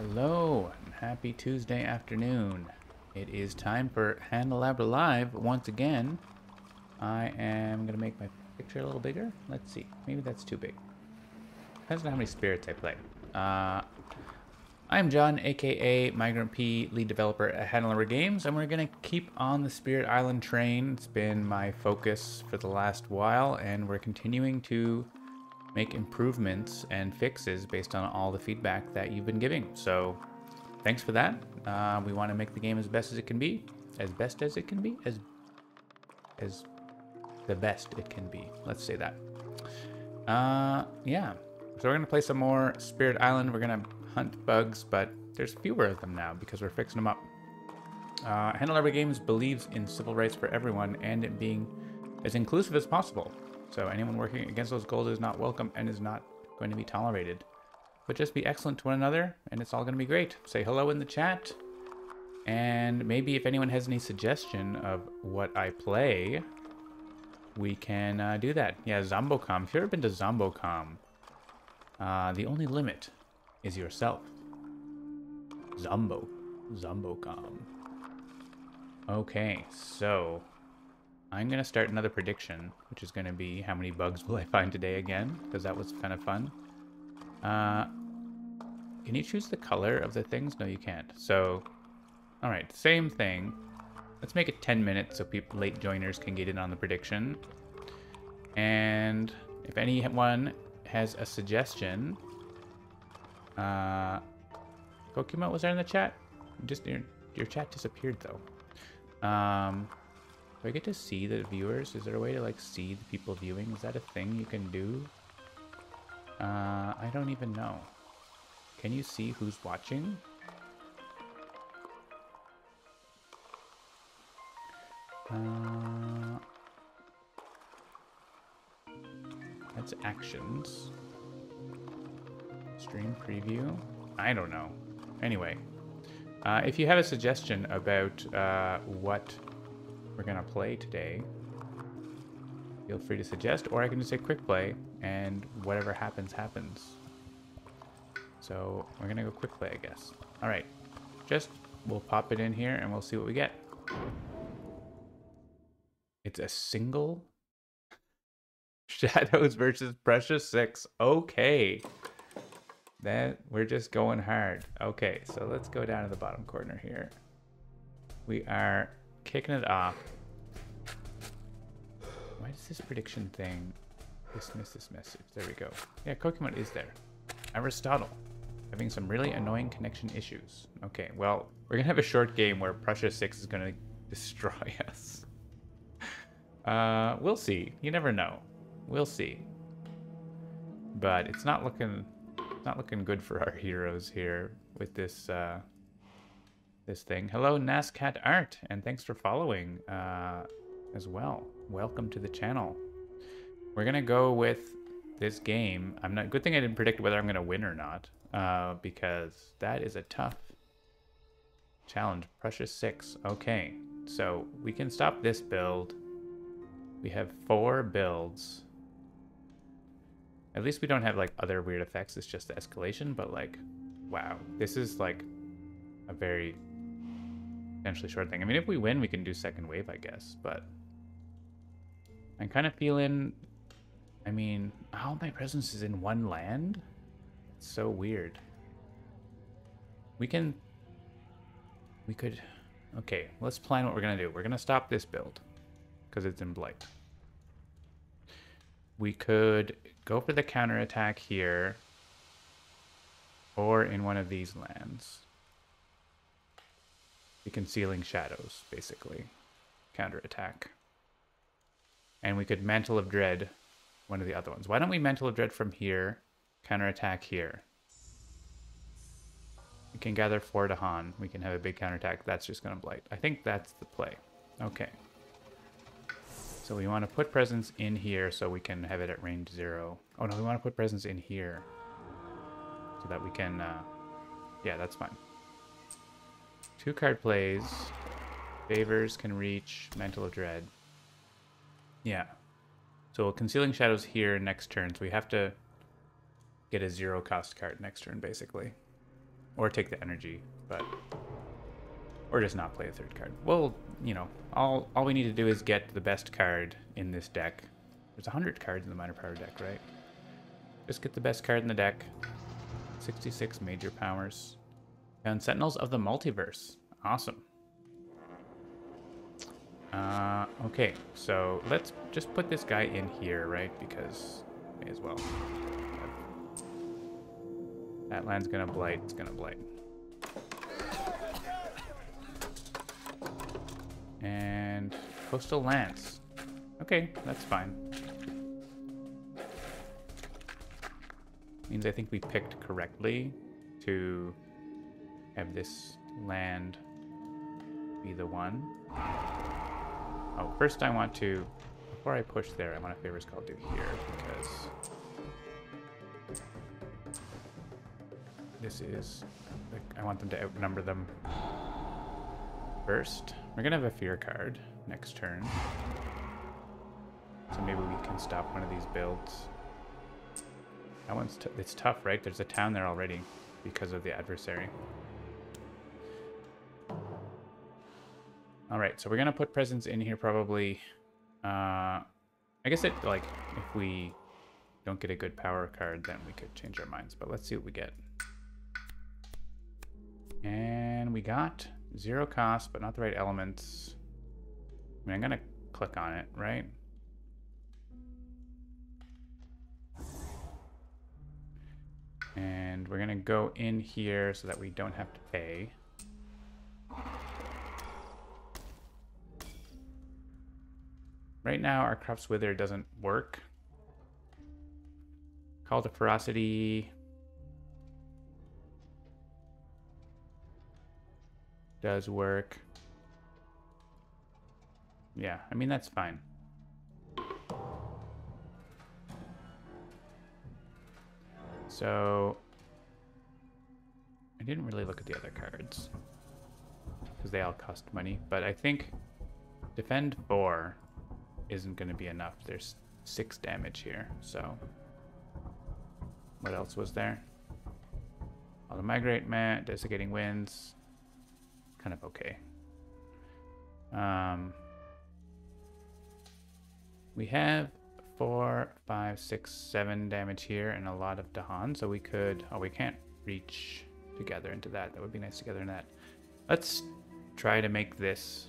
Hello, and happy Tuesday afternoon. It is time for Handelabra Live once again. I am going to make my picture a little bigger. Let's see. Maybe that's too big. Depends on how many spirits I play. I'm John, aka Migrant P, lead developer at Handelabra Games, and we're going to keep on the Spirit Island train. It's been my focus for the last while, and we're continuing to make improvements and fixes based on all the feedback that you've been giving. So thanks for that. We want to make the game as best as it can be, as best as it can be, as the best it can be. Let's say that. Yeah. So we're gonna play some more Spirit Island. We're gonna hunt bugs, but there's fewer of them now because we're fixing them up. Handelabra Games believes in civil rights for everyone and it being as inclusive as possible. So anyone working against those goals is not welcome and is not going to be tolerated. But just be excellent to one another, and it's all going to be great. Say hello in the chat. And maybe if anyone has any suggestion of what I play, we can do that. Yeah, Zombocom. If you've ever been to Zombocom, the only limit is yourself. Zombocom. Okay, so I'm going to start another prediction, which is going to be how many bugs will I find today again, because that was kind of fun. Can you choose the color of the things? No, you can't. So, all right, same thing. Let's make it 10 minutes so people, late joiners, can get in on the prediction. And if anyone has a suggestion, Pokemon, was there in the chat? Just your chat disappeared though. Do I get to see the viewers? Is there a way to like see the people viewing? Is that a thing you can do? I don't even know. Can you see who's watching? That's actions. Stream preview? I don't know. Anyway, if you have a suggestion about what we're gonna play today, feel free to suggest, or I can just say quick play and whatever happens happens. So we're gonna go quick play, I guess. All right, we'll pop it in here and we'll see what we get. It's a single Shadows versus Precious 6. Okay, we're just going hard. Okay, so let's go down to the bottom corner here. We are kicking it off. Why does this prediction thing dismiss this message? There we go. Yeah, Pokemon is there. Aristotle, having some really annoying connection issues. Okay, well, we're gonna have a short game where Precious 6 is gonna destroy us. We'll see. You never know. We'll see. But it's not looking good for our heroes here with this this thing. Hello, Nascat Art, and thanks for following as well. Welcome to the channel. We're gonna go with this game. Good thing I didn't predict whether I'm gonna win or not, because that is a tough challenge. Precious 6. Okay, so we can stop this build. We have 4 builds. At least we don't have like other weird effects. It's just the escalation, but like, wow, this is like a very potentially short thing. I mean, if we win, we can do second wave, I guess, but I'm kind of feeling, I mean, all my presence is in one land? It's so weird. We could, okay, let's plan what we're gonna do. We're gonna stop this build, because it's in Blight. We could go for the counterattack here, or in one of these lands. The Concealing Shadows, basically. Counterattack. And we could Mantle of Dread one of the other ones. Why don't we Mantle of Dread from here, counterattack here. We can gather 4 to Han. We can have a big counterattack. That's just going to Blight. I think that's the play. Okay. So we want to put presence in here so we can have it at range 0. Oh no, we want to put presence in here so that we can, yeah, that's fine. 2 card plays. Favors can reach Mantle of Dread. Yeah. So Concealing Shadows here next turn, so we have to get a 0 cost card next turn, basically. Or take the energy, but... Or just not play a third card. Well, you know, all we need to do is get the best card in this deck. There's 100 cards in the minor power deck, right? Just get the best card in the deck. 66 major powers. Found Sentinels of the Multiverse. Awesome. Okay, so let's just put this guy in here, right? Because may as well. That land's gonna blight. It's gonna blight. And Coastal Lance. Okay, that's fine. Means I think we picked correctly to have this land be the one. Oh, first I want to, before I push there, I want a Favors Call do here, because this is, like, I want them to outnumber them first. We're gonna have a Fear card next turn, so maybe we can stop one of these builds. That one's, it's tough, right? There's a town there already because of the adversary. All right, so we're gonna put presents in here probably. I guess it, like, if we don't get a good power card, then we could change our minds. But let's see what we get. And we got 0 cost, but not the right elements. I mean, I'm gonna click on it, right? And we're gonna go in here so that we don't have to pay. Right now, our Crops Wither doesn't work. Call to Ferocity does work. Yeah, I mean, that's fine. So, I didn't really look at the other cards because they all cost money, but I think Defend 4 isn't going to be enough. There's 6 damage here, so what else was there? Auto Migrate, man, Desiccating Winds, kind of okay. We have 4, 5, 6, 7 damage here and a lot of Dahan, so we could, oh, we can't reach together into that. That would be nice together in that. Let's try to make this.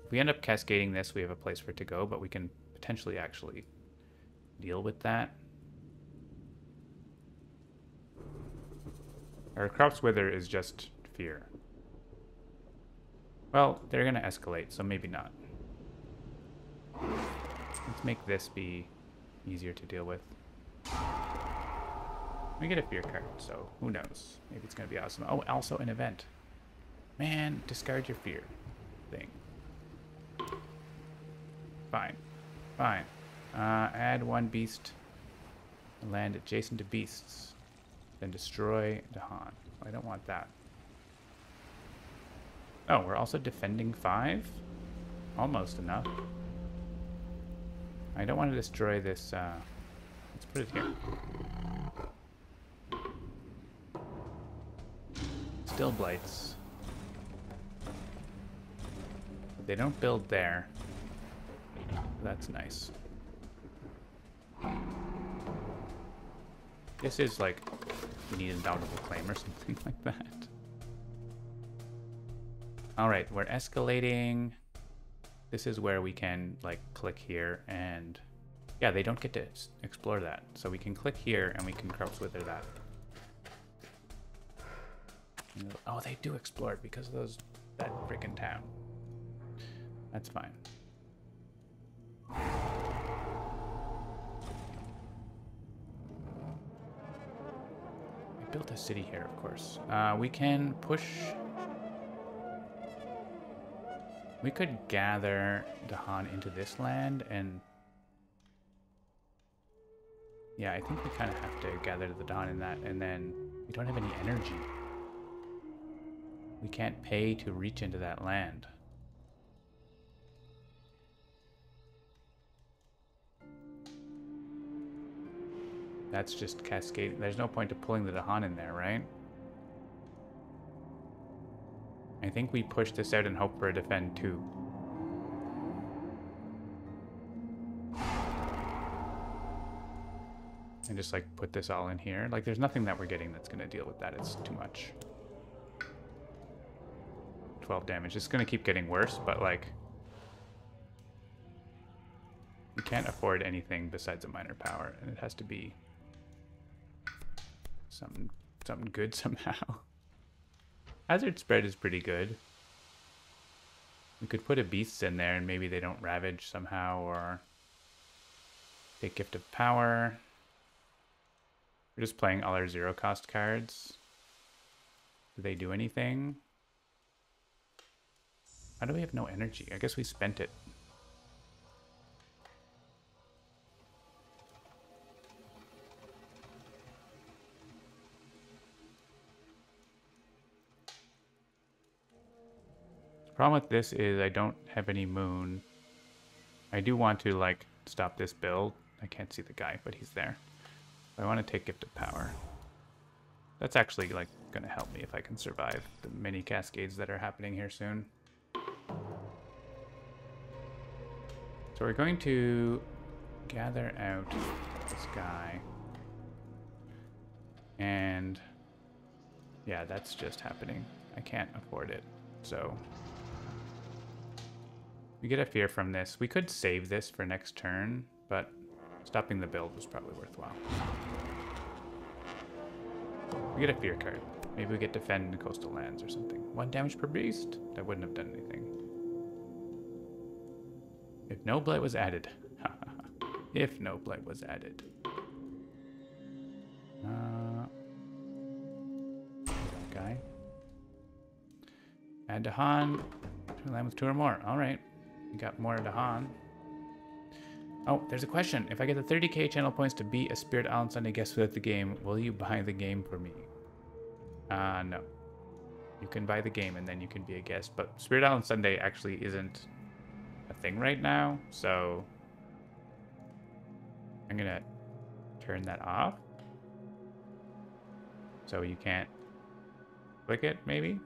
If we end up cascading this, we have a place for it to go, but we can potentially actually deal with that. Our Crops Wither is just fear. Well, they're going to escalate, so maybe not. Let's make this be easier to deal with. We get a fear card, so who knows? Maybe it's going to be awesome. Oh, also an event. Man, discard your fear thing. Fine. Fine. Add 1 beast. Land adjacent to beasts. Then destroy Dahan. I don't want that. Oh, we're also defending 5? Almost enough. I don't want to destroy this. Let's put it here. Still blights. They don't build there. That's nice. This is like, we need Indomitable Claim or something like that. Alright, we're escalating. This is where we can, like, click here and... Yeah, they don't get to explore that. So we can click here and we can Crops Wither that. Oh, they do explore it because of that freaking town. That's fine. I built a city here, of course. We can push... We could gather Dahan into this land and... Yeah, I think we kind of have to gather the Dahan in that, and then we don't have any energy. We can't pay to reach into that land. That's just cascade. There's no point to pulling the Dahan in there, right? I think we push this out and hope for a defend too. And just like put this all in here. Like there's nothing that we're getting that's going to deal with that. It's too much. 12 damage. It's going to keep getting worse, but like we can't afford anything besides a minor power, and it has to be something good somehow. Hazard spread is pretty good. We could put a beast in there and maybe they don't ravage somehow, or take gift of power. We're just playing all our 0 cost cards. Do they do anything? How do we have no energy? I guess we spent it. The problem with this is I don't have any moon. I do want to like stop this build. I can't see the guy, but he's there. I want to take gift of power. That's actually like going to help me if I can survive the mini cascades that are happening here soon. So we're going to gather out this guy. And yeah, that's just happening. I can't afford it. So we get a fear from this. We could save this for next turn, but stopping the build was probably worthwhile. We get a fear card. Maybe we get defend in coastal lands or something. 1 damage per beast? That wouldn't have done anything. If no blight was added. If no blight was added. That guy. Add Dahan. To land with 2 or more. Alright. We got more Dahan. Oh, there's a question. If I get the 30k channel points to be a Spirit Island Sunday guest without the game, will you buy the game for me? No. You can buy the game and then you can be a guest, but Spirit Island Sunday actually isn't a thing right now, so I'm gonna turn that off. So you can't click it, maybe?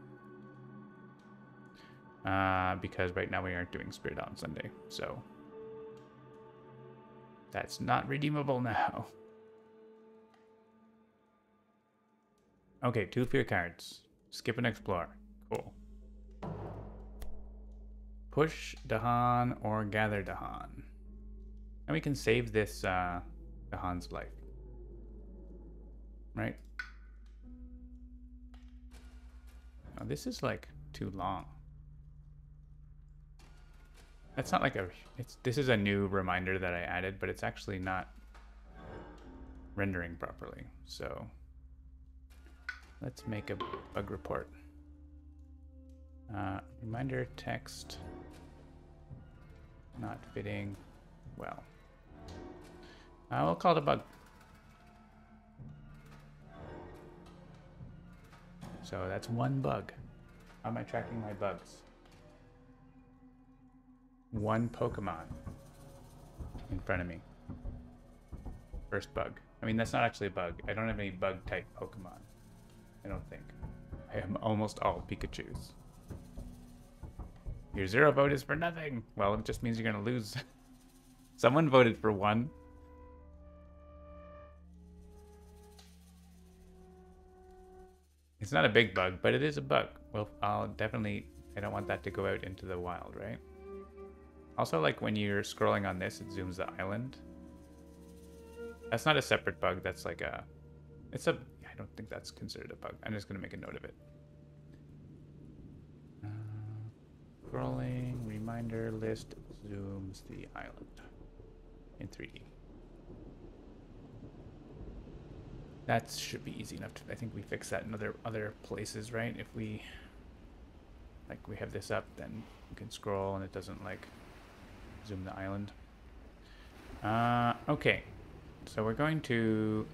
Because right now we aren't doing Spirit Island Sunday, so that's not redeemable now. Okay, 2 fear cards. Skip and explore. Cool. Push Dahan or gather Dahan. And we can save this Dahan's life. Right? Oh, this is like too long. That's not like a... This is a new reminder that I added, but it's actually not rendering properly. So let's make a bug report. Reminder text not fitting well. We'll call it a bug. So that's 1 bug. How am I tracking my bugs? 1 Pokemon in front of me. First bug. I mean, that's not actually a bug. I don't have any bug type Pokemon. I don't think. I am almost all Pikachus. Your 0 vote is for nothing. Well, it just means you're going to lose. Someone voted for 1. It's not a big bug, but it is a bug. Well, I'll definitely... I don't want that to go out into the wild, right? Also, like when you're scrolling on this, it zooms the island. That's not a separate bug. That's like a... It's a... I don't think that's considered a bug. I'm just going to make a note of it. Scrolling, reminder list, zooms the island in 3D. That should be easy enough to... I think we fix that in other places, right? If we... Like, we have this up, then we can scroll and it doesn't, like, zoom the island. Okay. So we're going to...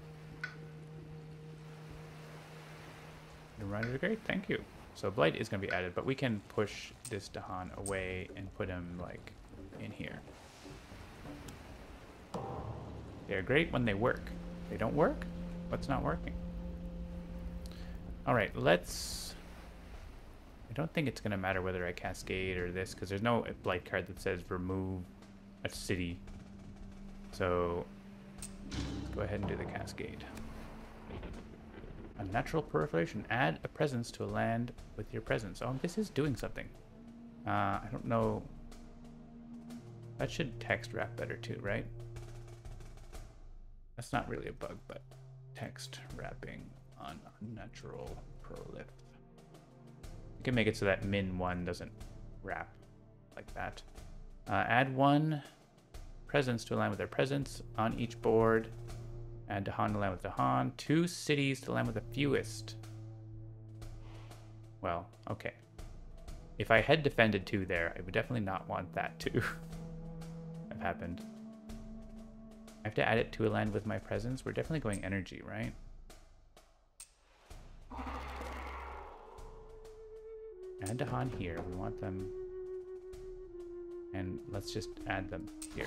The runner is great, thank you. So Blight is going to be added, but we can push this Dahan away and put him, like, in here. They're great when they work. They don't work? What's not working? Alright, let's I don't think it's going to matter whether I cascade or this, because there's no blight card that says remove a city. So let's go ahead and do the cascade. Unnatural proliferation. Add a presence to a land with your presence. Oh, this is doing something. I don't know. That should text wrap better too, right? That's not really a bug, but text wrapping on unnatural prolif. You can make it so that min1 doesn't wrap like that. Add one presence to align with their presence on each board. Add Dahan to land with Dahan. 2 cities to land with the fewest. Well, okay. If I had defended 2 there, I would definitely not want that to have happened. I have to add it to a land with my presence. We're definitely going energy, right? Add Dahan here. We want them. And let's just add them here.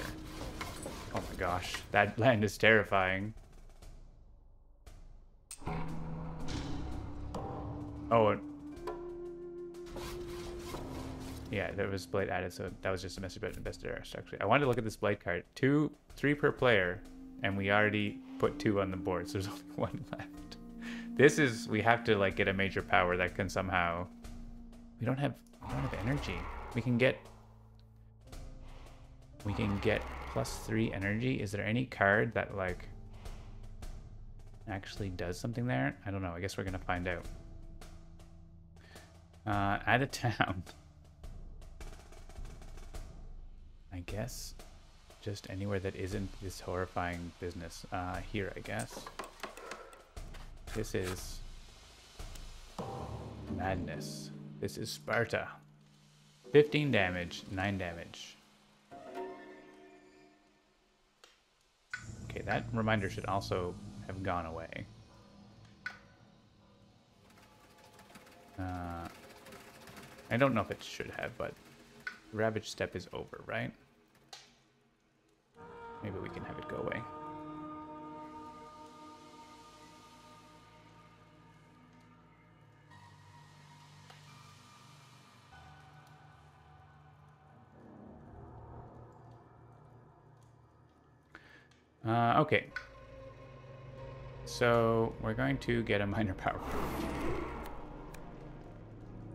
Oh my gosh, that land is terrifying. Oh, yeah, there was blight added, so that was just a message about invested arrest, actually. I wanted to look at this blight card. 3 per player, and we already put 2 on the board, so there's only 1 left. This is, we have to like get a major power that can somehow. We don't have energy. We can get +3 energy. Is there any card that like actually does something there? I don't know. I guess we're gonna find out. Add a town. I guess just anywhere that isn't this horrifying business. Here, I guess. This is madness. This is Sparta. 15 damage, 9 damage. Okay, that reminder should also have gone away. I don't know if it should have, but Ravage step is over, right? Maybe we can have it go away. Okay. So we're going to get a minor power.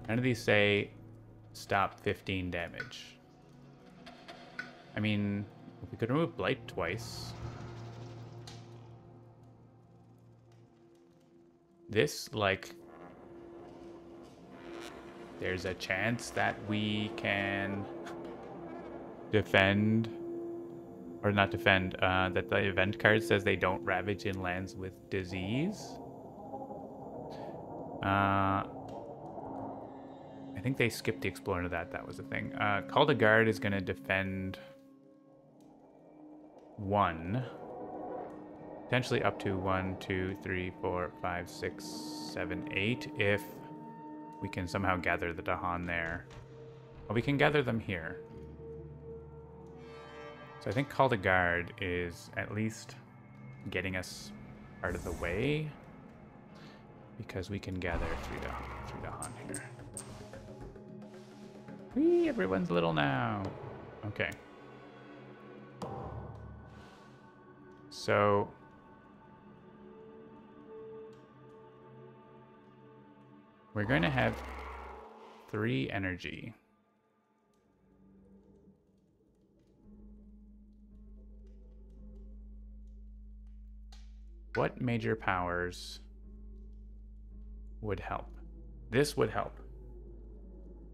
None of these say stop 15 damage. I mean, we could remove Blight twice. This, like, there's a chance that we can defend, or not defend, that the event card says they don't ravage in lands with disease. I think they skipped the Explorer to that. That was the thing. Call to Guard is going to defend 1. Potentially up to 1, 2, 3, 4, 5, 6, 7, 8 if we can somehow gather the Dahan there. Well, we can gather them here. So I think Call to Guard is at least getting us out of the way because we can gather 3 Dahan here. Whee, everyone's little now. Okay. So we're going to have 3 energy. What major powers would help? This would help,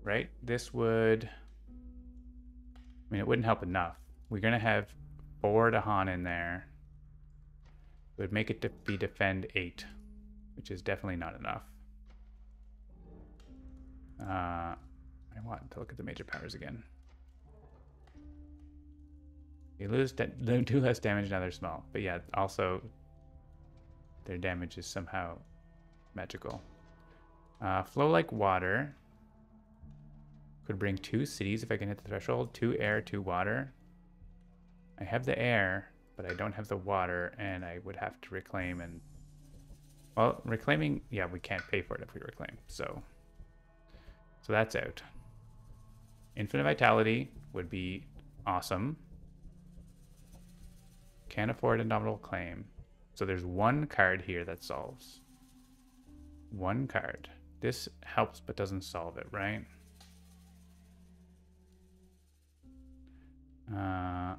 right? This would, I mean, it wouldn't help enough. We're going to have 4 Dahan in there. It would make it be defend 8, which is definitely not enough. I want to look at the major powers again. You lose 2 less damage, now they're small. But yeah, also their damage is somehow magical. Flow like water. Could bring 2 cities if I can hit the threshold. 2 air, 2 water. I have the air, but I don't have the water, and I would have to reclaim and... Well, reclaiming... Yeah, we can't pay for it if we reclaim, so... So that's out. Infinite Vitality would be awesome. Can't afford Indomitable Claim. So there's one card here that solves. One card. This helps but doesn't solve it, right? I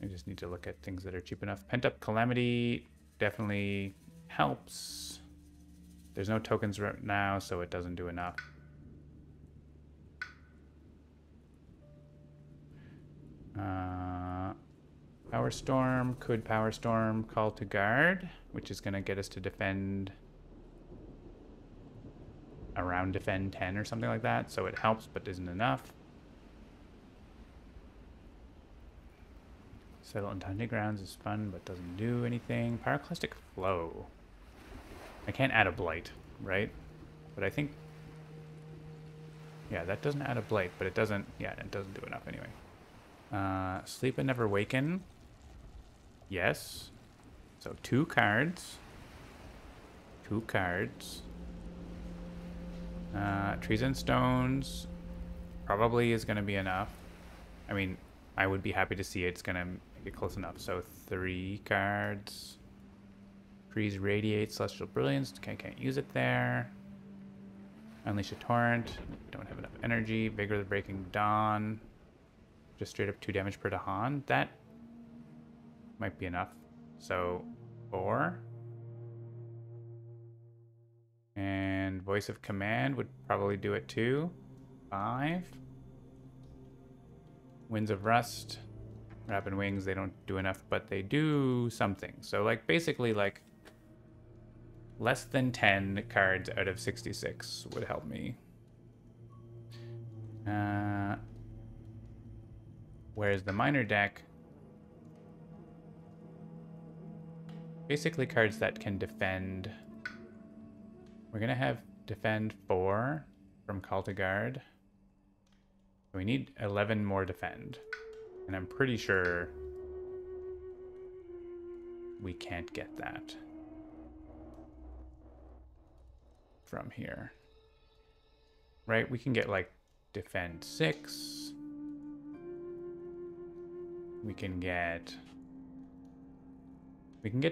just need to look at things that are cheap enough. Pent Up Calamity definitely helps. There's no tokens right now, so it doesn't do enough. Power Storm, could Power Storm Call to Guard, which is going to get us to defend around defend 10 or something like that. So it helps, but isn't enough. Settle on Taunted Grounds is fun, but doesn't do anything. Pyroclastic Flow. I can't add a Blight, right? But I think... yeah, that doesn't add a Blight, but it doesn't... yeah, it doesn't do enough anyway. Sleep and Never Waken. Yes. So 2 cards. 2 cards. Trees and Stones probably is going to be enough. I mean, I would be happy to see it's going to make it close enough. So 3 cards. Trees Radiate, Celestial Brilliance. Okay, can't use it there. Unleash a Torrent. We don't have enough energy. Vigor the Breaking Dawn. Just straight up 2 damage per Dahan. That might be enough. So 4. And Voice of Command would probably do it too. 5. Winds of Rust. Rapid Wings, they don't do enough, but they do something. So like basically like less than 10 cards out of 66 would help me. Whereas the minor deck, basically cards that can defend. We're going to have defend 4 from Call to Guard. We need 11 more defend. And I'm pretty sure we can't get that from here. Right? We can get like defend 6. We can get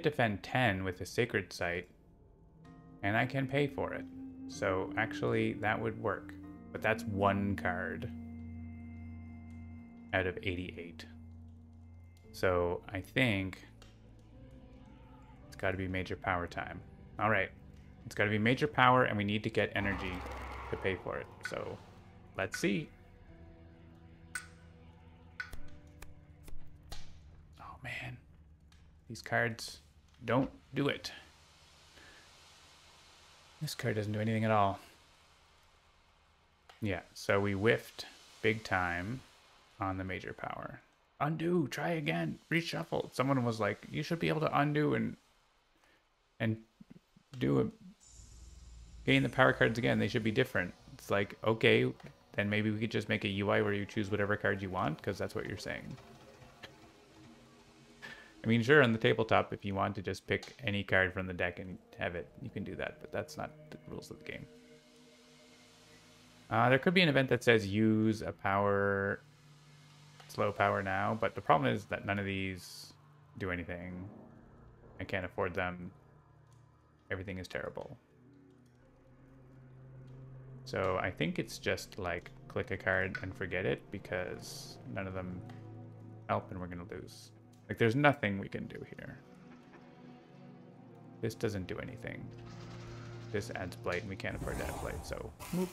defend 10 with a Sacred Site. And I can pay for it. So actually that would work. But that's 1 card out of 88. So I think it's got to be major power time. All right. It's got to be major power and we need to get energy to pay for it. So let's see. Oh man. These cards don't do it. This card doesn't do anything at all. Yeah, so we whiffed big time on the major power. Undo, try again, reshuffle. Someone was like, you should be able to undo and gain the power cards again. They should be different. It's like, okay, then maybe we could just make a UI where you choose whatever card you want, because that's what you're saying. I mean, sure, on the tabletop, if you want to just pick any card from the deck and have it, you can do that, but that's not the rules of the game. There could be an event that says use a power, slow power now, but the problem is that none of these do anything. I can't afford them. Everything is terrible. So I think it's just like click a card and forget it, because none of them help and we're going to lose. Like, there's nothing we can do here. This doesn't do anything. This adds Blight, and we can't afford to add Blight, so... whoop.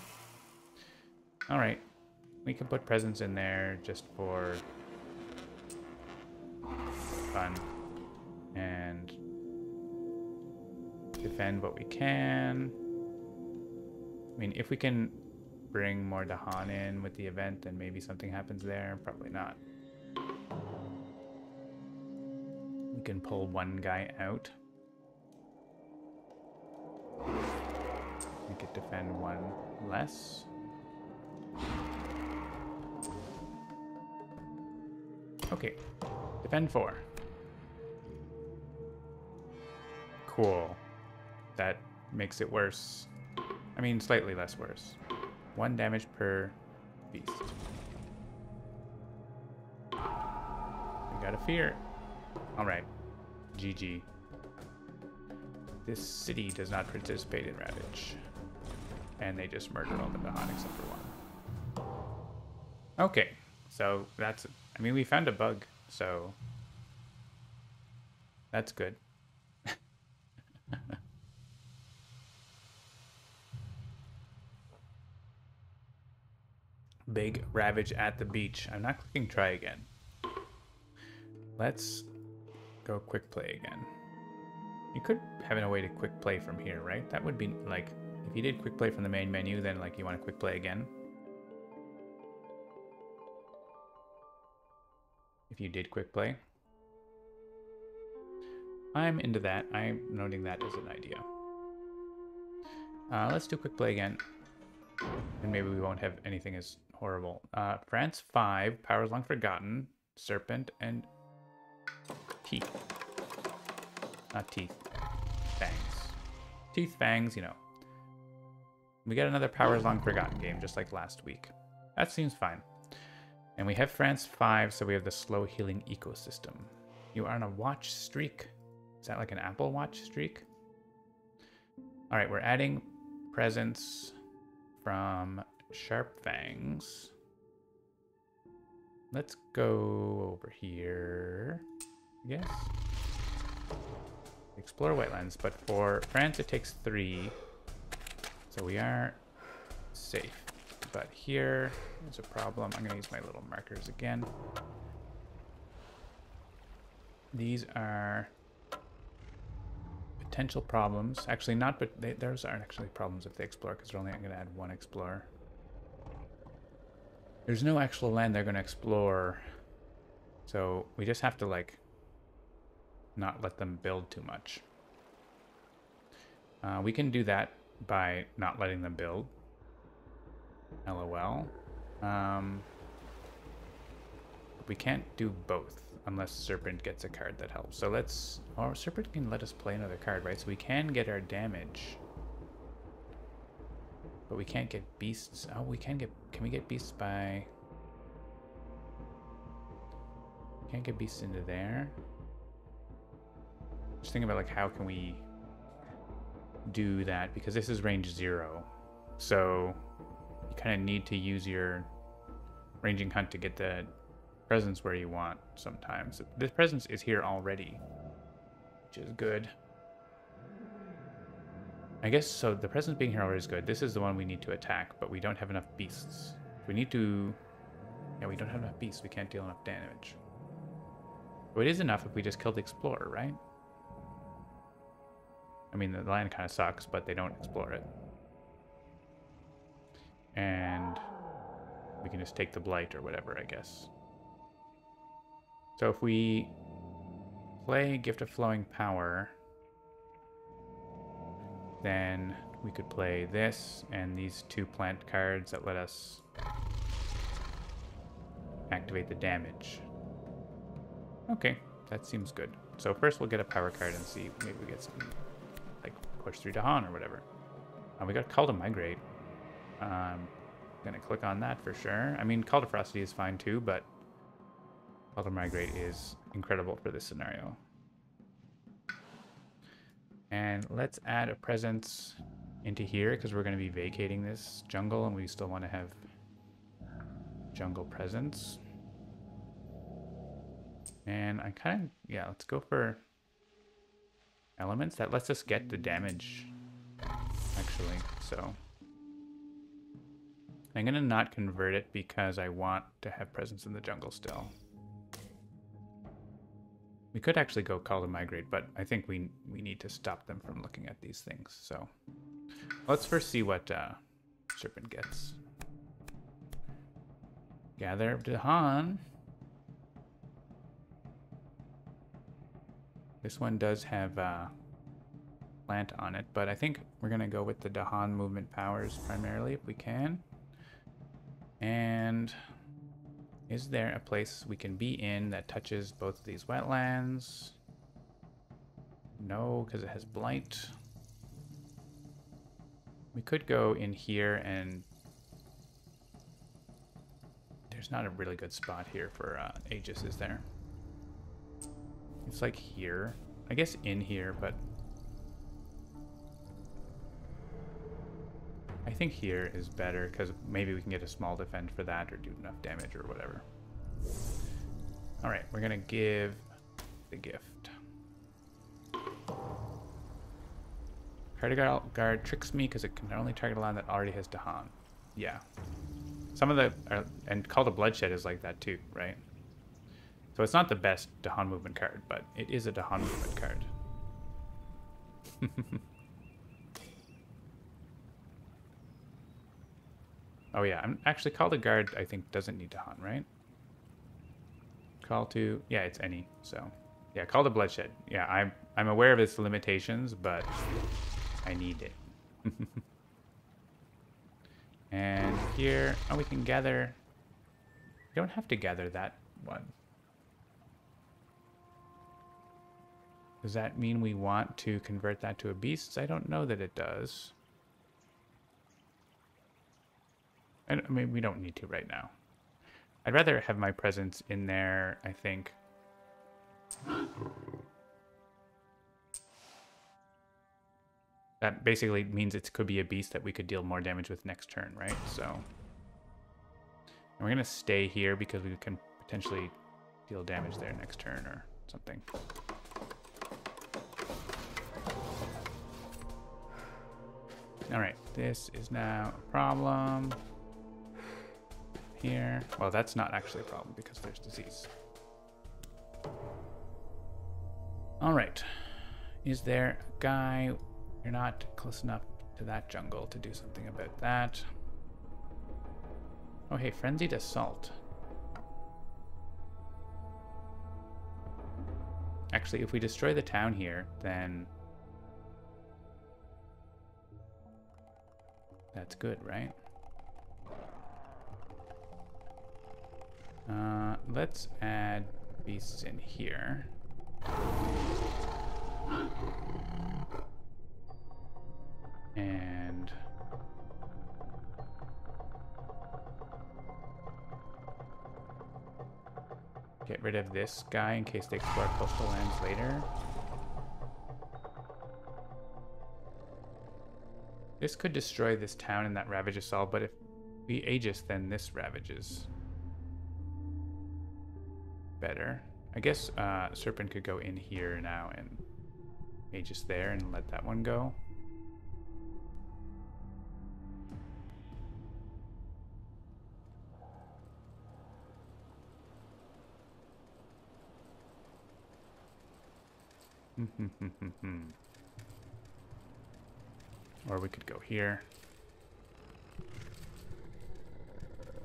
Alright. We can put presents in there just for fun. And defend what we can. I mean, if we can bring more Dahan in with the event, then maybe something happens there. Probably not. We can pull one guy out. Make it defend 1 less. Okay, defend 4. Cool. That makes it worse. I mean, slightly less worse. 1 damage per beast. We got a fear. Alright. GG. This city does not participate in Ravage. And they just murdered all the Dahan except for one. Okay. So that's... I mean, we found a bug. So... that's good. Big Ravage at the beach. I'm not clicking try again. Let's go quick play again. You could have a way to quick play from here, right? That would be like, if you did quick play from the main menu, then like you want to quick play again. If you did quick play. I'm into that. I'm noting that as an idea. Let's do quick play again. And maybe we won't have anything as horrible. France 5, Powers Long Forgotten, Serpent, and Teeth. Not Teeth. Fangs. Teeth, Fangs, you know. We got another Powers Long Forgotten game, just like last week. That seems fine. And we have France 5, so we have the slow healing ecosystem. You are on a watch streak. Is that like an Apple Watch streak? Alright, we're adding presents from Sharp Fangs. Let's go over here, I guess. Explore wetlands, but for France it takes 3. So we are safe. But here is a problem. I'm going to use my little markers again. These are potential problems. Actually not, but those aren't actually problems if they explore, because they're only going to add 1 explorer. There's no actual land they're going to explore. So we just have to, like, not let them build too much. We can do that by not letting them build. LOL. We can't do both unless Serpent gets a card that helps. So let's... or Serpent can let us play another card, right? So we can get our damage. But we can't get beasts. Oh, we can get... can we get beasts by... can't get beasts into there. Just thinking about, like, how can we do that? Because this is range 0. So you kind of need to use your ranging hunt to get the presence where you want sometimes. This presence is here already, which is good. I guess, so the presence being here already is good. This is the one we need to attack, but we don't have enough beasts. We need to... yeah, we don't have enough beasts. We can't deal enough damage. But it is enough if we just kill the Explorer, right? I mean, the land kind of sucks, but they don't explore it. And we can just take the Blight or whatever, I guess. So if we play Gift of Flowing Power, then we could play this and these 2 plant cards that let us activate the damage. Okay, that seems good. So first we'll get a power card and see, maybe we get some, like, push through Dahan or whatever. We got Call to Migrate. Gonna click on that for sure. I mean, Call to Ferocity is fine too, but Call to Migrate is incredible for this scenario. And let's add a presence into here because we're going to be vacating this jungle and we still want to have jungle presence. And I kind of, yeah, let's go for elements. That lets us get the damage, actually, so. I'm going to not convert it because I want to have presence in the jungle still. We could actually go Call to Migrate, but I think we need to stop them from looking at these things, so. Let's first see what Serpent gets. Gather of Dahan. This one does have plant on it, but I think we're going to go with the Dahan movement powers primarily if we can. And is there a place we can be in that touches both of these wetlands? No, because it has Blight. We could go in here, and there's not a really good spot here for Aegis, is there? It's like here. I guess in here, but I think here is better because maybe we can get a small defend for that or do enough damage or whatever. All right, we're gonna give the gift. Cardigan Guard tricks me because it can only target a land that already has Dahan. Yeah. Some of the... and Call to Bloodshed is like that too, right? So it's not the best Dahan movement card, but it is a Dahan movement card. Oh yeah, I'm actually Call to Guard I think doesn't need Dahan, right? Call to... yeah, it's any, so... yeah, Call to Bloodshed. Yeah, I'm aware of its limitations, but I need it. And here, oh, we can gather... we don't have to gather that one. Does that mean we want to convert that to a beast? I don't know that it does. I mean, we don't need to right now. I'd rather have my presence in there, I think. That basically means it could be a beast that we could deal more damage with next turn, right? So, and we're going to stay here because we can potentially deal damage there next turn or something. All right, this is now a problem. Here. Well, that's not actually a problem because there's disease. All right. Is there a guy? You're not close enough to that jungle to do something about that. Oh, hey, Frenzied Assault. Actually, if we destroy the town here, then that's good, right? Let's add beasts in here. And get rid of this guy in case they explore coastal lands later. This could destroy this town and that ravages all, but if we Aegis, then this ravages better. I guess Serpent could go in here now and Aegis there and let that one go. Or we could go here.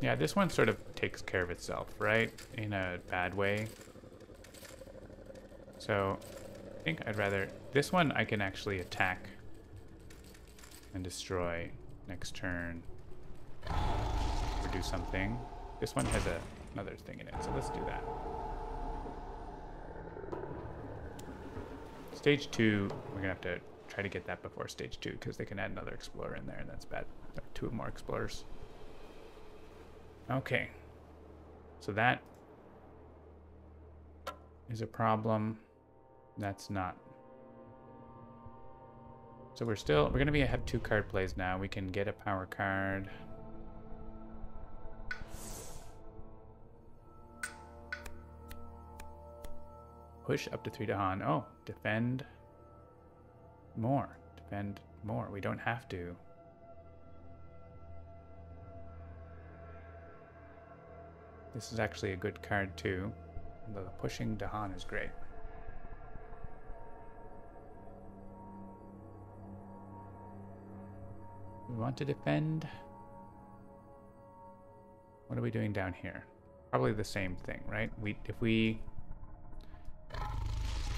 Yeah, this one sort of takes care of itself, right? In a bad way. So, I think I'd rather... this one I can actually attack and destroy next turn. Or do something. This one has another thing in it, so let's do that. Stage 2, we're gonna have to try to get that before stage 2 because they can add another explorer in there and that's bad. There are 2 more explorers. Okay, so that is a problem. That's not. So we're gonna have 2 card plays now. We can get a power card. Push up to 3 Dahan. Oh, defend more. Defend more. We don't have to. This is actually a good card too. Although the pushing Dahan is great. We want to defend. What are we doing down here? Probably the same thing, right? If we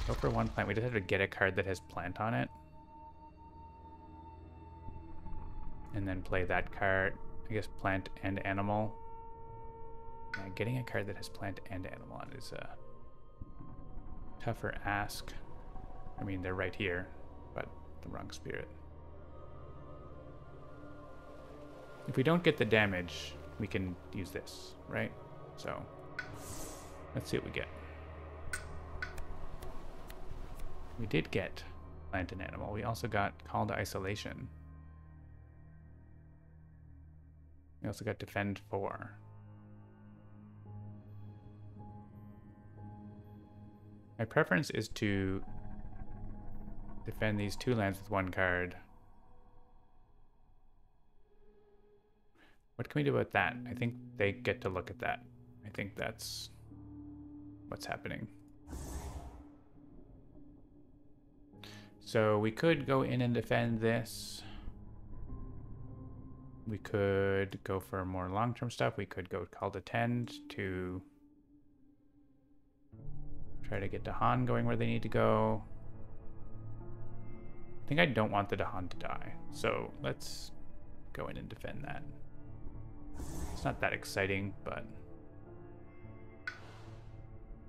go for 1 plant, we just have to get a card that has plant on it. And then play that card. I guess plant and animal. Yeah, getting a card that has plant and animal on it is a tougher ask. I mean, they're right here, but the wrong spirit. If we don't get the damage, we can use this, right? So let's see what we get. We did get plant and animal. We also got call to isolation. We also got defend 4. My preference is to defend these 2 lands with 1 card. What can we do about that? I think they get to look at that. I think that's what's happening. So we could go in and defend this. We could go for more long-term stuff. We could go call to tend to try to get Dahan going where they need to go. I think I don't want the Dahan to die, so let's go in and defend that. It's not that exciting, but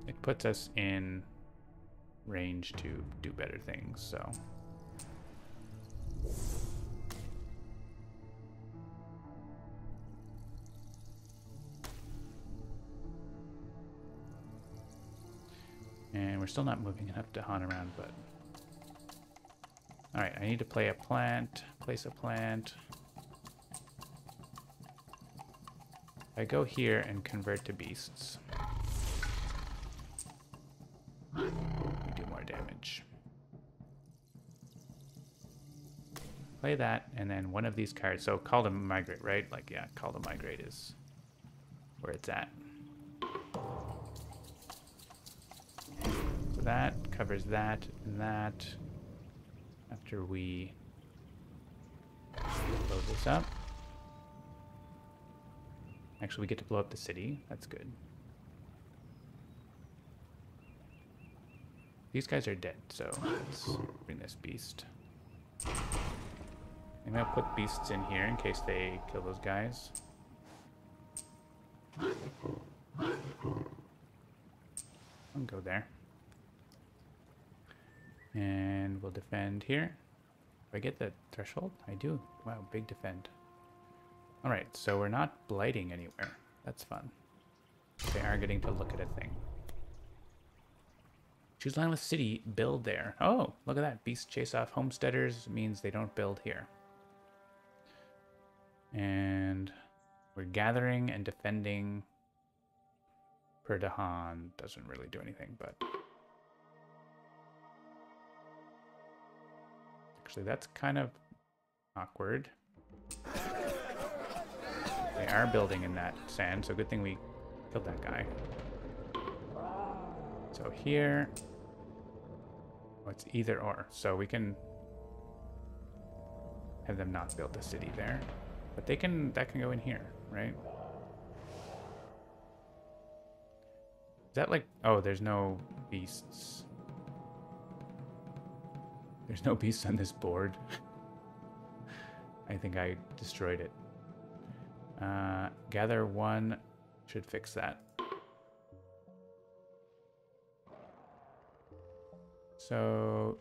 it puts us in range to do better things, so. And we're still not moving enough to hunt around, but... Alright, I need to play a plant, place a plant. I go here and convert to beasts. We do more damage. Play that, and then one of these cards. So call to migrate, right? Like, yeah, call to migrate is where it's at. So that covers that and that. After we load this up. Actually, we get to blow up the city. That's good. These guys are dead, so let's bring this beast. I'm gonna put beasts in here in case they kill those guys. I'll go there. And we'll defend here. Do I get the threshold? I do. Wow, big defend. Alright, so we're not blighting anywhere. That's fun. They are getting to look at a thing. Choose line with city, build there. Oh, look at that. Beast chase off homesteaders means they don't build here. And we're gathering and defending per Dahan. Doesn't really do anything, but... Actually, that's kind of awkward. They are building in that sand, so good thing we killed that guy. So here... Oh, it's either or. So we can have them not build a city there. But they can, that can go in here, right? Is that like, oh, there's no beasts. There's no beasts on this board. I think I destroyed it. Gather 1 should fix that. So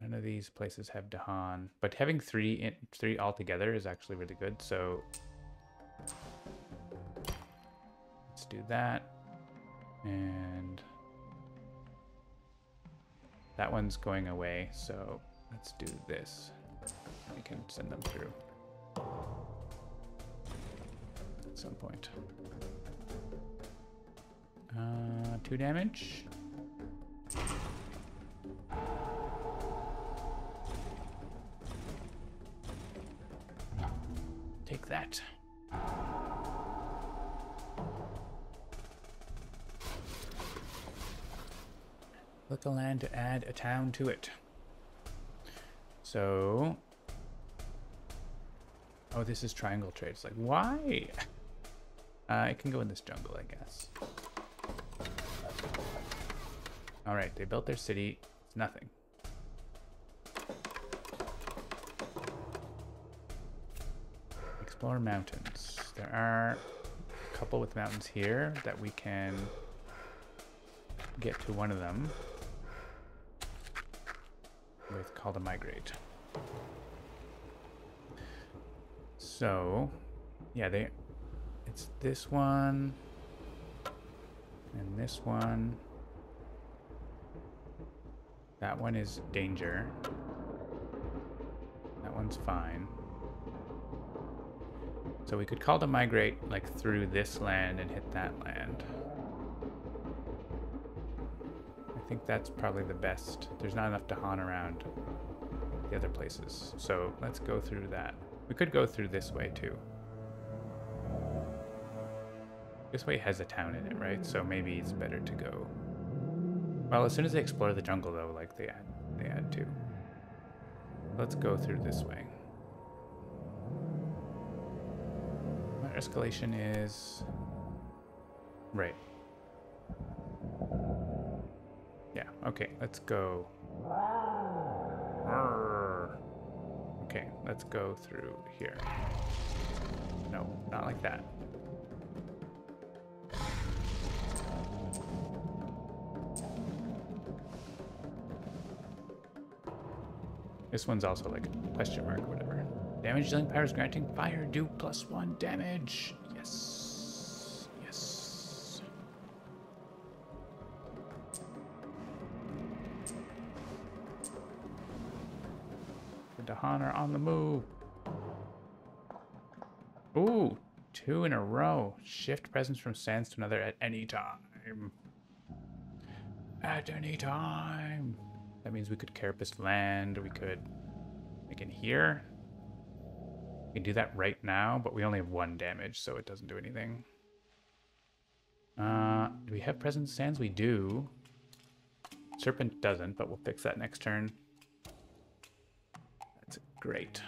none of these places have Dahan, but having three all together is actually really good. So let's do that, and that one's going away. So let's do this. We can send them through at some point. 2 damage. Take that. Look a land to add a town to it. So, oh, this is triangle trades. Like, why? It can go in this jungle, I guess. All right, they built their city. It's nothing. Explore mountains. There are a couple with mountains here that we can get to one of them with call to migrate. So, yeah, it's this one and this one. That one is danger. That one's fine. So we could call to migrate like through this land and hit that land. I think that's probably the best. There's not enough to haunt around the other places. So let's go through that. We could go through this way too. This way has a town in it, right? So maybe it's better to go. Well, as soon as they explore the jungle though, like they add to. Let's go through this way. Our escalation is right. Yeah, okay, let's go. Okay, let's go through here. No, not like that. This one's also like a question mark or whatever. Damage dealing powers granting fire do +1 damage. Yes. Yes. The Dahan are on the move. Ooh, 2 in a row. Shift presence from sands to another at any time. At any time. That means we could carapace land, or we could make it here. We can do that right now, but we only have 1 damage, so it doesn't do anything. Do we have presence sands? We do. Serpent doesn't, but we'll fix that next turn. That's great.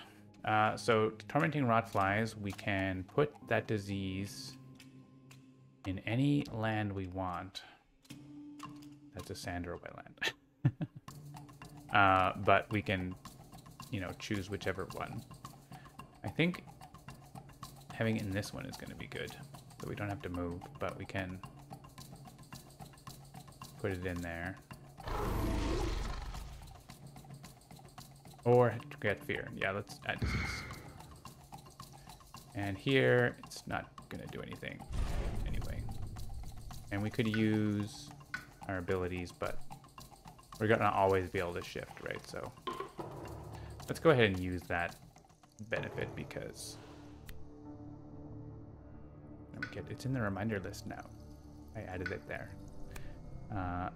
So tormenting rot flies, we can put that disease in any land we want. That's a sand or a wetland. But we can, you know, choose whichever one. I think having it in this one is going to be good. So we don't have to move, but we can put it in there. Or get fear. Yeah, let's add disease. And here, it's not going to do anything anyway. And we could use our abilities, but we're going to always be able to shift, right? So let's go ahead and use that benefit because it's in the reminder list now. I added it there. I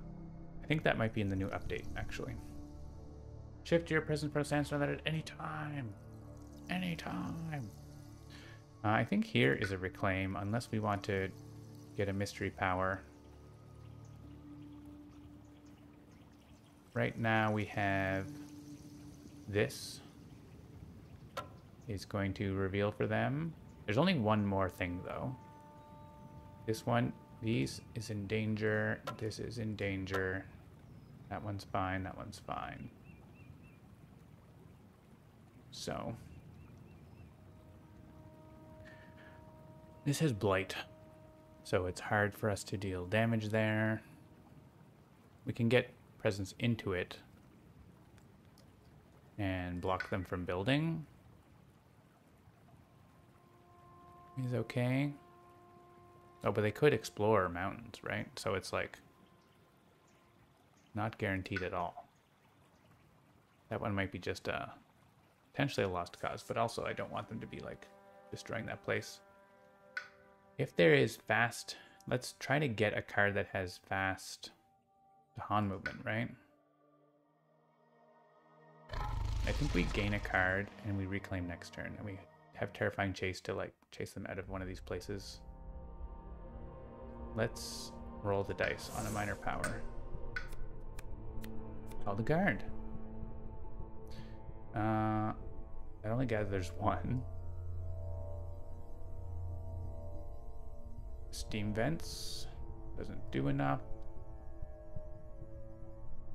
think that might be in the new update, actually. Shift your presence from sandstorm at any time. Anytime. I think here is a reclaim, unless we want to get a mystery power. Right now we have this is going to reveal for them. There's only one more thing though. This one, these is in danger. This is in danger. That one's fine. That one's fine. So this has blight. So it's hard for us to deal damage there. We can get presence into it and block them from building. Is okay. Oh, but they could explore mountains, right? So it's like not guaranteed at all. That one might be just potentially a lost cause, but also I don't want them to be like destroying that place. If there is fast, let's try to get a card that has fast Dahan movement, right? I think we gain a card and we reclaim next turn, and we have terrifying chase to like chase them out of one of these places. Let's roll the dice on a minor power. Call the guard. I only gather there's one. Steam vents doesn't do enough.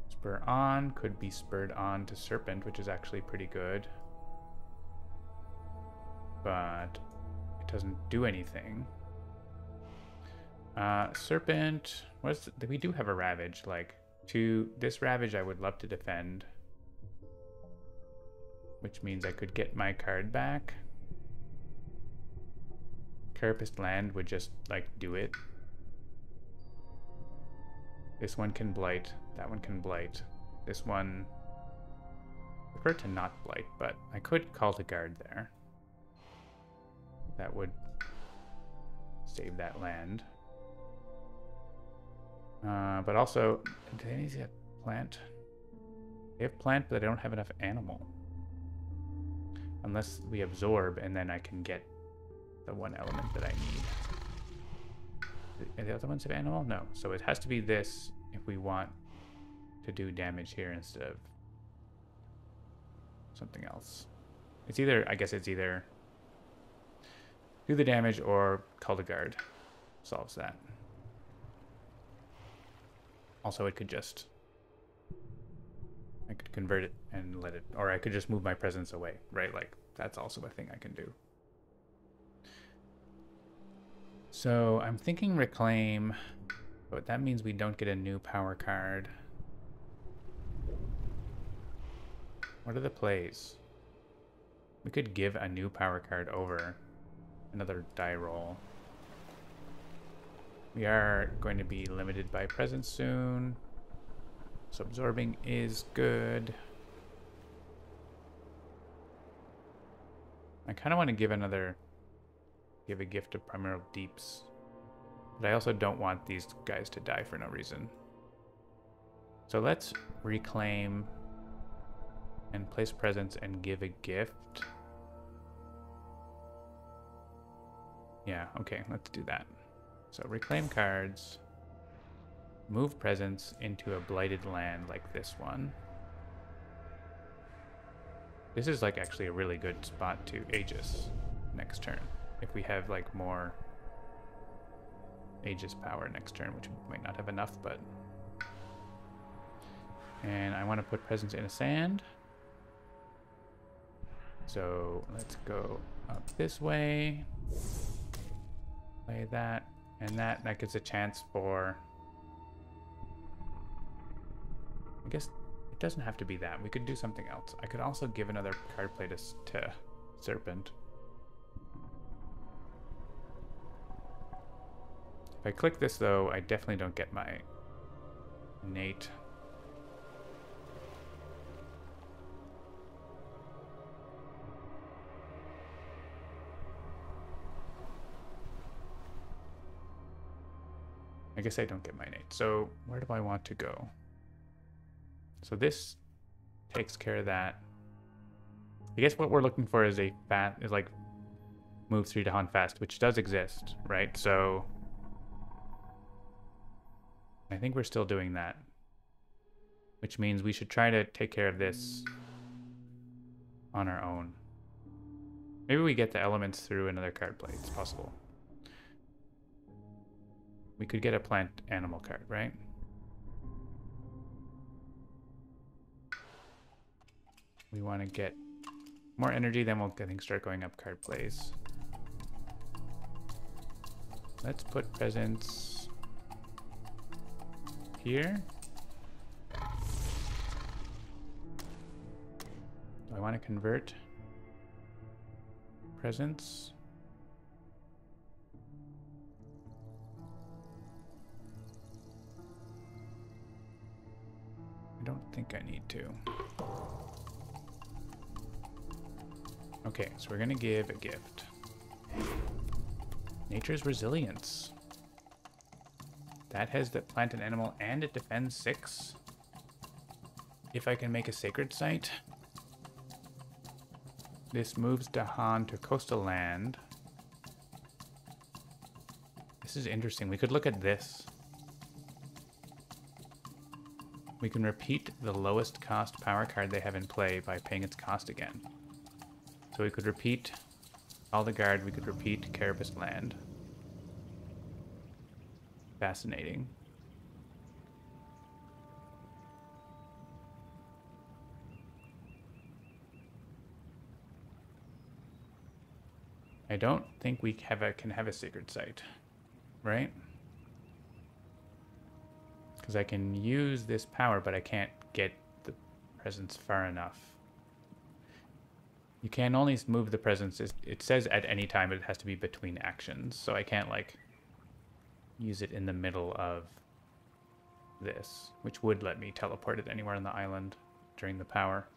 Spur on could be spurred on to Serpent, which is actually pretty good, but it doesn't do anything. Serpent, we do have a Ravage. Like, to this Ravage I would love to defend, which means I could get my card back. Carapaced Land would just, like, do it. This one can blight. That one can blight. This one... I prefer to not blight, but I could call to guard there. That would save that land. But also, do they need to get plant? They have plant, but they don't have enough animal. Unless we absorb, and then I can get the one element that I need. Are the other ones have animal? No. So it has to be this if we want to do damage here instead of something else. It's either, I guess it's either do the damage or call the guard. Solves that. Also, it could just... I could convert it and let it... Or I could just move my presence away, right? Like, that's also a thing I can do. So, I'm thinking reclaim, but that means we don't get a new power card. What are the plays? We could give a new power card over another die roll. We are going to be limited by presence soon. So absorbing is good. I kind of want to give a gift of Primeval Deeps. But I also don't want these guys to die for no reason. So let's reclaim and place presence and give a gift. Yeah, okay, let's do that. So reclaim cards. Move presence into a blighted land like this one. This is like actually a really good spot to Aegis next turn. If we have like more Aegis power next turn, which we might not have enough, but... And I want to put presence in a sand. So let's go up this way. Play that and that. That gives a chance for... I guess it doesn't have to be that. We could do something else. I could also give another card play to Serpent. If I click this, though, I definitely don't get my innate. I guess I don't get my innate. So where do I want to go? So this takes care of that. I guess what we're looking for is like move 3 to hunt fast, which does exist, right? So I think we're still doing that, which means we should try to take care of this on our own. Maybe we get the elements through another card play. It's possible. We could get a plant animal card, right? We want to get more energy, then we'll, I think, start going up card plays. Let's put presence here. Do I want to convert presence? I don't think I need to. Okay, so we're gonna give a gift. Nature's Resilience. That has the plant and animal, and it defends 6. If I can make a sacred site. This moves Dahan to coastal land. This is interesting. We could look at this. We can repeat the lowest cost power card they have in play by paying its cost again. So we could repeat all the guard, we could repeat Carapaced Land. Fascinating. I don't think we can have a sacred site, right? Because I can use this power, but I can't get the presence far enough. You can only move the presence. It says at any time, but it has to be between actions. So I can't like use it in the middle of this, which would let me teleport it anywhere on the island during the power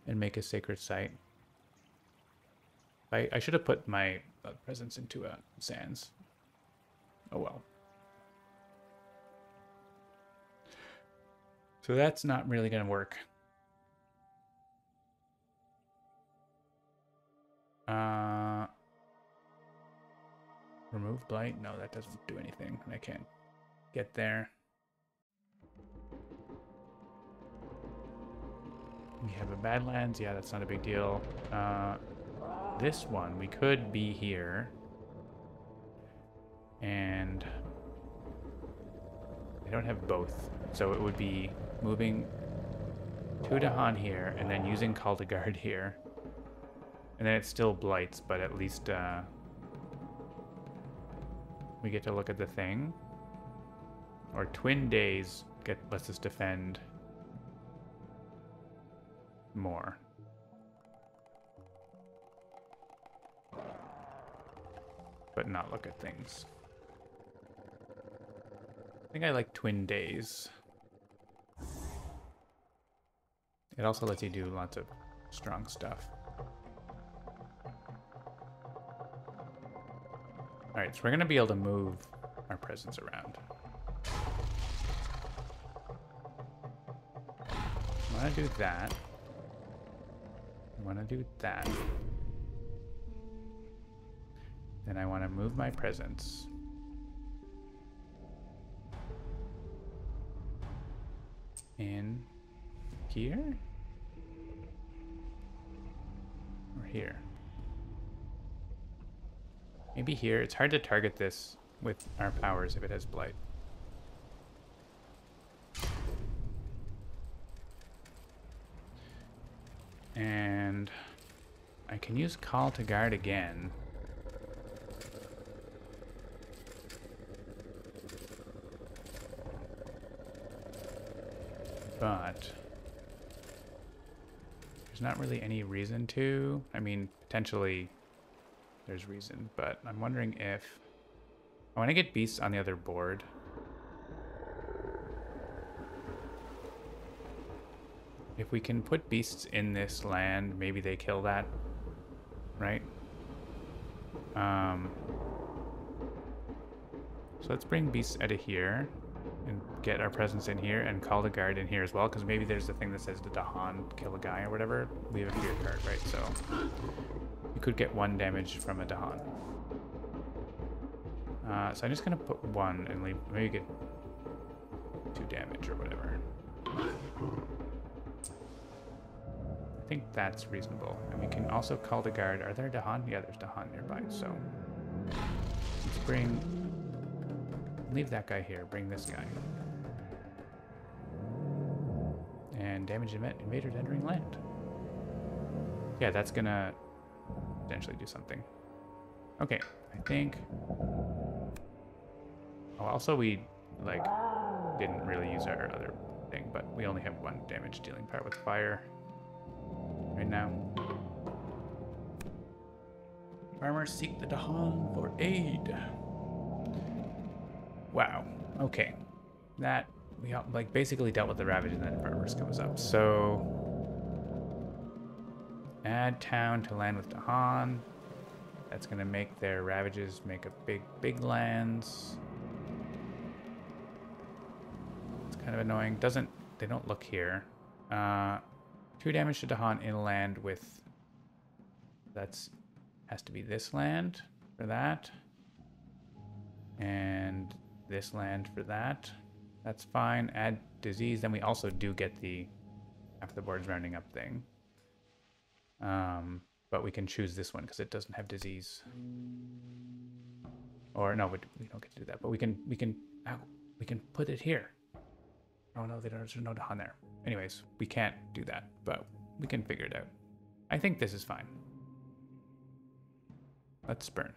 and make a sacred site. I should have put my presence into sands. Oh well. So that's not really going to work. Remove blight? No, that doesn't do anything. I can't get there. We have a Badlands. Yeah, that's not a big deal. This one, we could be here. And I don't have both. So it would be moving to Dahan here and then using Call to Guard here. And then it still blights, but at least we get to look at the thing. Or Twin Days lets us defend more. But not look at things. I think I like Twin Days. It also lets you do lots of strong stuff. Alright, so we're going to be able to move our presence around. I want to do that. I want to do that. Then I want to move my presence. In here? Or here? Maybe here. It's hard to target this with our powers if it has blight. And I can use Call to Guard again. But there's not really any reason to. I mean, potentially there's reason, but I'm wondering if I want to get beasts on the other board. If we can put beasts in this land, maybe they kill that, right? So let's bring beasts out of here and get our presence in here and Call the Guard in here as well, because maybe there's a thing that says the Dahan kill a guy or whatever. We have a fear card, right? So you could get 1 damage from a Dahan. So I'm just gonna put 1 and leave, maybe get 2 damage or whatever. I think that's reasonable. And we can also Call the Guard. Are there Dahan? Yeah, there's Dahan nearby, so let's bring, leave that guy here, bring this guy. And damage invaders entering land. Yeah, that's gonna potentially do something. Okay, I think. Oh, also we like didn't really use our other thing, but we only have 1 damage dealing part with fire right now. Farmers seek the Dahan for aid. Wow. Okay, that we like basically dealt with the ravage, and then farmers comes up. So add town to land with Dahan. That's gonna make their ravages make a big lands. It's kind of annoying. They don't look here. 2 damage to Dahan in land with, has to be this land for that. And this land for that. That's fine. Add disease. Then we also do get the half the board's rounding up thing. But we can choose this one because it doesn't have disease. Or no, we don't get to do that. But we can put it here. Oh no, there's no Dahan there. Anyways, we can't do that, but we can figure it out. I think this is fine. Let's burn.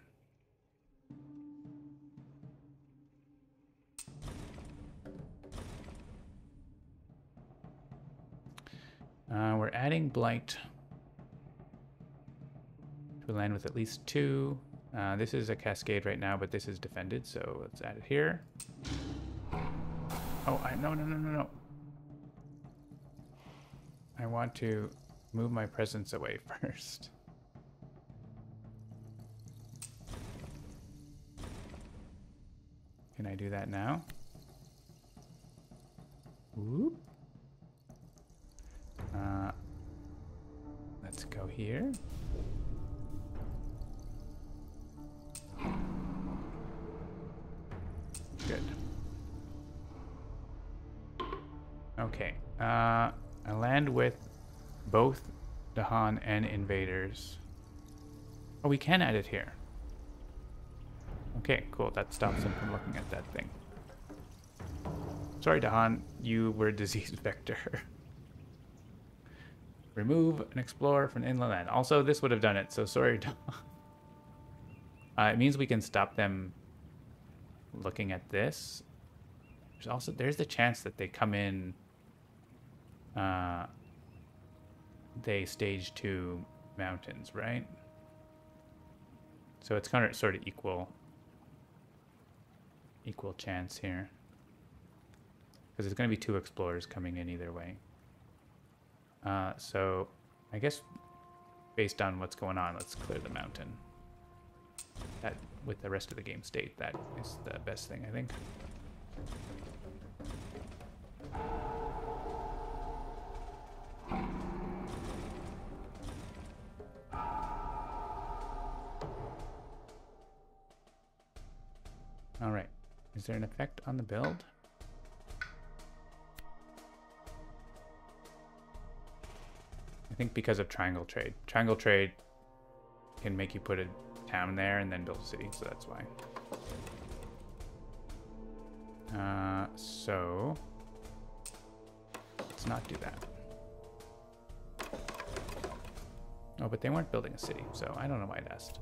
We're adding blight to a land with at least 2. This is a cascade right now, but this is defended, so let's add it here. Oh, no. I want to move my presence away first. Can I do that now? Whoop. Let's go here. Good. Okay. A land with both Dahan and invaders. Oh, we can add it here. Okay, cool. That stops him from looking at that thing. Sorry, Dahan. You were a disease vector. Remove an explorer from inland land. Also, this would have done it, so sorry, Dahan. It means we can stop them looking at this. There's the chance that they come in. They stage 2 mountains, right? So it's kind of sort of equal chance here, because there's going to be 2 explorers coming in either way. So I guess based on what's going on, let's clear the mountain. That, with the rest of the game state, that is the best thing, I think. All right. Is there an effect on the build? I think because of triangle trade. Triangle trade can make you put a town there and then build a city, so that's why. So let's not do that. Oh, but they weren't building a city, so I don't know why I asked.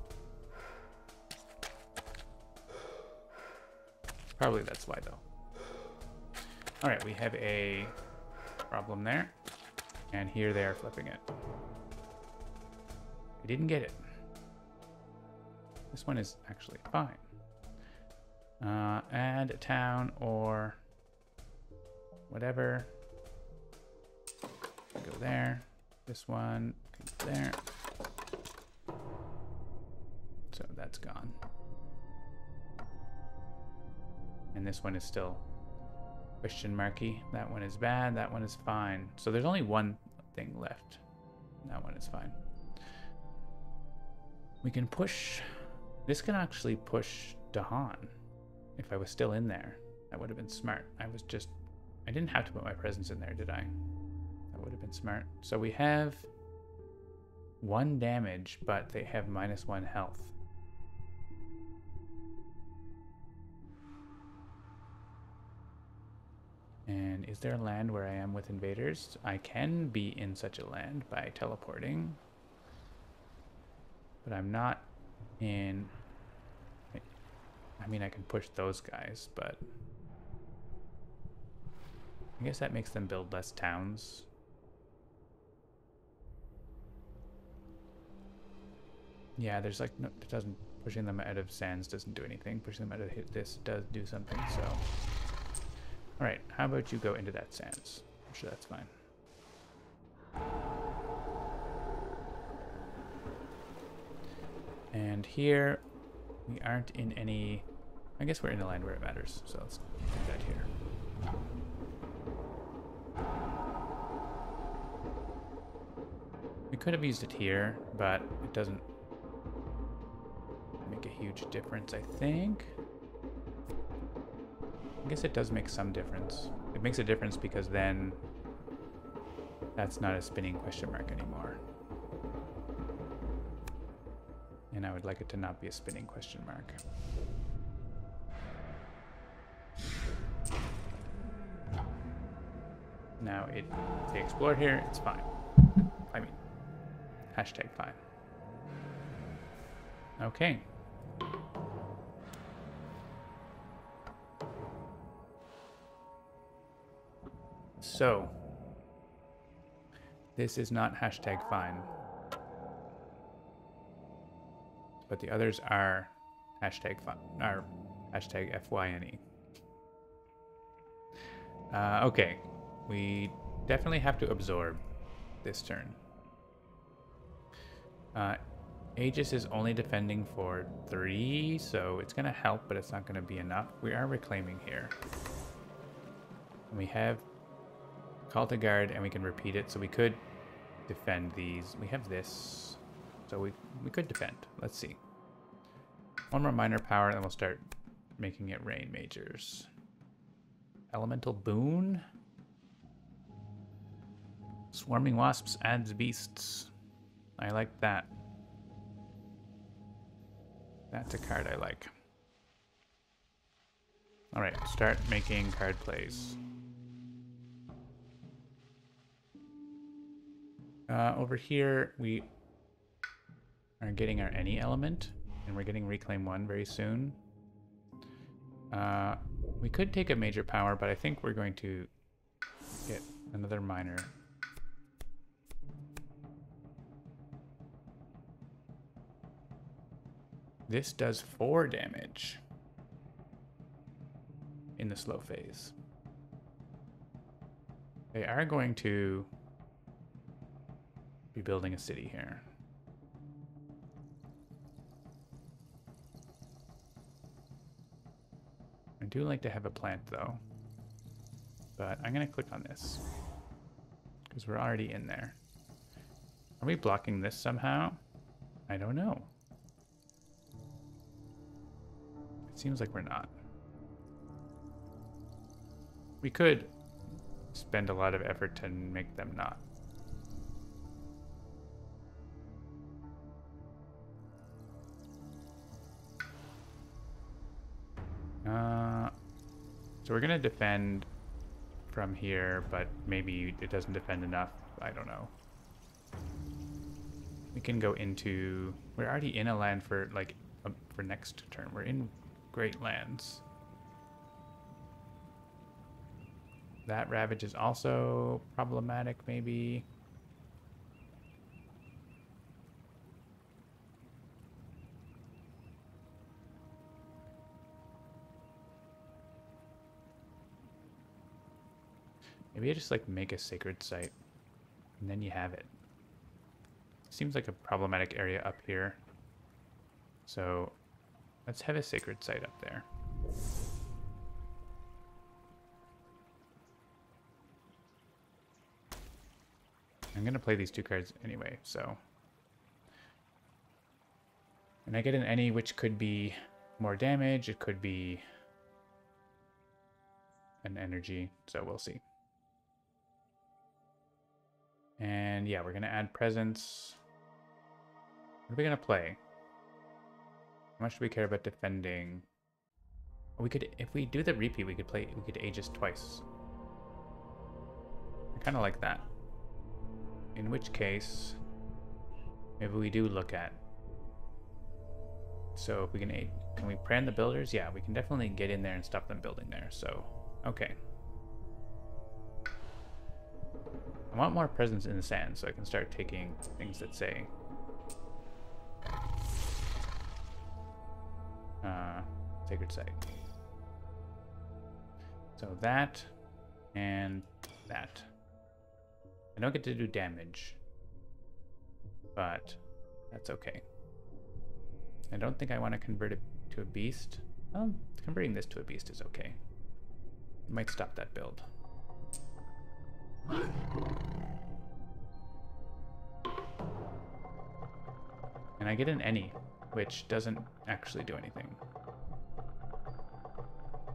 Probably that's why, though. All right, we have a problem there. And here they are flipping it. I didn't get it. This one is actually fine. Add a town or whatever. Go there. This one go there. So that's gone. And this one is still question marky. That one is bad. That one is fine. So there's only one thing left. That one is fine. We can push. This can actually push Dahan. If I was still in there, that would have been smart. I didn't have to put my presence in there, did I? That would have been smart. So we have 1 damage, but they have -1 health. And is there a land where I am with invaders? I can be in such a land by teleporting. But I'm not in... I mean, I can push those guys, but... I guess that makes them build less towns. Yeah, there's like... No, it doesn't... Pushing them out of sands doesn't do anything. Pushing them out of this does do something, so... Alright, how about you go into that sands? I'm sure that's fine. And here, we aren't in any... I guess we're in a land where it matters, so let's do that here. We could have used it here, but it doesn't make a huge difference, I think. I guess it does make some difference. It makes a difference because then that's not a spinning question mark anymore. And I would like it to not be a spinning question mark. Now if they explore here, it's fine. I mean, hashtag fine. Okay. So, this is not hashtag fine. but the others are hashtag FYNE. Okay, we definitely have to absorb this turn. Aegis is only defending for 3, so it's going to help, but it's not going to be enough. We are reclaiming here. And we have Call to Guard, and we can repeat it, so we could defend these. We have this, so we could defend. Let's see. One more minor power, and then we'll start making it rain majors. Elemental Boon. Swarming Wasps adds beasts. I like that. That's a card I like. Alright, start making card plays. Over here, we are getting our any element, and we're getting Reclaim 1 very soon. We could take a major power, but I think we're going to get another minor. This does 4 damage in the slow phase. They are going to be building a city here. I do like to have a plant though, but I'm going to click on this because we're already in there. Are we blocking this somehow? I don't know. It seems like we're not. We could spend a lot of effort to make them not. So we're gonna defend from here, but maybe it doesn't defend enough. I don't know. We can go into... We're already in a land for like for next turn. We're in Great Lands. That Ravage is also problematic, maybe. Maybe I just like make a sacred site and then you have it. Seems like a problematic area up here. So let's have a sacred site up there. I'm going to play these 2 cards anyway, so. And I get an any, which could be more damage. It could be an energy, so we'll see. And yeah, we're going to add presence. What are we going to play? How much do we care about defending? We could, if we do the repeat, we could Aegis twice. I kind of like that. In which case, maybe we do look at. So if we can we pran the builders? Yeah, we can definitely get in there and stop them building there. So, okay. I want more presence in the sand so I can start taking things that say sacred site. So that and that. I don't get to do damage, but that's okay. I don't think I want to convert it to a beast. Well, converting this to a beast is okay. It might stop that build. And I get an any, which doesn't actually do anything.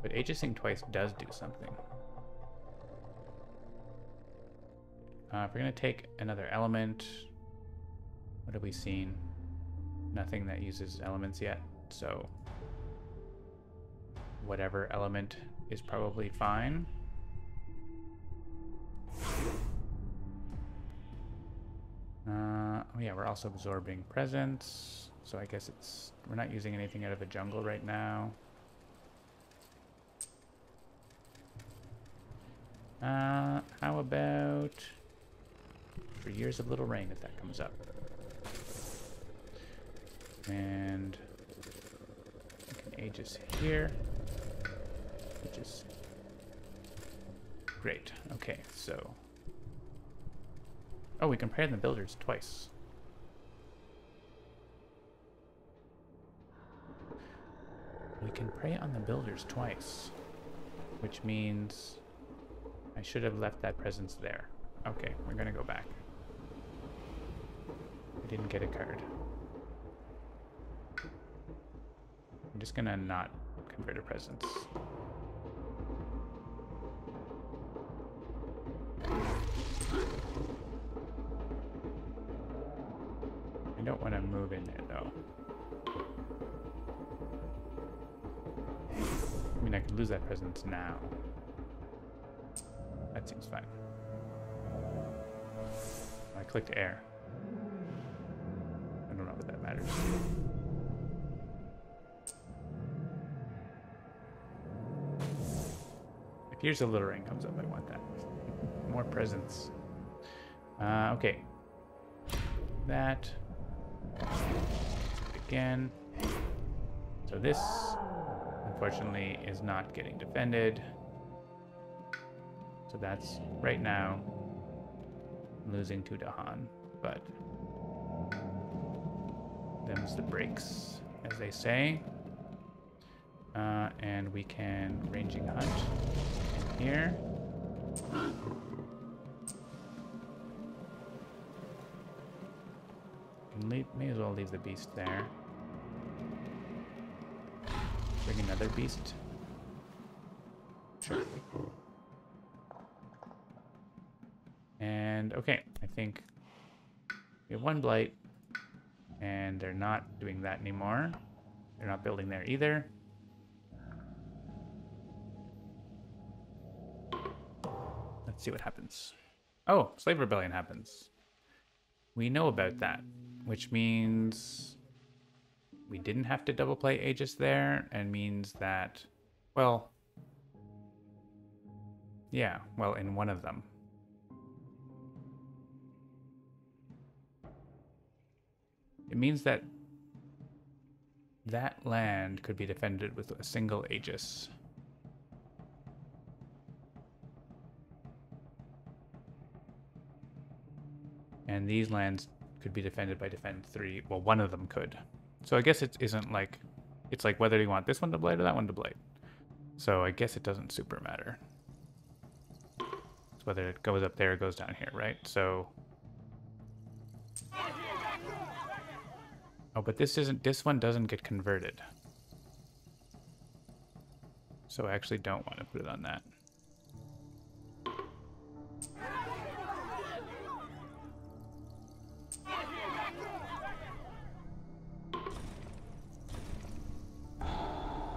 But Aegising twice does do something. If we're going to take another element, what have we seen? Nothing that uses elements yet, so whatever element is probably fine. Oh yeah, we're also absorbing presence, so I guess we're not using anything out of a jungle right now. How about for Years of Little Rain if that comes up? And we can Aegis here, which is great. Okay, so... Oh, we can prey on the builders twice. We can prey on the builders twice, which means I should have left that presence there. Okay, we're gonna go back. I didn't get a card. I'm just gonna not convert a presence. I don't want to move in there though. I mean, I could lose that presence now. That seems fine. I clicked air. I don't know what that matters. If here's a little ring comes up, I want that. More presence. Okay. That. Again. So this, unfortunately, is not getting defended. So that's, right now, losing to Dahan. But them's the breaks, as they say. And we can ranging hunt in here. May as well leave the beast there. Bring another beast. Sure. And okay, I think we have one blight, and they're not doing that anymore. They're not building there either. Let's see what happens. Oh, slave rebellion happens. We know about that, which means we didn't have to double play Aegis there, and means that, well, yeah, well, in one of them. It means that that land could be defended with a single Aegis. And these lands could be defended by defend 3. Well, one of them could. So I guess it isn't like... It's like whether you want this one to blight or that one to blight. So I guess it doesn't super matter. It's whether it goes up there or goes down here, right? So... Oh, but this one doesn't get converted. So I actually don't want to put it on that.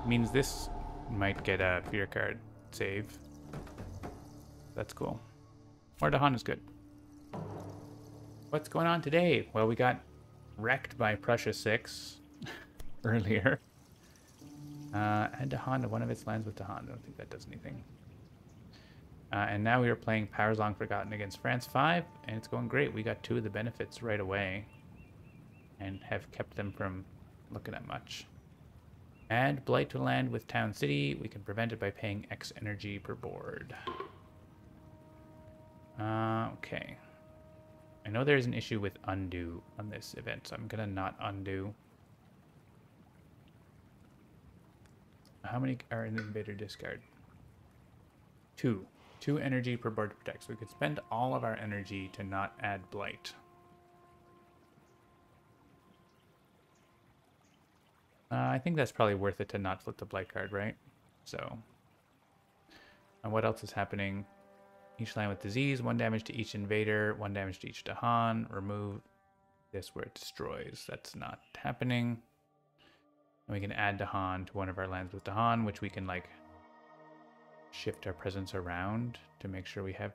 Means this might get a fear card save. That's cool. Or Dahan is good. What's going on today? Well, we got wrecked by Prussia 6 earlier. Add Dahan to one of its lands with Dahan. I don't think that does anything. And now we are playing Powers Long Forgotten against France 5, and it's going great. We got 2 of the benefits right away, and have kept them from looking at much. Add blight to land with town city. We can prevent it by paying X energy per board. Okay. I know there's an issue with undo on this event, so I'm gonna not undo. How many are in the invader discard? 2. 2 energy per board to protect. So we could spend all of our energy to not add blight. I think that's probably worth it to not flip the blight card, right? So, and what else is happening? Each land with disease, 1 damage to each invader, 1 damage to each Dahan. Remove this where it destroys. That's not happening. And we can add Dahan to one of our lands with Dahan, which we can like shift our presence around to make sure we have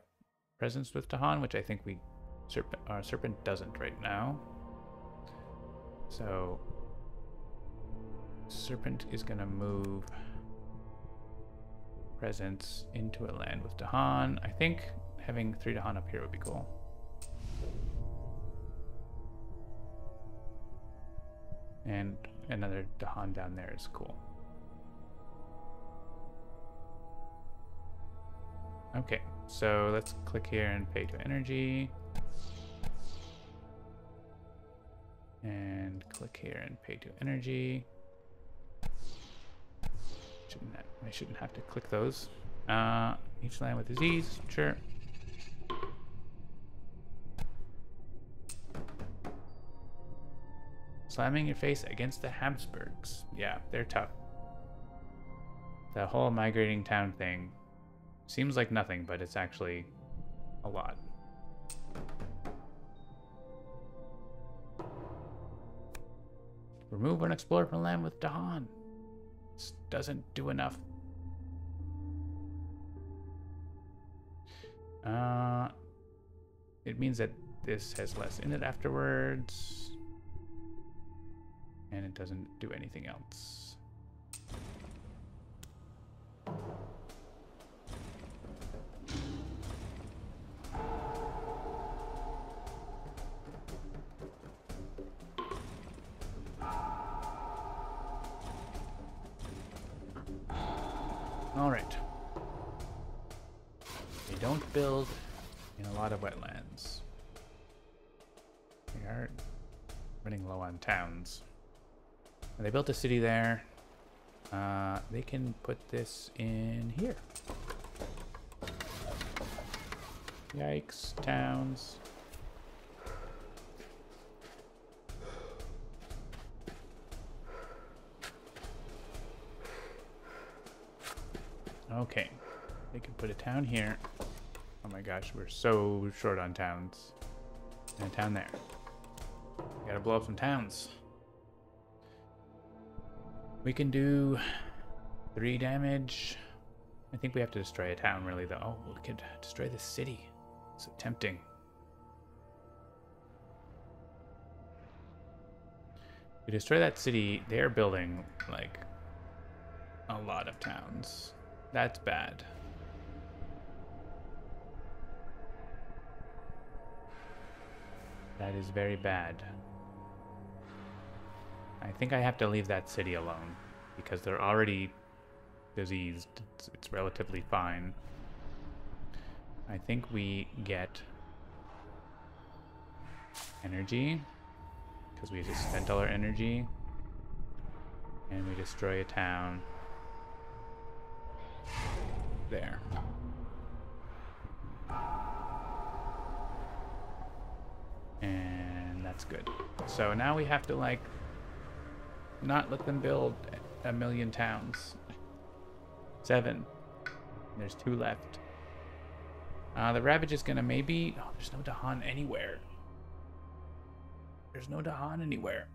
presence with Dahan, which I think we Serpent doesn't right now. So Serpent is gonna move presence into a land with Dahan. I think having 3 Dahan up here would be cool. And another Dahan down there is cool. Okay, so let's click here and pay to energy. And click here and pay to energy. I shouldn't have to click those. Each land with disease, sure. Slamming your face against the Habsburgs. Yeah, they're tough. The whole migrating town thing seems like nothing, but it's actually a lot. Remove and explore from land with Dahan. This doesn't do enough. It means that this has less in it afterwards. And it doesn't do anything else. All right. They don't build in a lot of wetlands. They are running low on towns. They built a city there. They can put this in here. Yikes, towns. Okay, they can put a town here. Oh my gosh, we're so short on towns. And a town there. We gotta blow up some towns. We can do 3 damage. I think we have to destroy a town, really, though. Oh, we could destroy the city. So tempting. We destroy that city. They're building, like, a lot of towns. That's bad. That is very bad. I think I have to leave that city alone because they're already diseased. It's relatively fine. I think we get energy because we just spent all our energy, and we destroy a town there. And that's good. So now we have to, like, not let them build a million towns. 7. There's 2 left. The Ravage is gonna maybe... Oh, there's no Dahan anywhere. There's no Dahan anywhere.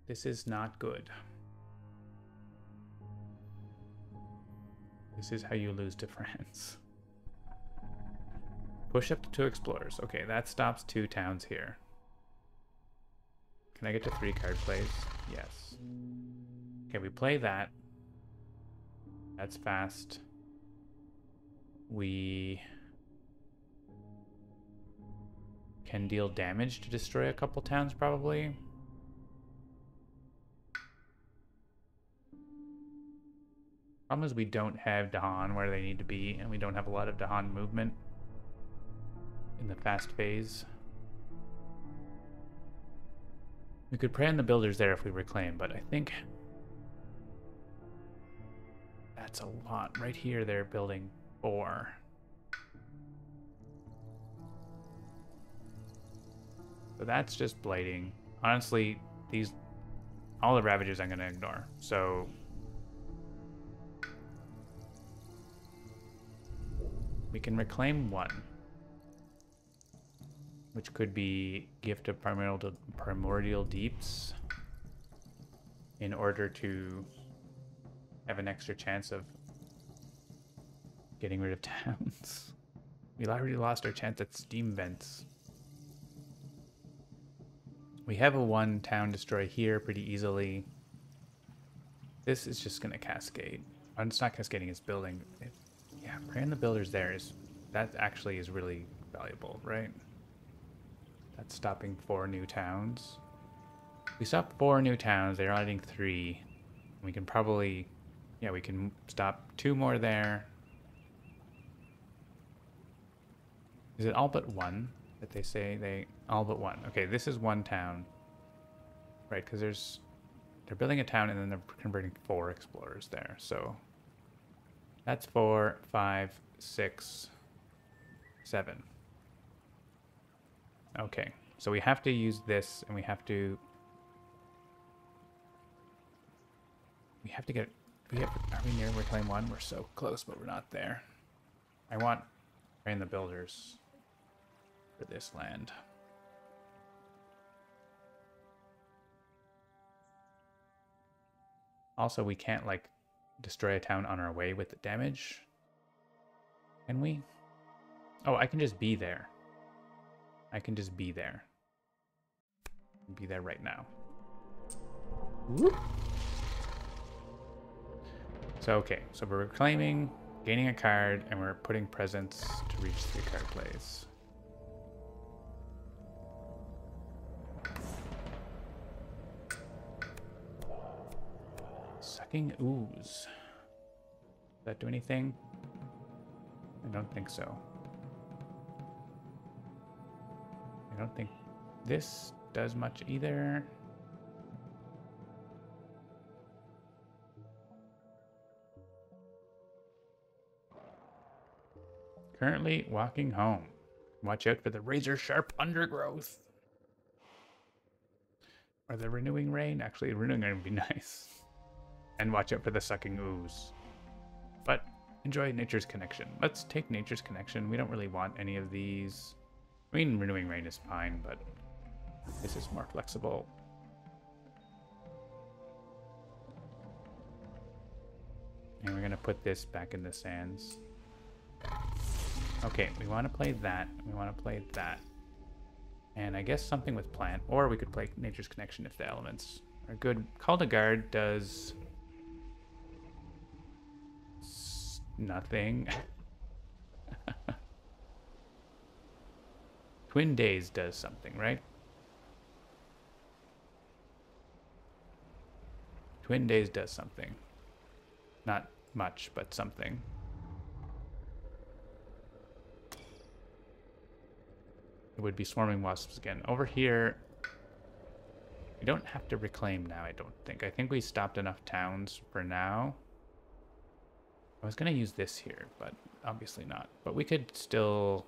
This is not good. This is how you lose to France. Push up to 2 explorers. Okay, that stops 2 towns here. Can I get to 3 card plays? Yes. Okay, we play that. That's fast. We can deal damage to destroy a couple towns, probably. Problem is we don't have Dahan where they need to be, and we don't have a lot of Dahan movement in the fast phase. We could prey on the builders there if we reclaim, but I think that's a lot. Right here, they're building 4. So that's just blighting. Honestly, all the Ravages I'm going to ignore. So we can reclaim 1. Which could be Gift of Primordial Deeps in order to have an extra chance of getting rid of towns. We already lost our chance at Steam Vents. We have a 1 town destroy here pretty easily. This is just going to cascade. It's not cascading, it's building. Yeah, praying the builders there that actually is really valuable, right? That's stopping 4 new towns. We stop 4 new towns, they're adding 3. We can probably, yeah, we can stop 2 more there. Is it all but 1 that they say they, all but 1? Okay, this is 1 town. Right, because they're building a town and then they're converting 4 explorers there. So that's 4, 5, 6, 7. Okay, so we have to use this and we have to get, are we near Reclaim 1? We're so close, but we're not there. I want train the builders for this land. Also, we can't, like, destroy a town on our way with the damage. Can we? Oh, I can just be there. I can just be there. Be there right now. Whoop. So, okay. So we're reclaiming, gaining a card, and we're putting presents to reach 3 card plays. Sucking ooze. Does that do anything? I don't think so. I don't think this does much either. Currently walking home. Watch out for the razor sharp undergrowth. Or the renewing rain. Actually, renewing rain would be nice. And watch out for the sucking ooze. But enjoy nature's connection. Let's take nature's connection. We don't really want any of these. I mean, renewing rain is fine, but this is more flexible. And we're going to put this back in the sands. Okay, we want to play that. We want to play that. And I guess something with plant. Or we could play nature's connection if the elements are good. Call to Guard does nothing. Twin Days does something, right? Twin Days does something. Not much, but something. It would be swarming wasps again. Over here, we don't have to reclaim now, I don't think. I think we stopped enough towns for now. I was going to use this here, but obviously not. But we could still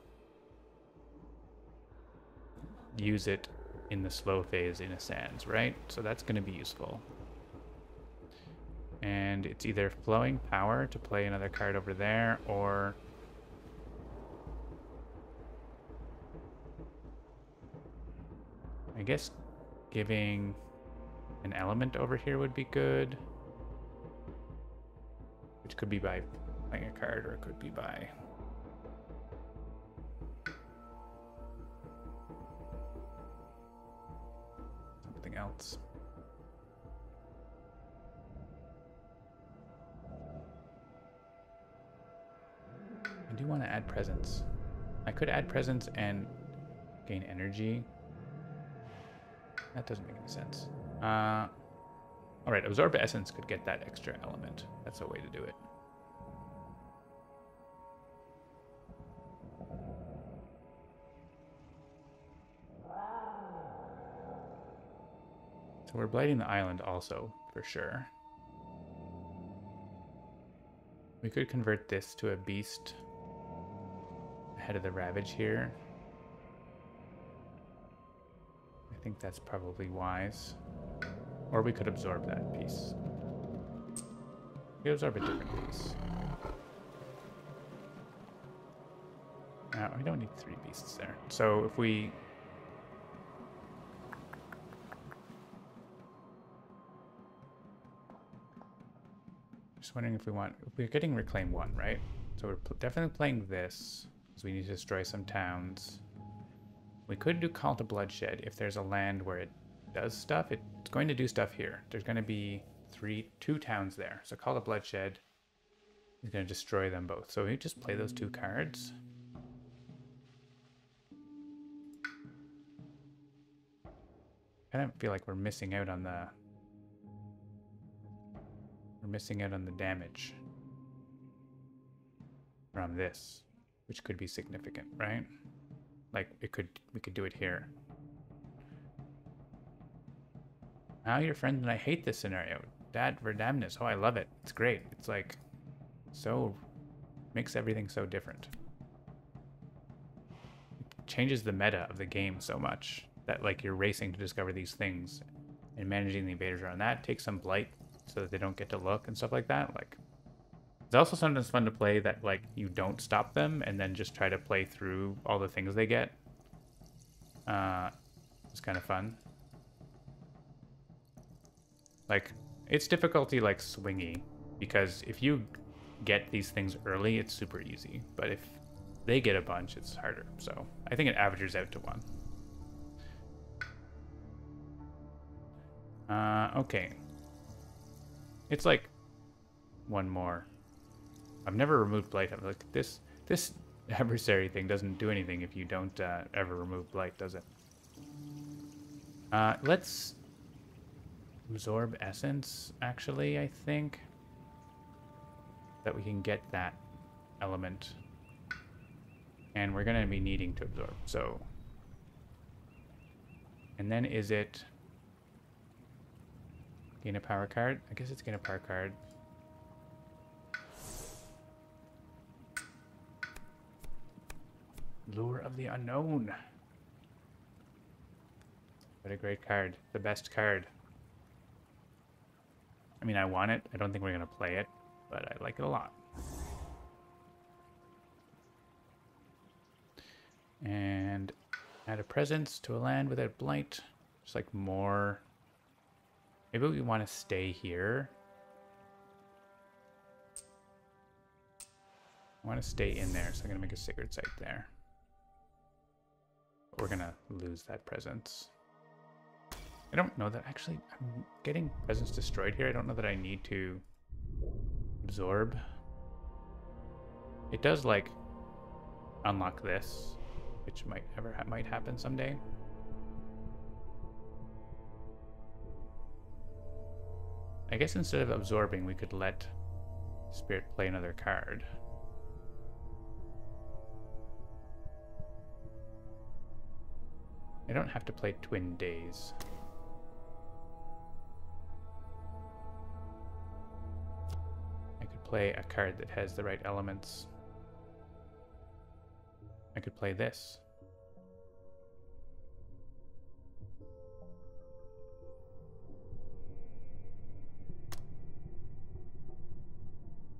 use it in the slow phase in a sands, right? So that's going to be useful. And it's either flowing power to play another card over there, or I guess giving an element over here would be good. Which could be by playing a card, or it could be by something else. I do want to add presence. I could add presence and gain energy. That doesn't make any sense. Alright, Absorb Essence could get that extra element. That's a way to do it. So we're blighting the island also, for sure. We could convert this to a beast ahead of the Ravage here. I think that's probably wise. Or we could absorb that piece. We absorb a different piece. Now, we don't need 3 beasts there. So if we... Just wondering if we want... If we're getting Reclaim 1, right? So we're definitely playing this, because we need to destroy some towns. We could do Call to Bloodshed if there's a land where it does stuff. It's going to do stuff here. There's going to be 2 towns there. So Call to Bloodshed is going to destroy them both. So we just play those 2 cards. kind of feel like we're missing out on the damage from this, which could be significant, right? Like we could do it here. Now you're friends, and I hate this scenario. Dad for damnness. Oh, I love it. It's great. It's like so makes everything so different. It changes the meta of the game so much that like you're racing to discover these things and managing the invaders around that. Take some blight so that they don't get to look and stuff like that. Like it's also sometimes fun to play that like you don't stop them and then just try to play through all the things they get. It's kind of fun. Like it's difficulty like swingy because if you get these things early, it's super easy. But if they get a bunch, it's harder. So I think it averages out to 1. Okay. It's like 1 more. I've never removed blight. I'm like this adversary thing doesn't do anything if you don't ever remove blight, does it? Let's absorb essence, actually, I think. That we can get that element. And we're going to be needing to absorb, so. And then is it gain a power card? I guess it's gain a power card. Lure of the Unknown. What a great card. The best card. I mean, I want it. I don't think we're going to play it, but I like it a lot. And add a presence to a land without blight. Just like more. Maybe we want to stay here. I want to stay in there, so I'm going to make a sacred site there. But we're going to lose that presence. I don't know that actually I'm getting presence destroyed here. I don't know that I need to absorb. It does like unlock this, which might happen someday. I guess instead of absorbing, we could let Spirit play another card. I don't have to play Twin Days. I could play a card that has the right elements. I could play this.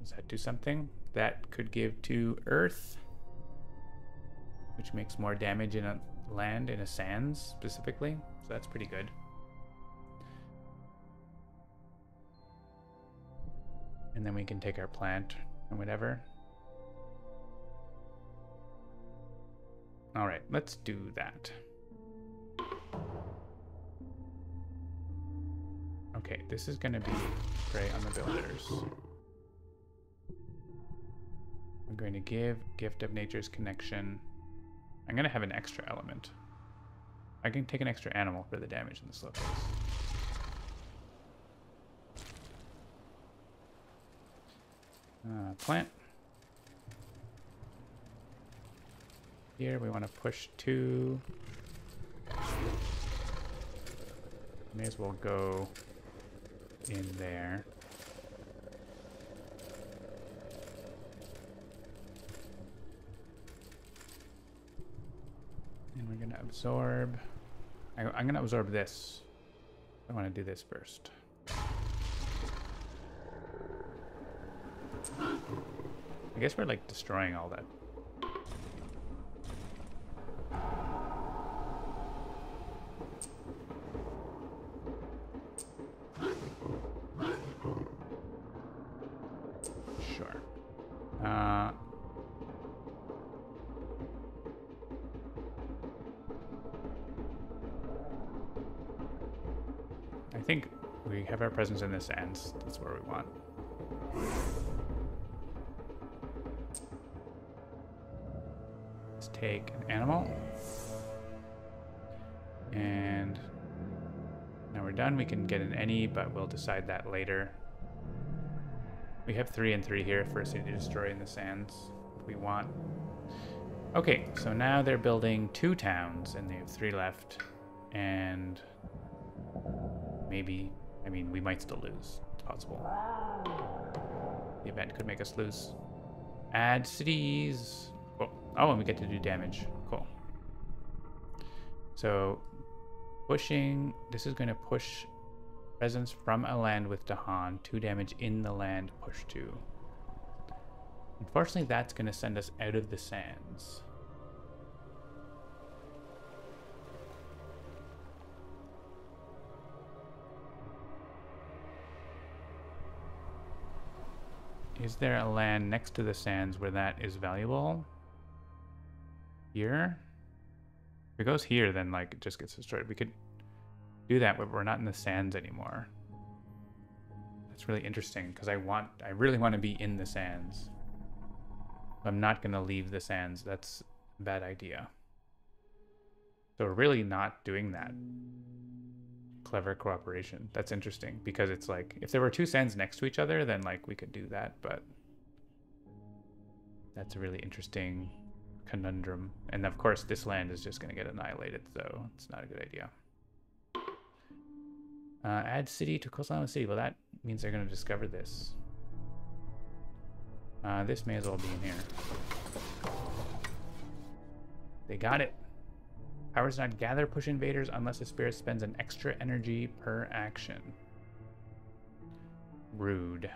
Does that do something? That could give to Earth, which makes more damage in a land, in a sands specifically. So that's pretty good. And then we can take our plant and whatever. All right, let's do that. Okay, this is gonna be prey on the builders. I'm going to give Gift of Nature's Connection. I'm going to have an extra element. I can take an extra animal for the damage in the slow phase. Plant. Here we want to push 2. May as well go in there. And we're going to absorb. I'm going to absorb this. I want to do this first. I guess we're like destroying all that. Sure. I think we have our presence in the sands. That's where we want. Let's take an animal. And done, we can get in any, but we'll decide that later. We have 3 and 3 here for a city to destroy in the sands if we want. Okay, so now they're building 2 towns, and they have 3 left. And maybe, I mean, we might still lose. It's possible. The event could make us lose. Add cities. Oh, and we get to do damage. Cool. So, pushing. This is going to push presence from a land with Dahan. 2 damage in the land. Push 2. Unfortunately, that's going to send us out of the sands. Is there a land next to the sands where that is valuable? Here? If it goes here, then like it just gets destroyed. We could do that, but we're not in the sands anymore. That's really interesting because I really want to be in the sands. I'm not going to leave the sands. That's a bad idea. So we're really not doing that. Clever cooperation. That's interesting because it's like if there were 2 sands next to each other, then like we could do that, but that's a really interesting conundrum. And of course, this land is just going to get annihilated, so it's not a good idea. Add city to coastline city. Well, that means they're going to discover this. This may as well be in here. They got it. Power does not gather push invaders unless a spirit spends an extra energy per action. Rude.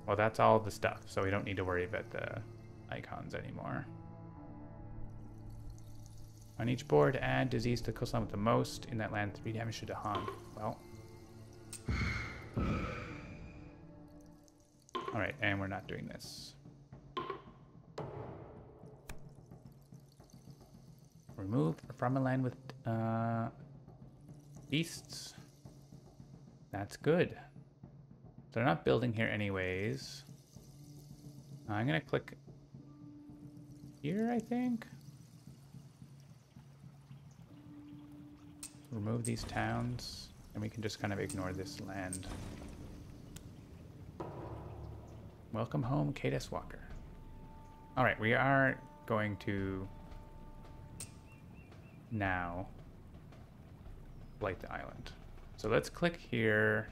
Well, that's all the stuff, so we don't need to worry about the icons anymore. On each board, add disease to the coastline with the most. In that land, 3 damage to Dahan. Well. Alright, and we're not doing this. Remove from a land with beasts. That's good. They're not building here anyways. I'm gonna click here, I think. Remove these towns, and we can just kind of ignore this land. Welcome home, Cadus Walker. Alright, we are going to now blight the island. So let's click here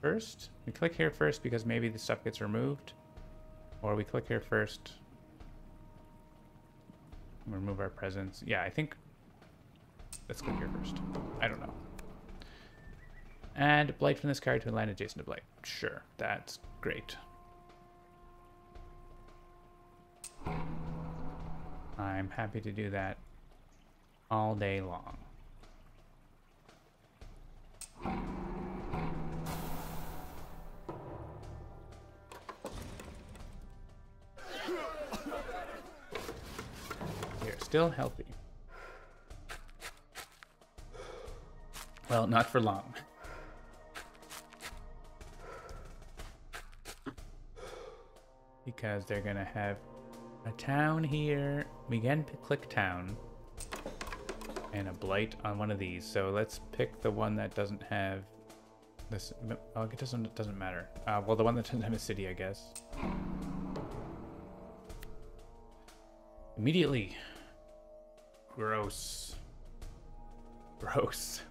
first. We click here first because maybe the stuff gets removed, or we click here first, remove our presence. Yeah, I think let's click here first. I don't know. Add blight from this card to a land adjacent to blight. Sure, that's great. I'm happy to do that all day long. We're still healthy. Well, not for long. Because they're gonna have a town here. We can click town and a blight on one of these. So let's pick the one that doesn't have this. Oh, it doesn't matter. Well, the one that doesn't have a city, I guess. Immediately. Gross. Gross.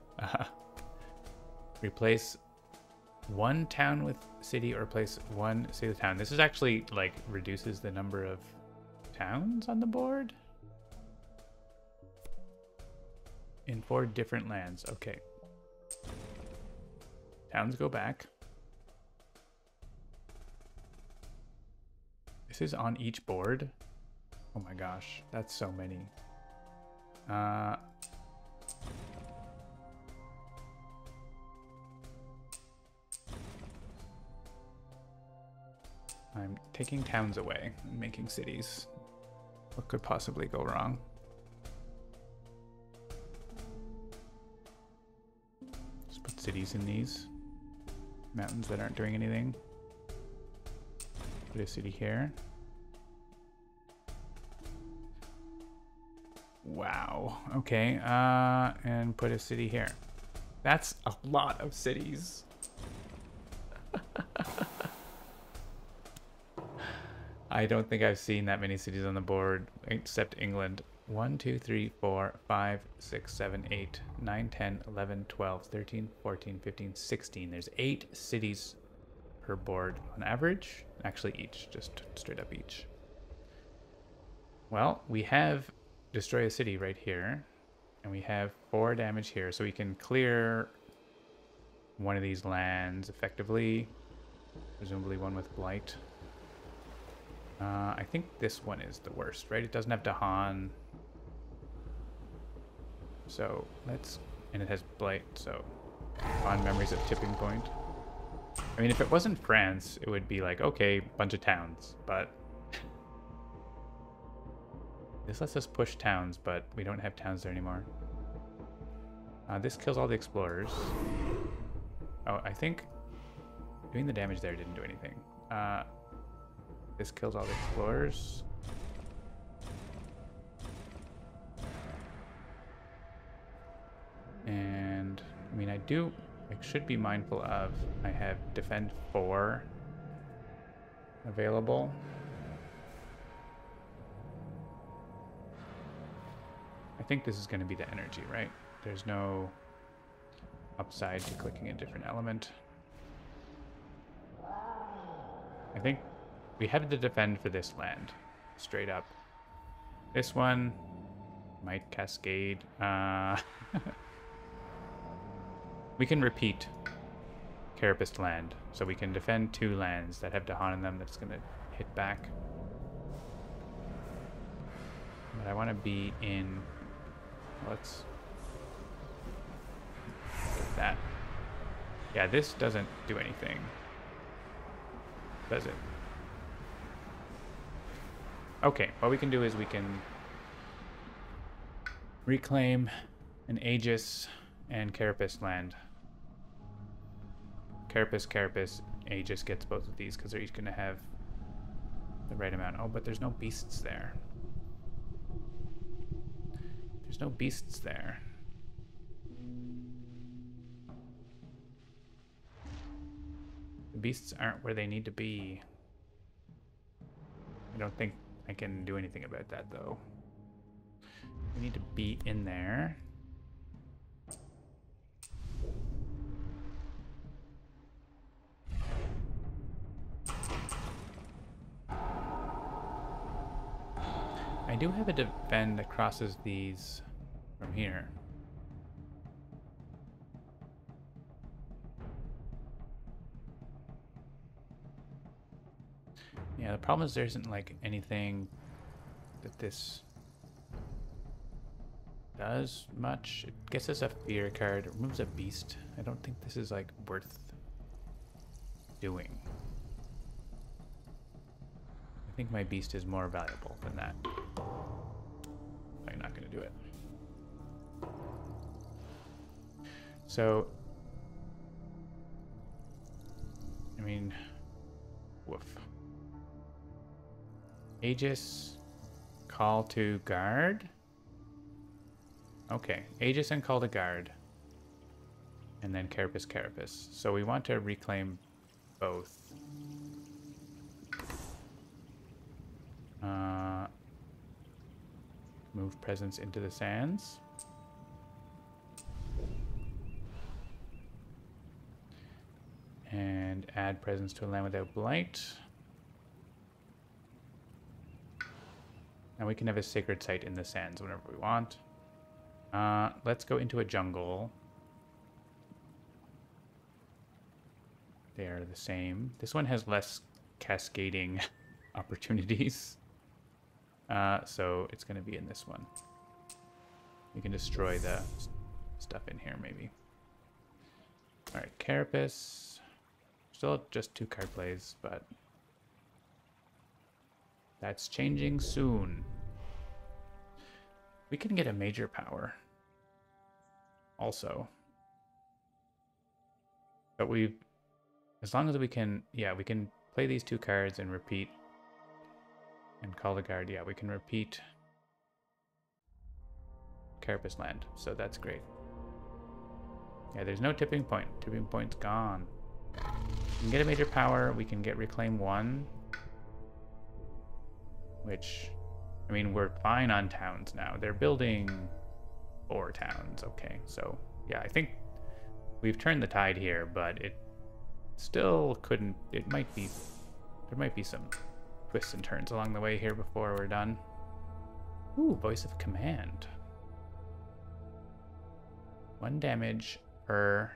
Replace one town with city, or replace one city with town. This is actually like reduces the number of towns on the board in 4 different lands. Okay. Towns go back. This is on each board. Oh my gosh, that's so many. I'm taking towns away and making cities. What could possibly go wrong? Just put cities in these. Mountains that aren't doing anything. Put a city here. Wow. Okay. And put a city here. That's a lot of cities. I don't think I've seen that many cities on the board except England. 1, 2, 3, 4, 5, 6, 7, 8, 9, 10, 11, 12, 13, 14, 15, 16. There's 8 cities per board on average. Actually, each. Just straight up each. Well, we have destroy a city right here. And we have 4 damage here. So we can clear one of these lands effectively. Presumably one with blight. I think this one is the worst, right? It doesn't have Dahan. So let's... And it has blight, so... Fond memories of Tipping Point. I mean, if it wasn't France, it would be like, okay, bunch of towns, but... This lets us push towns, but we don't have towns there anymore. This kills all the explorers. Oh, I think doing the damage there didn't do anything. This kills all the explorers. And, I mean, I should be mindful of, I have defend 4 available. I think this is going to be the energy, right? There's no upside to clicking a different element. I think we have to defend for this land, straight up. This one might cascade. We can repeat Carapace land, so we can defend 2 lands that have Dahan in them that's going to hit back. But I want to be in... Let's get that. Yeah, this doesn't do anything, does it? Okay, what we can do is we can reclaim an Aegis and Carapace land. Carapace, Aegis gets both of these because they're each going to have the right amount. Oh, but there's no beasts there. There's no beasts there. The beasts aren't where they need to be. I don't think I can do anything about that, though. We need to be in there. I do have a defend that crosses these from here. Yeah, the problem is there isn't like anything that this does much. It gets us a fear card, it removes a beast. I don't think this is like worth doing. I think my beast is more valuable than that. I'm not going to do it. So, I mean, woof. Aegis, call to guard. Okay, Aegis and call to guard. And then Carapace. So we want to reclaim both. Move presence into the sands. And add presence to a land without blight. And we can have a sacred site in the sands whenever we want. Let's go into a jungle. They are the same. This one has less cascading opportunities. So it's going to be in this one. We can destroy the stuff in here, maybe. Alright, Carapace. Still just 2 card plays, but that's changing soon. We can get a major power also. But as long as we can, yeah, we can play these 2 cards and repeat and call the guard. Yeah, we can repeat carapace land, so that's great. Yeah, there's no tipping point. Tipping point's gone. We can get a major power. We can get reclaim 1. Which, I mean, we're fine on towns now. They're building 4 towns. Okay, so yeah, I think we've turned the tide here, but it still couldn't. It might be. There might be some twists and turns along the way here before we're done. Ooh, voice of command. 1 damage per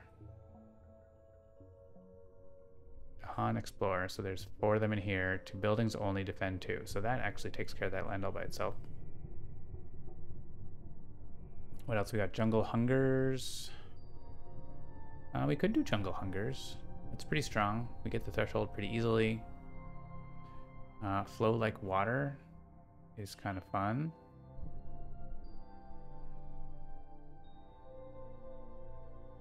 Han Explorer. So there's 4 of them in here. 2 buildings only, defend 2. So that actually takes care of that land all by itself. What else we got? Jungle Hungers. We could do Jungle Hungers. It's pretty strong. We get the threshold pretty easily. Flow like water is kind of fun.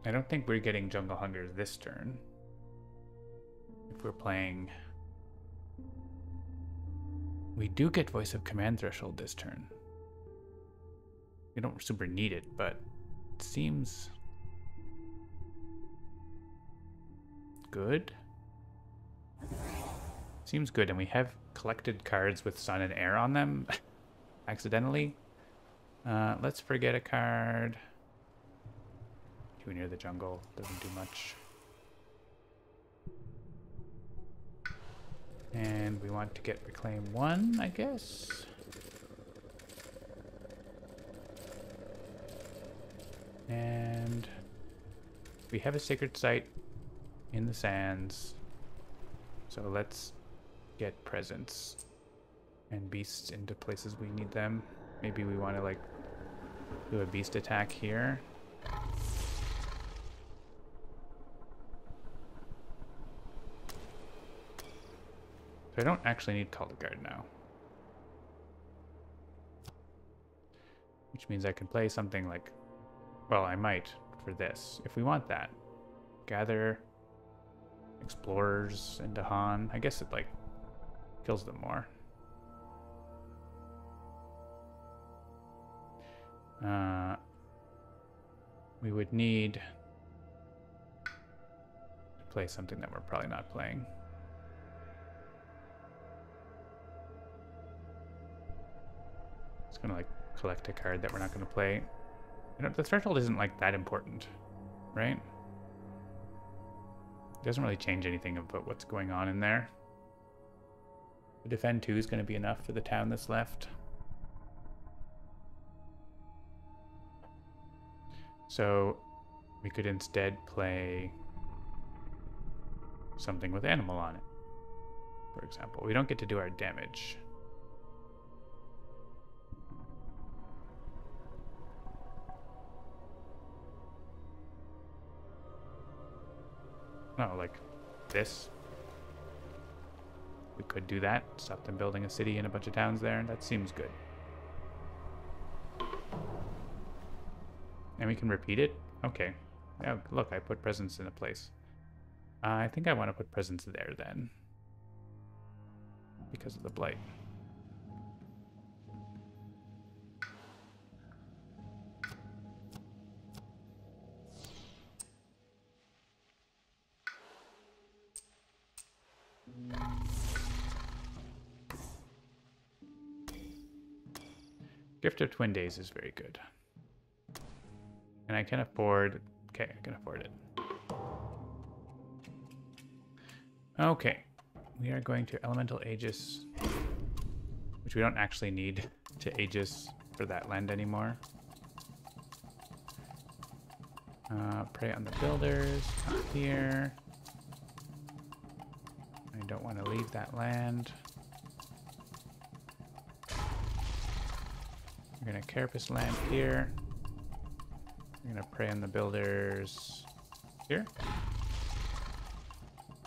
I don't think we're getting Jungle Hungers this turn. If we're playing... We do get Voice of Command threshold this turn. We don't super need it, but it seems good. Seems good, and we have collected cards with Sun and Air on them accidentally. Let's forget a card. Too near the jungle, doesn't do much. And we want to get reclaim 1, I guess. And we have a sacred site in the sands. So let's get presents and beasts into places we need them. Maybe we want to like do a beast attack here. So I don't actually need Call to Guard now. Which means I can play something like, well, I might for this, if we want that. Gather explorers into Han. I guess it like kills them more. We would need to play something that we're probably not playing. It's gonna like collect a card that we're not gonna play. You know, the threshold isn't like that important, right? It doesn't really change anything about what's going on in there. The defend 2 is going to be enough for the town that's left. So we could instead play something with animal on it, for example. We don't get to do our damage. No, like this. We could do that. Stop them building a city and a bunch of towns there. That seems good. And we can repeat it? Okay. Yeah, look, I put presents in a place. I think I want to put presents there then. Because of the blight. Gift of Twin Days is very good. And I can afford... Okay, I can afford it. Okay. We are going to Elemental Aegis, which we don't actually need to Aegis for that land anymore. Prey on the builders, not here. I don't want to leave that land. We're going to carapace land here. We're going to prey on the builders here.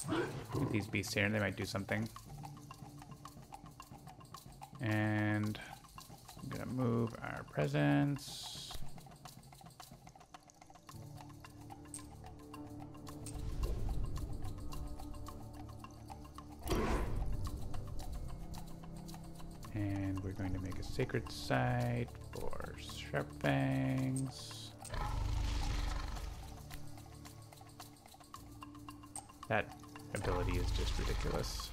Get these beasts here, and they might do something. And I'm going to move our presence. And we're Going to make a sacred site for Sharp Fangs. That ability is just ridiculous.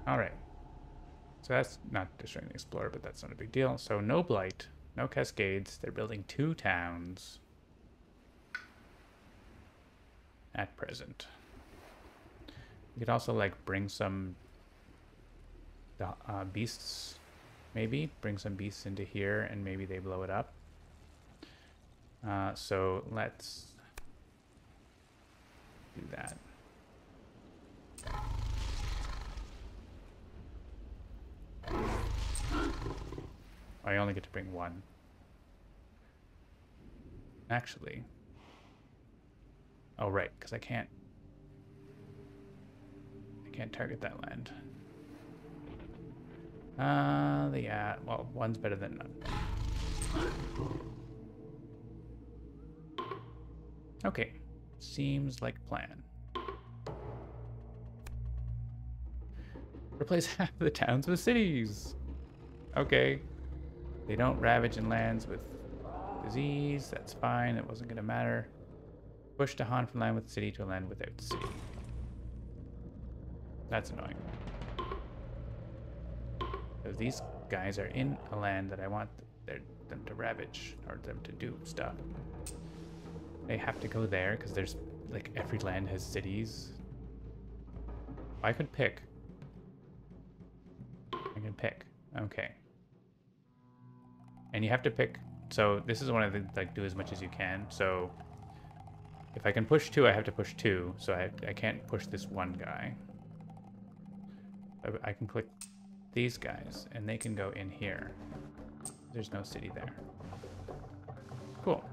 Alright. So that's not destroying the Explorer, but that's not a big deal. So no Blight, no Cascades. They're building 2 towns at present. You could also, like, bring some beasts, maybe. Bring some beasts into here, and maybe they blow it up. So let's do that. I only get to bring 1. Actually. Oh, right, because I can't target that land. Yeah, well, 1's better than none. Okay, seems like a plan. Replace half of the towns with cities. Okay. They don't ravage in lands with disease. That's fine. It wasn't going to matter. Push to Han from land with city to a land without city. That's annoying. Because these guys are in a land that I want them to ravage, or them to do stuff. They have to go there because there's, like, every land has cities. I could pick. I can pick. Okay. And you have to pick. So this is one of the, like, do as much as you can. So if I can push 2, I have to push 2. So I can't push this one guy. I can click these guys, and they can go in here. There's no city there. Cool.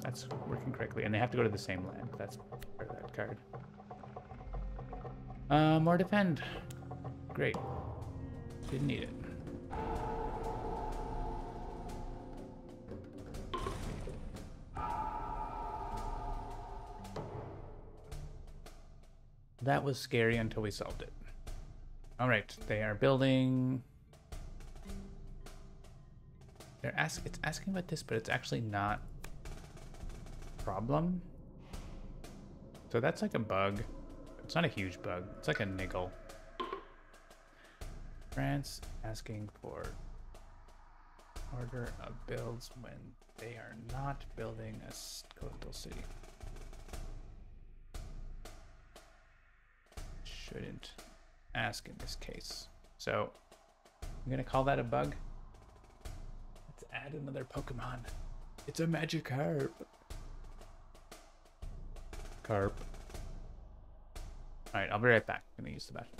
That's working correctly. And they have to go to the same land. That's part of that card. More defend. Great. Didn't need it. That was scary until we solved it. All right, they are building. It's asking about this, but it's actually not a problem. So that's like a bug. It's not a huge bug. It's like a niggle. France asking for order of builds when they are not building a coastal city. Shouldn't ask in this case. So I'm gonna call that a bug. Let's add another Pokemon. It's a Magikarp. Carp. Alright, I'll be right back. I'm gonna use the bathroom.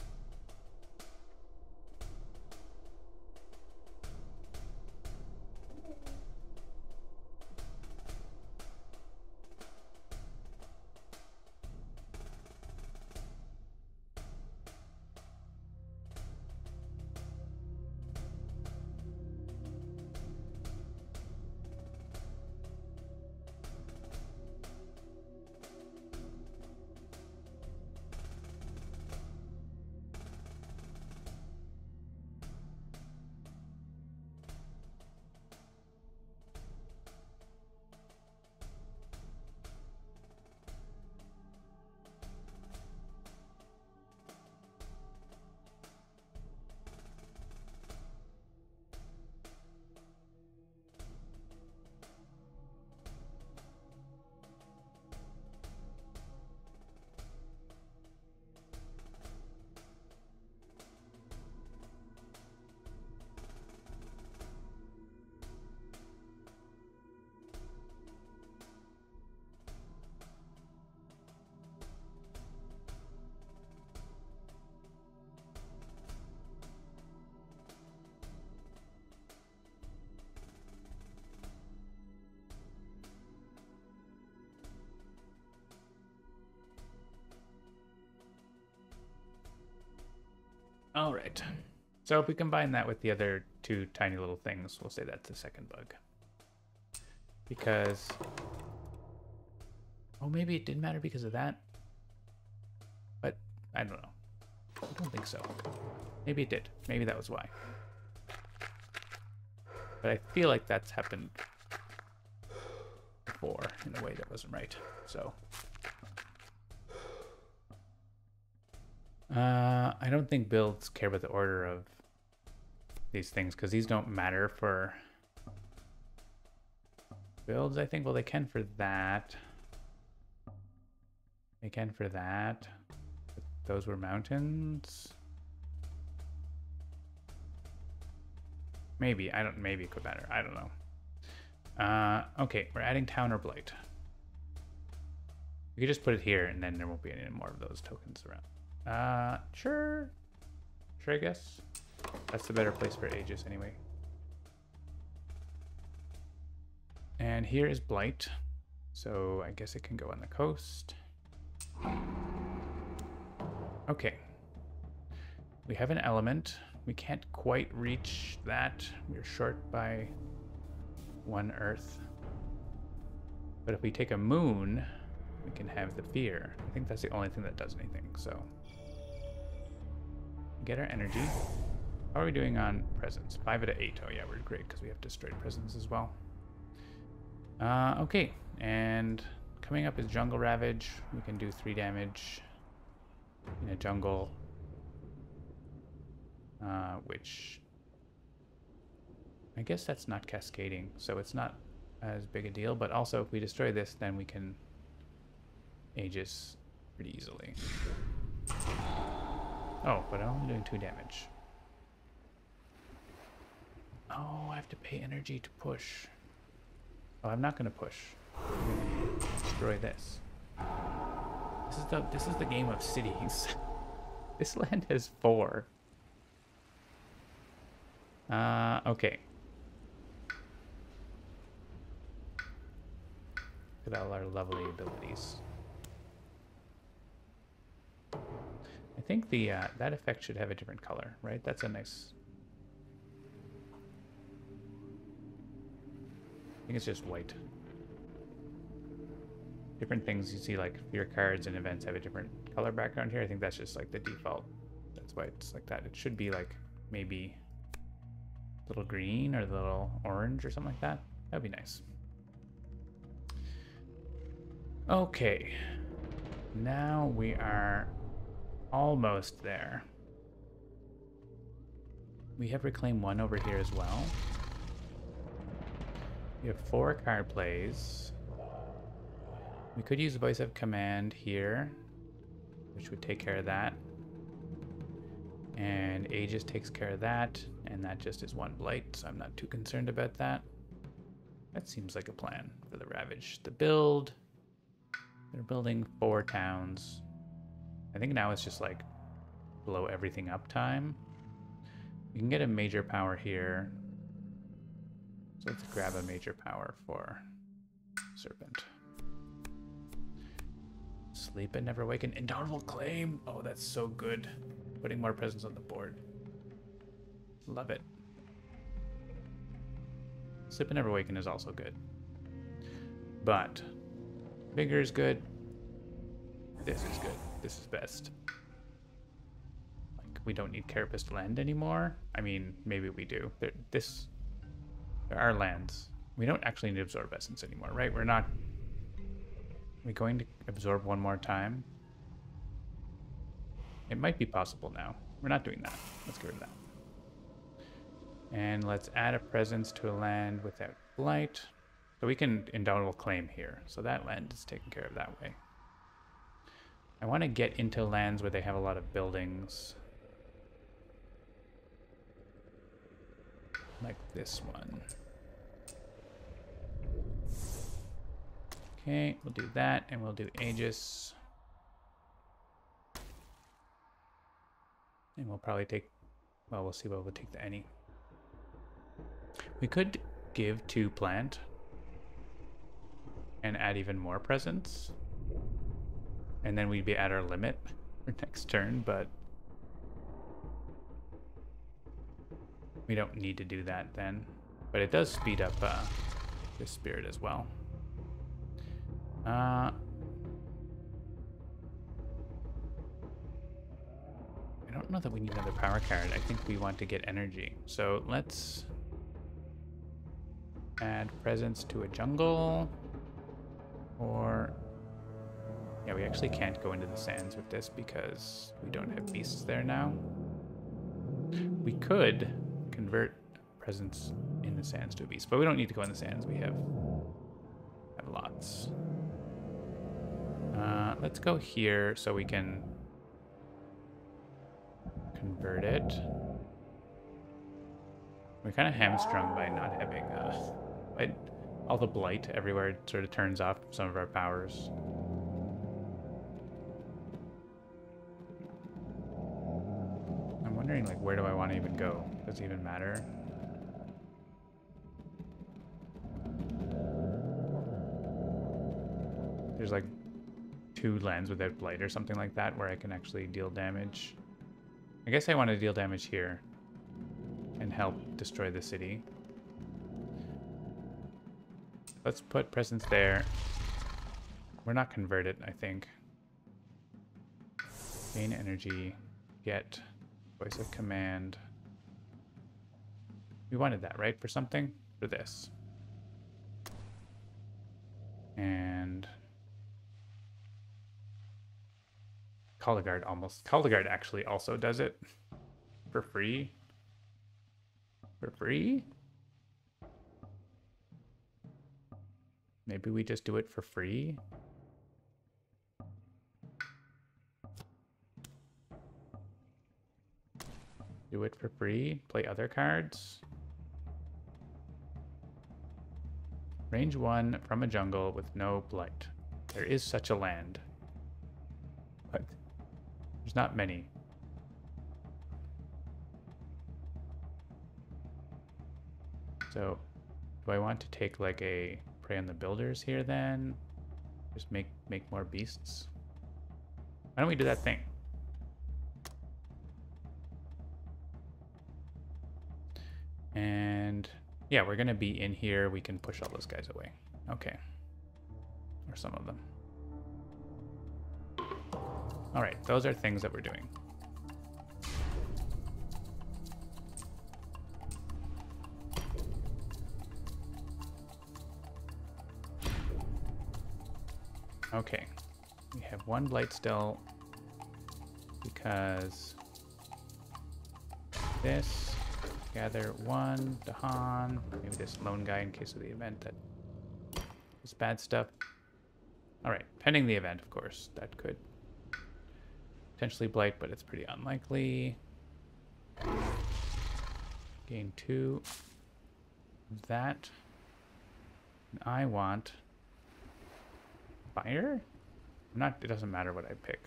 All right. So if we combine that with the other 2 tiny little things, we'll say that's the second bug. Because... Oh, maybe it didn't matter because of that. But I don't know. I don't think so. Maybe it did. Maybe that was why. But I feel like that's happened before in a way that wasn't right. So I don't think builds care about the order of these things because these don't matter for builds, I think. Well, they can for that. They can for that. But those were mountains. Maybe. Maybe it could matter. I don't know. Okay, we're adding town or blight. We could just put it here and then there won't be any more of those tokens around. Sure. Sure, I guess. That's the better place for Aegis anyway. And here is blight. So I guess it can go on the coast. Okay. We have an element. We can't quite reach that. We're short by 1 earth. But if we take a moon, we can have the fear. I think that's the only thing that does anything, so. Get our energy. How are we doing on presence? 5 out of 8. Oh yeah, we're great because we have destroyed presence as well. Okay, and coming up is Jungle Ravage. We can do 3 damage in a jungle. Which I guess that's not cascading, so it's not as big a deal, but also if we destroy this, then we can Aegis pretty easily. Oh, but I'm only doing 2 damage. Oh, I have to pay energy to push. Oh, I'm not going to push. I'm going to destroy this. This is the game of cities. This land has 4. Okay. Look at all our lovely abilities. I think the that effect should have a different color, right? That's a nice... I think it's just white. Different things you see, like your cards and events have a different color background here. I think that's just like the default. That's why it's like that. It should be like maybe a little green or a little orange or something like that. That'd be nice. Okay. Now we are almost there. We have Reclaim 1 over here as well. We have 4 card plays. We could use Voice of Command here, which would take care of that. And Aegis takes care of that, and that just is 1 blight, so I'm not too concerned about that. That seems like a plan for the Ravage. The build, they're building 4 towns. I think now it's just like blow everything up time. We can get a major power here. So let's grab a major power for Serpent. Sleep and never awaken. Indomitable Claim. Oh, that's so good. Putting more presence on the board. Love it. Sleep and never awaken is also good. But Vigor is good. This is good. This is best. Like, we don't need Carapace to land anymore. I mean, maybe we do. There are lands. We don't actually need to absorb essence anymore, right? We're not... Are we going to absorb 1 more time? It might be possible now. We're not doing that. Let's get rid of that. And let's add a presence to a land without blight. So we can Indomitable Claim here. So that land is taken care of that way. I want to get into lands where they have a lot of buildings. Like this one. Okay, we'll do that, and we'll do Aegis. And we'll probably take, well, we'll see what we'll take the any. We could give 2 plant and add even more presence. And then we'd be at our limit for next turn, but we don't need to do that then. But it does speed up this spirit as well. I don't know that we need another power card. I think we want to get energy. So let's add presence to a jungle. Or... yeah, we actually can't go into the sands with this because we don't have beasts there now. We could convert presence in the sands to a beast, but we don't need to go in the sands. We have lots. Let's go here so we can convert it. We're kind of hamstrung by not having all the blight everywhere. It sort of turns off some of our powers. I'm wondering, like, where do I want to even go? Does it even matter? There's like 2 lands without blight or something like that where I can actually deal damage. I guess I want to deal damage here and help destroy the city. Let's put presence there. We're not converted, I think. Gain energy. Get voice of command. We wanted that, right? For something? For this. And... Call the Guard almost... Call the Guard actually also does it. For free. For free? Maybe we just do it for free? Do it for free? Play other cards? Range 1 from a jungle with no blight. There is such a land. But there's not many. So, do I want to take like a Prey on the Builders here then? Just make more beasts? Why don't we do that thing? And yeah, we're gonna be in here. We can push all those guys away. Okay. Or some of them. All right, those are things that we're doing. Okay, we have 1 blight still because this, gather 1, Dahan, maybe this lone guy in case of the event that is bad stuff. All right, pending the event, of course, that could potentially blight, but it's pretty unlikely. Gain 2 of that. And I want fire? It doesn't matter what I pick.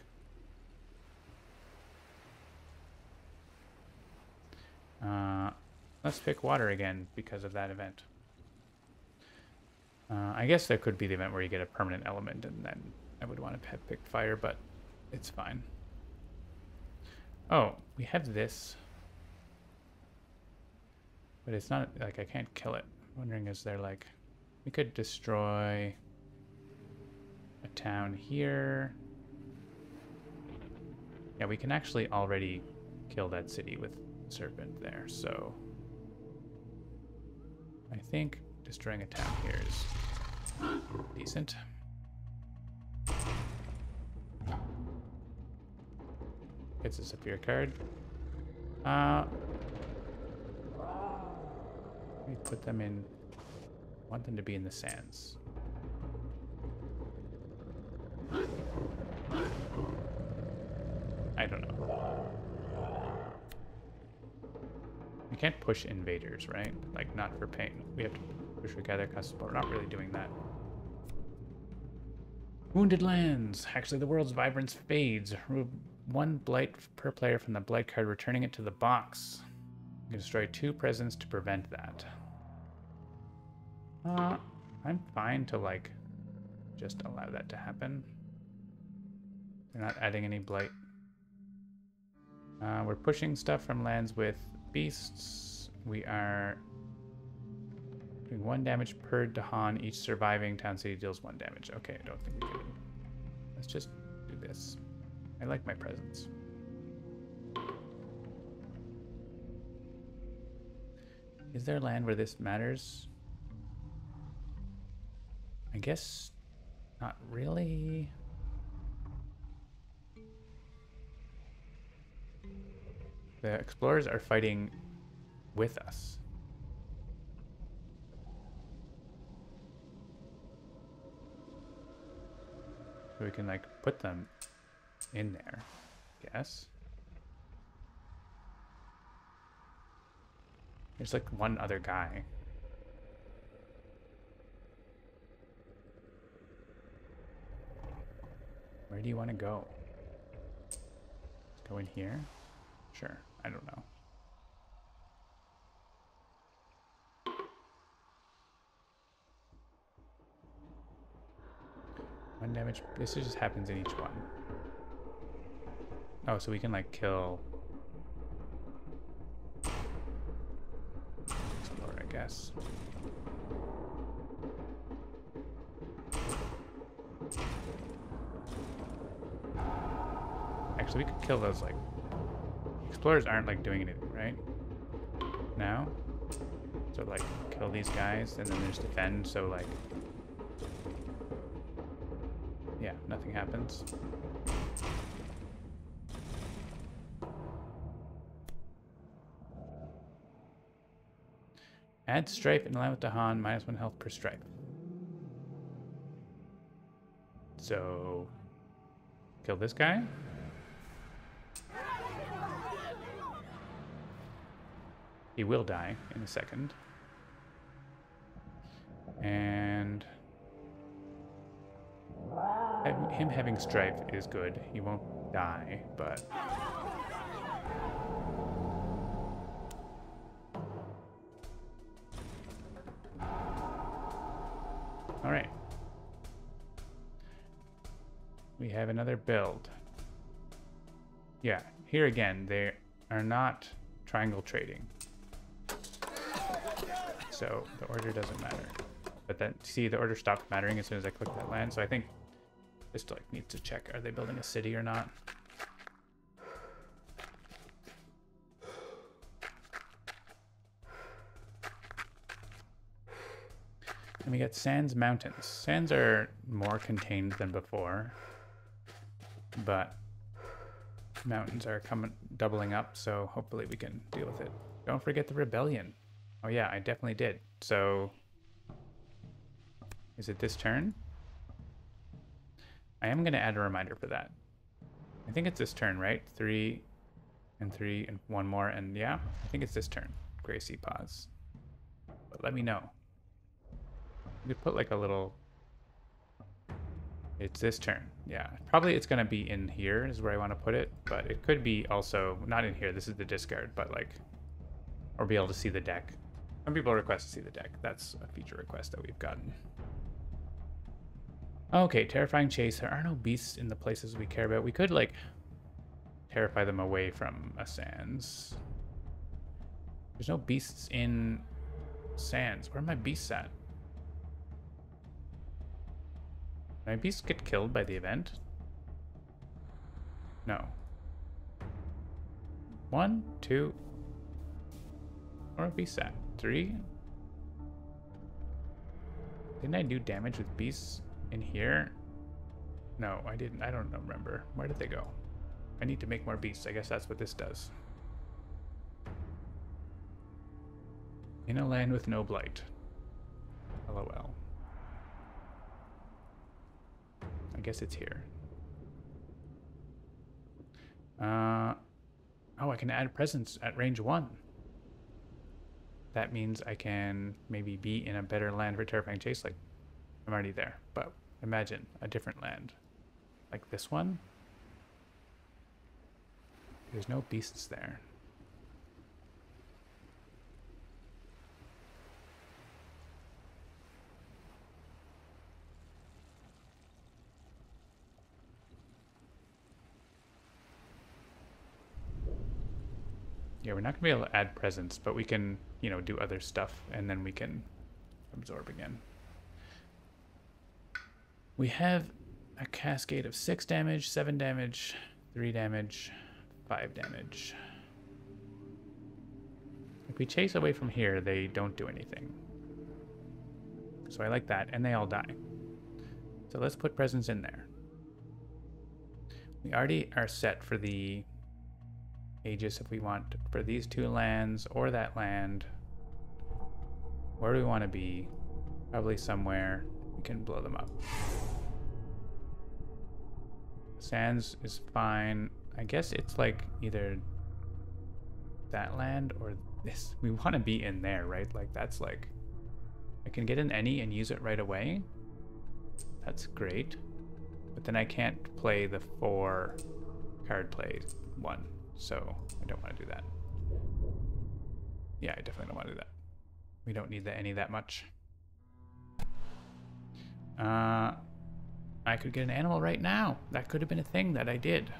Let's pick water again because of that event. I guess there could be the event where you get a permanent element and then I would want to have picked fire, but it's fine. Oh, we have this. But it's not, like, I can't kill it. I'm wondering, is there, like... We could destroy a town here. Yeah, we can actually already kill that city with Serpent there, so... I think destroying a town here is decent. Gets us a fear card. We put them in... I want them to be in the sands. I don't know. We can't push invaders, right? Like, not for pain. We have to push for gather custom, but we're not really doing that. Wounded lands. Actually, the world's vibrance fades. Remove 1 blight per player from the blight card, returning it to the box. You can destroy 2 presents to prevent that. I'm fine to, like, just allow that to happen. They're not adding any blight. We're pushing stuff from lands with beasts. We are Doing 1 damage per Dahan. Each surviving town city deals 1 damage. Okay, I don't think we can. Let's just do this. I like my presence. Is there land where this matters? I guess not really. The explorers are fighting with us. So we can like put them in there, I guess. There's like one other guy. Where do you want to go? Let's go in here? Sure, I don't know. One damage. This just happens in each one. Oh, so we can like kill. Explore, I guess. Actually, we could kill those like. Explorers aren't like doing anything, right? Now? So like kill these guys and then there's defend, so like. Yeah, nothing happens. Add stripe in line with Dahan, -1 health per stripe. So, kill this guy. He will die in a second. And him having stripe is good. He won't die, but... Alright. We have another build. Yeah, here again, they are not triangle trading. So the order doesn't matter. But then, see, the order stopped mattering as soon as I clicked that land, so I think just like needs to check, are they building a city or not? And we got Sands Mountains. Sands are more contained than before, but mountains are doubling up, so hopefully we can deal with it. Don't forget the rebellion. Oh yeah, I definitely did. So, is it this turn? I am going to add a reminder for that. I think it's this turn, right? 3 and 3 and 1 more, and yeah, I think it's this turn. Gracie pause. But let me know. You could put like a little... It's this turn. Yeah, probably it's going to be in here is where I want to put it, but it could be also not in here. This is the discard, but like, or be able to see the deck. Some people request to see the deck. That's a feature request that we've gotten. Okay, terrifying chase. There are no beasts in the places we care about. We could like terrify them away from a sands. There's no beasts in sands. Where are my beasts at? My beasts get killed by the event? No. 1, 2. Where are beasts at? 3? Didn't I do damage with beasts in here? No, I didn't. I don't remember. Where did they go? I need to make more beasts. I guess that's what this does. In a land with no blight. LOL. I guess it's here. Oh, I can add presence at range 1. That means I can maybe be in a better land for terrifying chase. Like, I'm already there, but imagine a different land. Like this one. There's no beasts there. Yeah, we're not going to be able to add presence, but we can, you know, do other stuff, and then we can absorb again. We have a cascade of 6 damage, 7 damage, 3 damage, 5 damage. If we chase away from here, they don't do anything. So I like that, and they all die. So let's put presents in there. We already are set for the Aegis if we want for these 2 lands or that land. Where do we want to be? Probably somewhere we can blow them up. Sands is fine. I guess it's like either that land or this. We want to be in there, right? Like that's like, I can get an any and use it right away. That's great. But then I can't play the 4 card play one. So I don't want to do that. Yeah, I definitely don't want to do that. We don't need the any that much. I could get an animal right now. That could have been a thing that I did.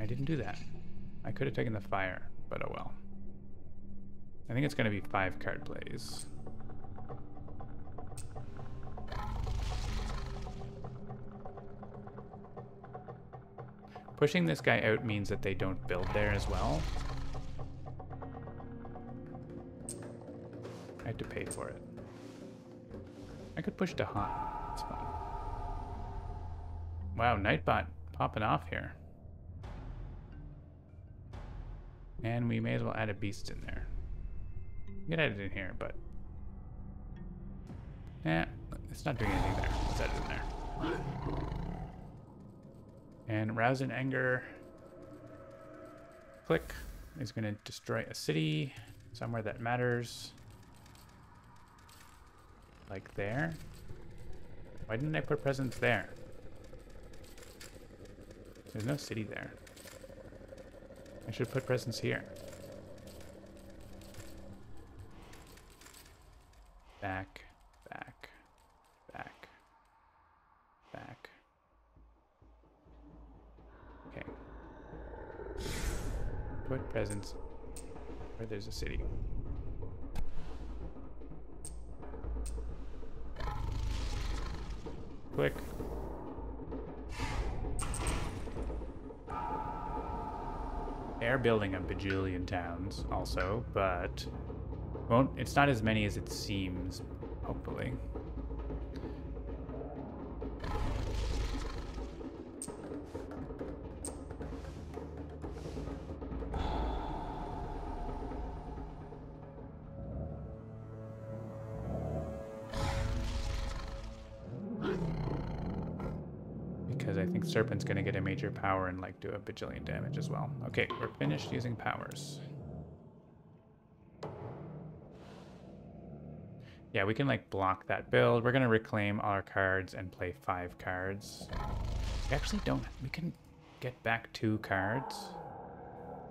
I didn't do that. I could have taken the fire, but oh well. I think it's going to be 5 card plays. Pushing this guy out means that they don't build there as well. I had to pay for it. I could push to Hunt. That's fine. Wow, Nightbot popping off here. And we may as well add a beast in there. You can add it in here, but... yeah, it's not doing anything there. Let's add it in there. And Rouse in Anger. Click is going to destroy a city somewhere that matters. Like there. Why didn't I put presents there? There's no city there. I should put presents here. Back, back, back, back. Okay. Put presents where there's a city. Click. They're building a bajillion towns also, but it's not as many as it seems, hopefully. Because I think Serpent's gonna get a major power and like do a bajillion damage as well. Okay, we're finished using powers. Yeah, we can like block that build. We're gonna reclaim all our cards and play 5 cards. We actually don't, we can get back 2 cards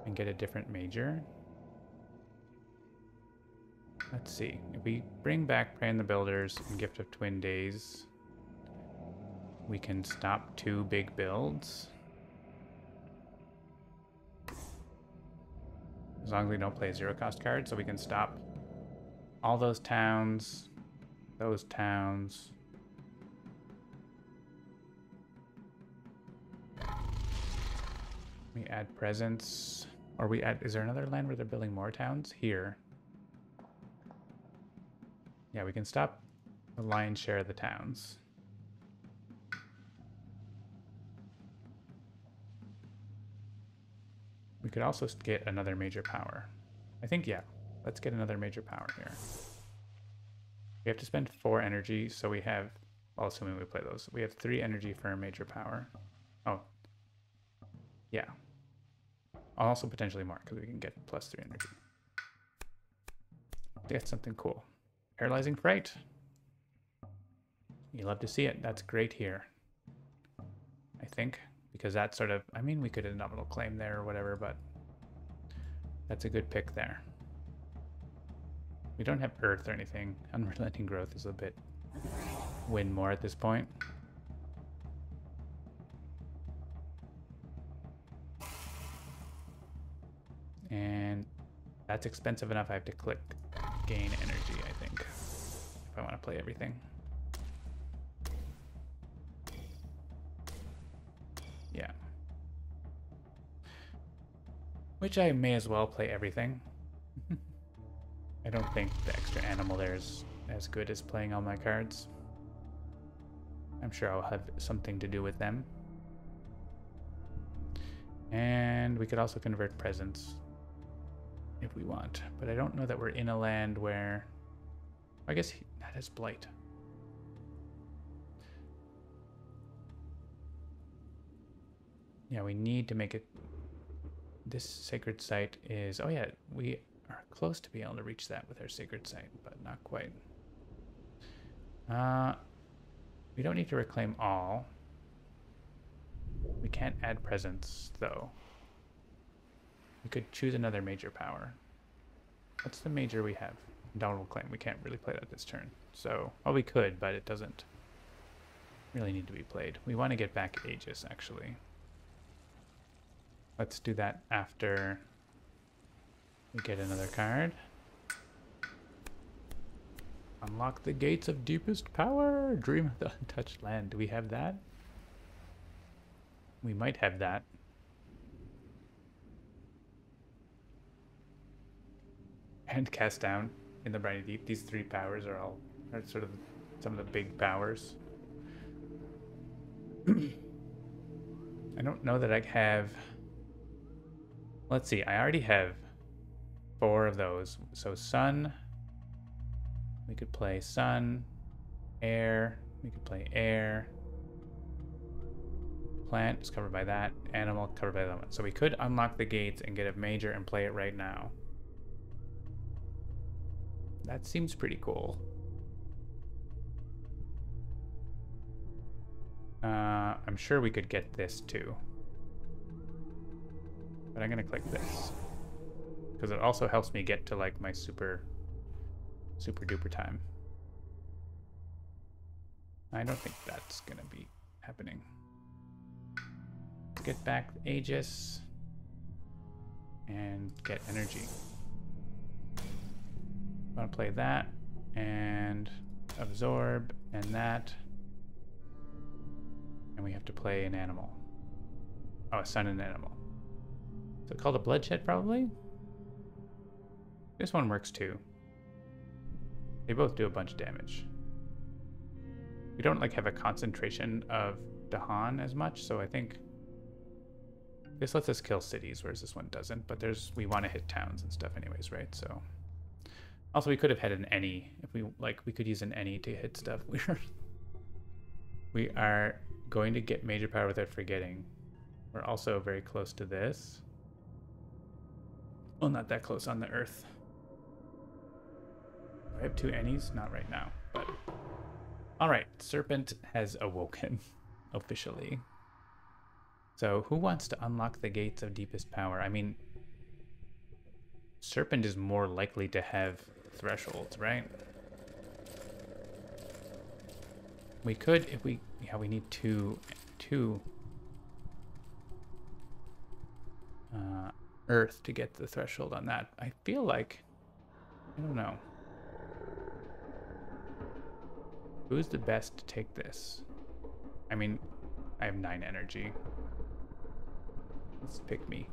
and get a different major. Let's see, if we bring back Prey on the Builders and Gift of Twin Days, we can stop 2 big builds. As long as we don't play a 0-cost card, so we can stop all those towns, those towns. We add presents, or we add, is there another land where they're building more towns? Here. Yeah, we can stop the lion's share of the towns. We could also get another major power. I think, yeah, let's get another major power here. We have to spend 4 energy, so we have, well, assuming we play those, we have 3 energy for a major power. Oh, yeah. Also potentially more, because we can get +3 energy. Get something cool. Paralyzing Fright. You love to see it. That's great here, I think. Because that sort of, I mean, we could have nominal claim there or whatever, but that's a good pick there. We don't have Earth or anything. Unrelenting Growth is a bit win more at this point. And that's expensive enough. I have to click gain energy, I think, if I want to play everything. Yeah. Which I may as well play everything. I don't think the extra animal there is as good as playing all my cards. I'm sure I'll have something to do with them. And we could also convert presents if we want. But I don't know that we're in a land where... I guess that is Blight. Yeah, we need to make it... This sacred site is... Oh yeah, we are close to being able to reach that with our sacred site, but not quite. We don't need to reclaim all. We can't add presents, though. We could choose another major power. What's the major we have? Indomitable Claim. We can't really play that this turn. So, well, we could, but it doesn't really need to be played. We want to get back Aegis, actually. Let's do that after we get another card. Unlock the gates of deepest power. Dream of the untouched land. Do we have that? We might have that. And cast down in the briny deep. These three powers are sort of some of the big powers. I don't know that I have... Let's see, I already have 4 of those. So sun, we could play sun, air, we could play air. Plant is covered by that, animal covered by that one. So we could unlock the gates and get a major and play it right now. That seems pretty cool. I'm sure we could get this too. But I'm gonna click this because it also helps me get to like my super duper time. I don't think that's gonna be happening. Get back Aegis and get energy. I want to play that and absorb and that, and we have to play an animal. Oh, a sun and an animal. So called a bloodshed, probably. This one works too. They both do a bunch of damage. We don't like have a concentration of Dahan as much, so I think this lets us kill cities, whereas this one doesn't. But we want to hit towns and stuff, anyways, right? So also we could have had an any if we could use an any to hit stuff. We are going to get major power without forgetting. We're also very close to this. Well, not that close on the Earth. I have 2 Annies? Not right now, but... Alright, Serpent has awoken, officially. So, who wants to unlock the gates of deepest power? I mean, Serpent is more likely to have thresholds, right? We could, if we... Yeah, we need two Earth to get the threshold on that. I feel like... I don't know. Who's the best to take this? I mean, I have 9 energy. Let's pick me.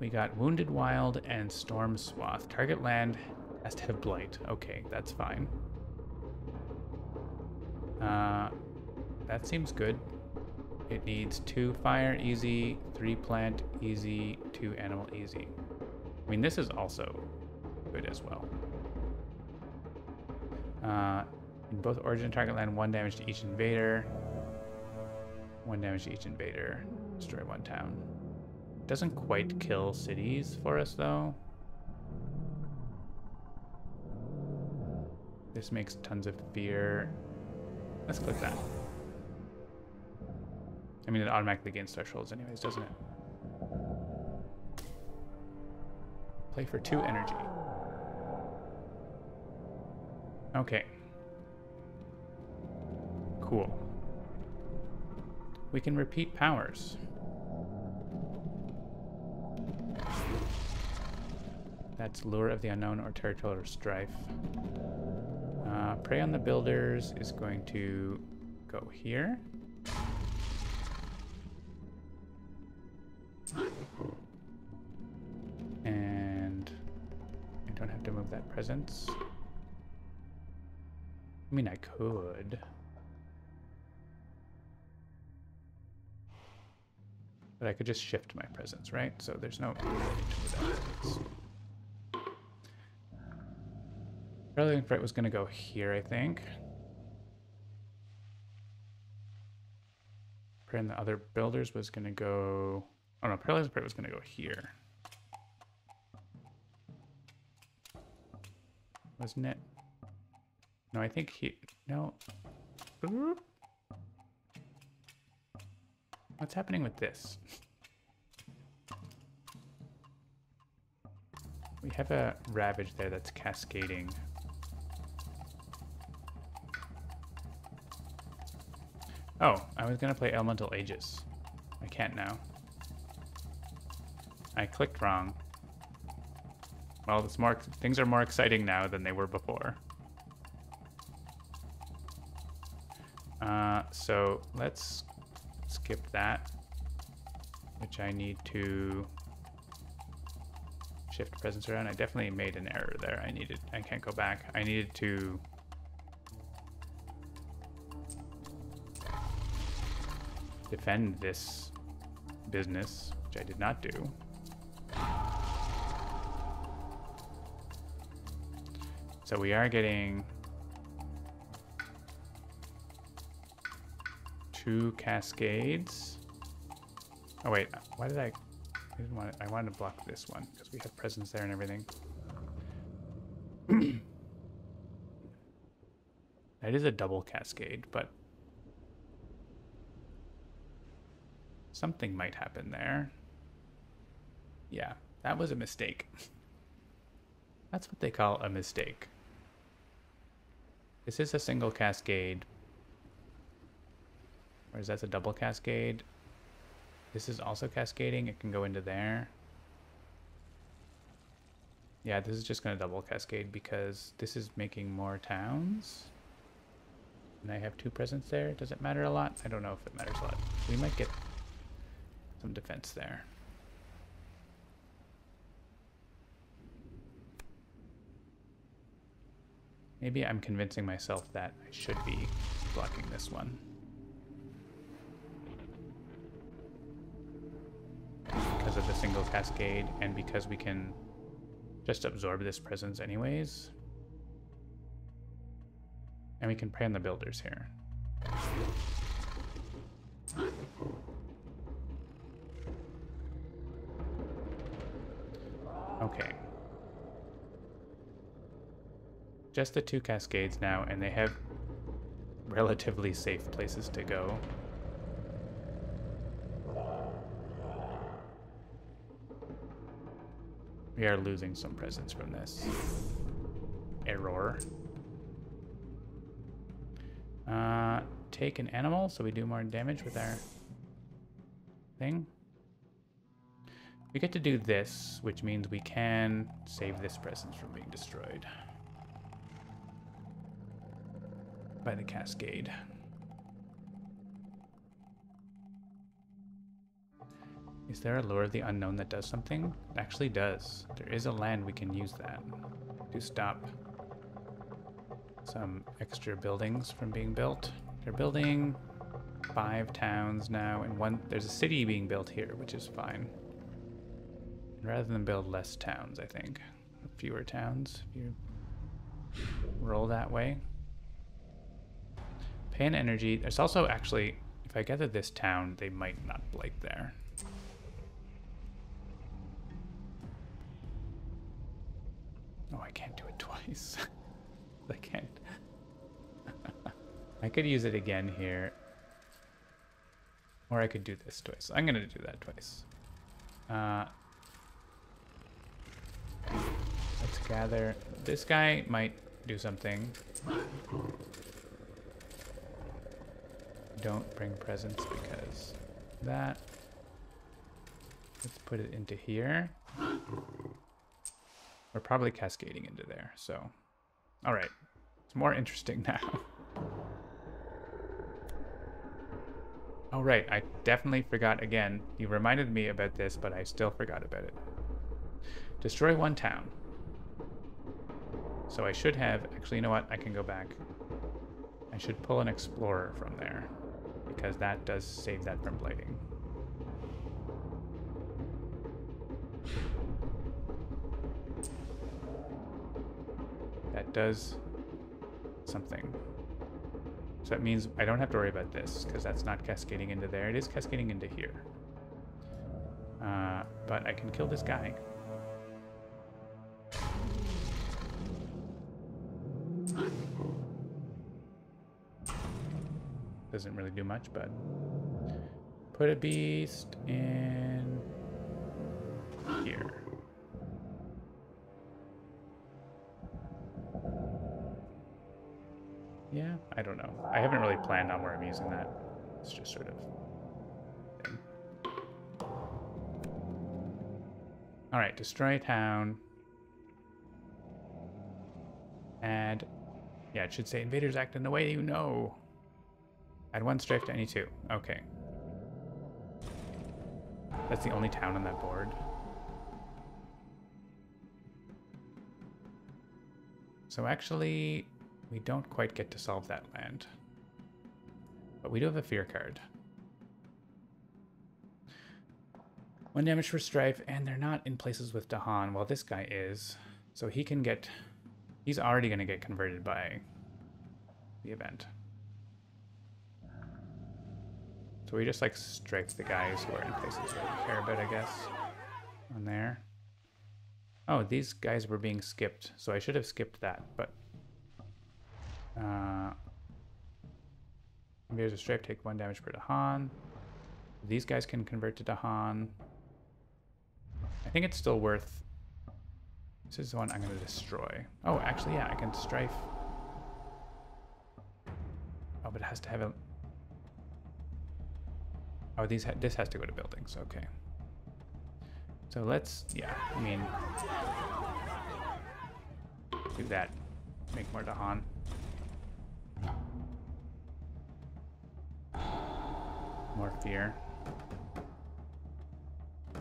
We got Wounded Wild and Storm Swath. Target land has to have Blight. Okay, that's fine. That seems good. It needs 2 fire easy, 3 plant easy, 2 animal easy. I mean, this is also good as well. In both origin and target land, 1 damage to each invader. 1 damage to each invader. Destroy 1 town. Doesn't quite kill cities for us, though. This makes tons of fear. Let's click that. I mean, it automatically gains thresholds anyways, doesn't it? Play for 2 energy. Okay. Cool. We can repeat powers. That's Lure of the Unknown or Territorial Strife. Prey on the Builders is going to go here. And I don't have to move that presence. I mean, I could. But I could just shift my presence, right? So there's no need to move that presence. Early Fright was going to go here, I think. And the other builders was going to go... Oh no, Paralyzed Fright was going to go here. Wasn't it? No, I think he... No. What's happening with this? We have a Ravage there that's cascading. Oh, I was gonna play Elemental Aegis. I can't now. I clicked wrong. Well, it's more, things are more exciting now than they were before. So let's skip that, which I need to shift presence around. I definitely made an error there. I can't go back. I needed to defend this business, which I did not do. So we are getting 2 cascades. Oh wait, why did I didn't want it, I wanted to block this one because we have presence there and everything. That is a double cascade, but something might happen there. Yeah, that was a mistake. That's what they call a mistake. This is a single cascade. Whereas that's a double cascade. This is also cascading. It can go into there. Yeah, this is just going to double cascade because this is making more towns. And I have 2 presence there. Does it matter a lot? I don't know if it matters a lot. We might get some defense there. Maybe I'm convincing myself that I should be blocking this one. Because of the single cascade and because we can just absorb this presence anyways. And we can prey on the builders here. Okay. Just the 2 cascades now, and they have relatively safe places to go. We are losing some presence from this. Error. Take an animal so we do more damage with our thing. We get to do this, which means we can save this presence from being destroyed by the cascade. Is there a Lure of the Unknown that does something? It actually does. There is a land we can use that to stop some extra buildings from being built. They're building 5 towns now, and there's a city being built here, which is fine. And rather than build less towns, I think. Fewer towns, if you roll that way. Pan energy. There's also actually, if I gather this town, they might not blight there. Oh, I can't do it twice. I can't. I could use it again here. Or I could do this twice. I'm going to do that twice. Let's gather. This guy might do something. Don't bring presents because that. Let's put it into here. We're probably cascading into there, so... Alright. It's more interesting now. Oh, right. I definitely forgot again. You reminded me about this, but I still forgot about it. Destroy one town. So I should have... Actually, you know what? I can go back. I should pull an explorer from there, because that does save that from blighting. That does something. So that means I don't have to worry about this, because that's not cascading into there. It is cascading into here. But I can kill this guy. Doesn't really do much, but... Put a beast in... here. Yeah, I don't know. I haven't really planned on where I'm using that. It's just sort of... thing. Alright, destroy town. Add... Yeah, it should say invaders act in the way you know. Add 1 strife to any 2. Okay. That's the only town on that board. So actually, we don't quite get to solve that land. But we do have a fear card. 1 damage for strife, and they're not in places with Dahan. Well, this guy is. So he can get... He's already going to get converted by the event. So we just like strife the guys who are in places that we care about, I guess. On there. Oh, these guys were being skipped, so I should have skipped that, but... Here's a strife, take 1 damage per Dahan. These guys can convert to Dahan. I think it's still worth... This is the one I'm going to destroy. Oh, actually, yeah, I can strife... Oh, but it has to have a... Oh, this has to go to buildings, okay. So let's, yeah, I mean... Do that. Make more Dahan. More fear.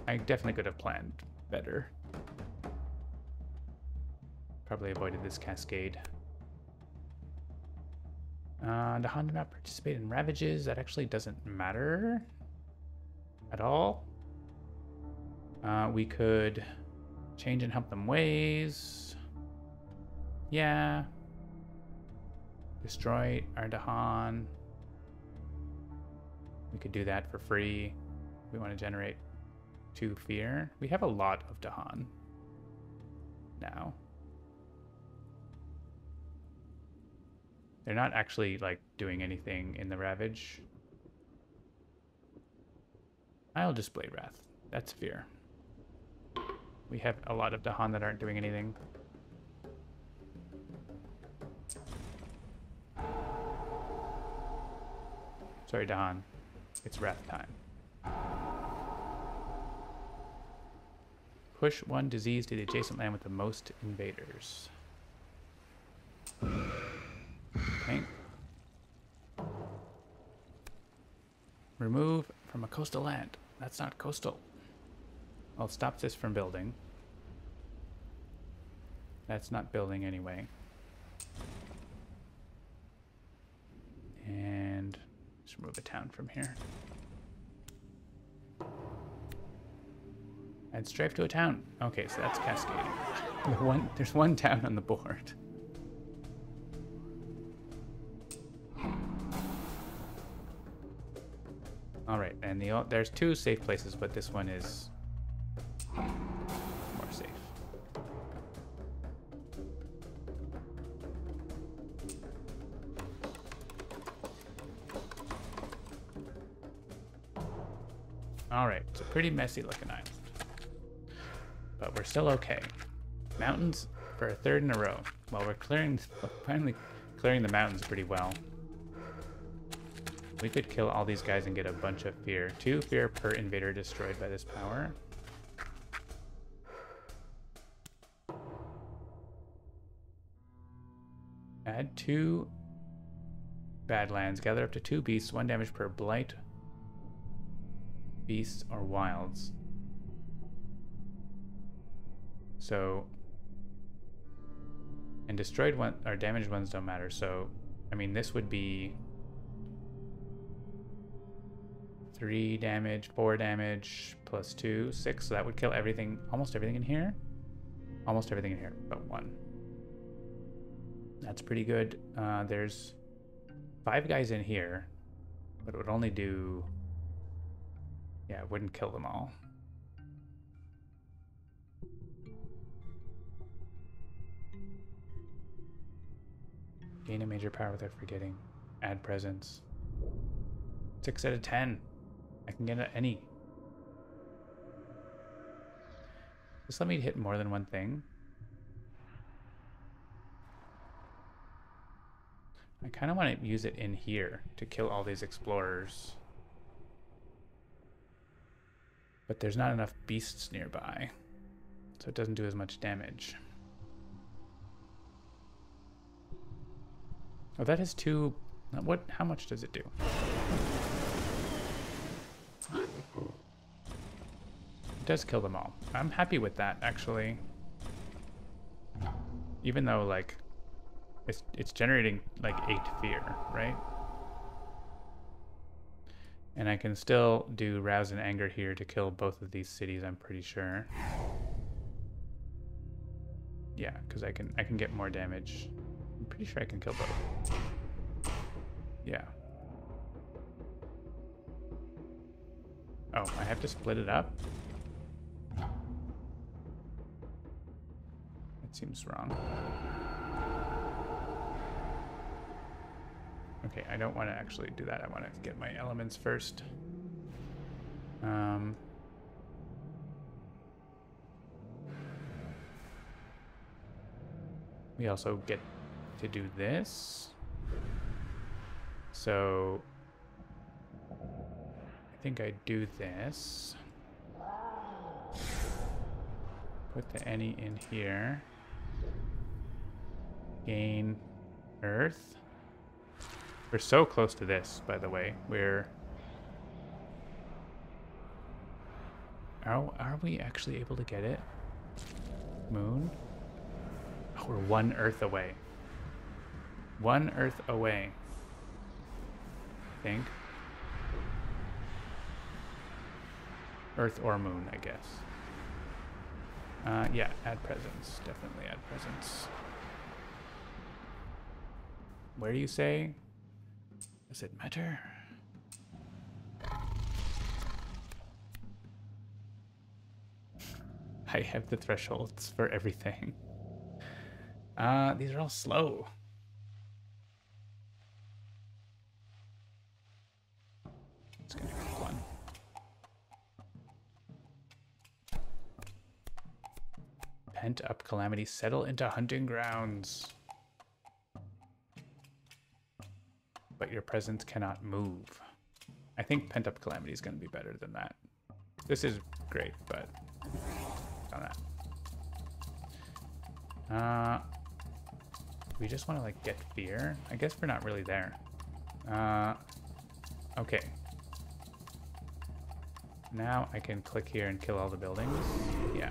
I definitely could have planned better. Probably avoided this cascade. Dahan did not participate in ravages. That actually doesn't matter at all. We could change and help them ways. Yeah. Destroy our Dahan. We could do that for free. We want to generate 2 fear. We have a lot of Dahan now. They're not actually like doing anything in the Ravage. I'll display Wrath. That's fear. We have a lot of Dahan that aren't doing anything. Sorry, Dahan. It's Wrath time. Push 1 disease to the adjacent land with the most invaders. Okay. Remove from a coastal land. That's not coastal. Well, it stops this from building. That's not building anyway. And just remove a town from here. Add strife to a town. Okay, so that's cascading. There's 1 town on the board. All right, and there's 2 safe places, but this one is more safe. All right, it's a pretty messy looking island, but we're still okay. Mountains for a 3rd in a row. Well, we're finally clearing the mountains pretty well. We could kill all these guys and get a bunch of fear. 2 fear per invader destroyed by this power. Add 2 Badlands. Gather up to 2 beasts. 1 damage per blight, beasts, or wilds. So, and destroyed one or damaged ones don't matter. So, I mean, this would be 3 damage, 4 damage, plus 2, 6. So that would kill everything, almost everything in here. Almost everything in here, but 1. That's pretty good. There's 5 guys in here, but it would only do... Yeah, it wouldn't kill them all. Gain a major power without forgetting. Add presence. 6 out of 10. I can get any. Just let me hit more than one thing. I kind of want to use it in here to kill all these explorers. But there's not enough beasts nearby, so it doesn't do as much damage. Oh, that has 2... What? How much does it do? It does kill them all. I'm happy with that, actually. Even though, like, it's generating, like, 8 fear, right? And I can still do Rouse and Anger here to kill both of these cities, I'm pretty sure. Yeah, because I can get more damage. I'm pretty sure I can kill both. Yeah. Oh, I have to split it up? That seems wrong. Okay, I don't want to actually do that. I want to get my elements first. We also get to do this. So I think I do this. Put the any in here. Gain Earth. We're so close to this, by the way. Are we actually able to get it? Moon? Oh, we're 1 Earth away. 1 Earth away. I think. Earth or moon, I guess. Yeah, add presence. Definitely add presence. Where do you say? Does it matter? I have the thresholds for everything. These are all slow. It's gonna be 1. Pent up calamity, settle into hunting grounds. But your presence cannot move. I think pent up calamity is going to be better than that. This is great, but on that. We just want to like get fear. I guess we're not really there. Okay. Now I can click here and kill all the buildings. Yeah.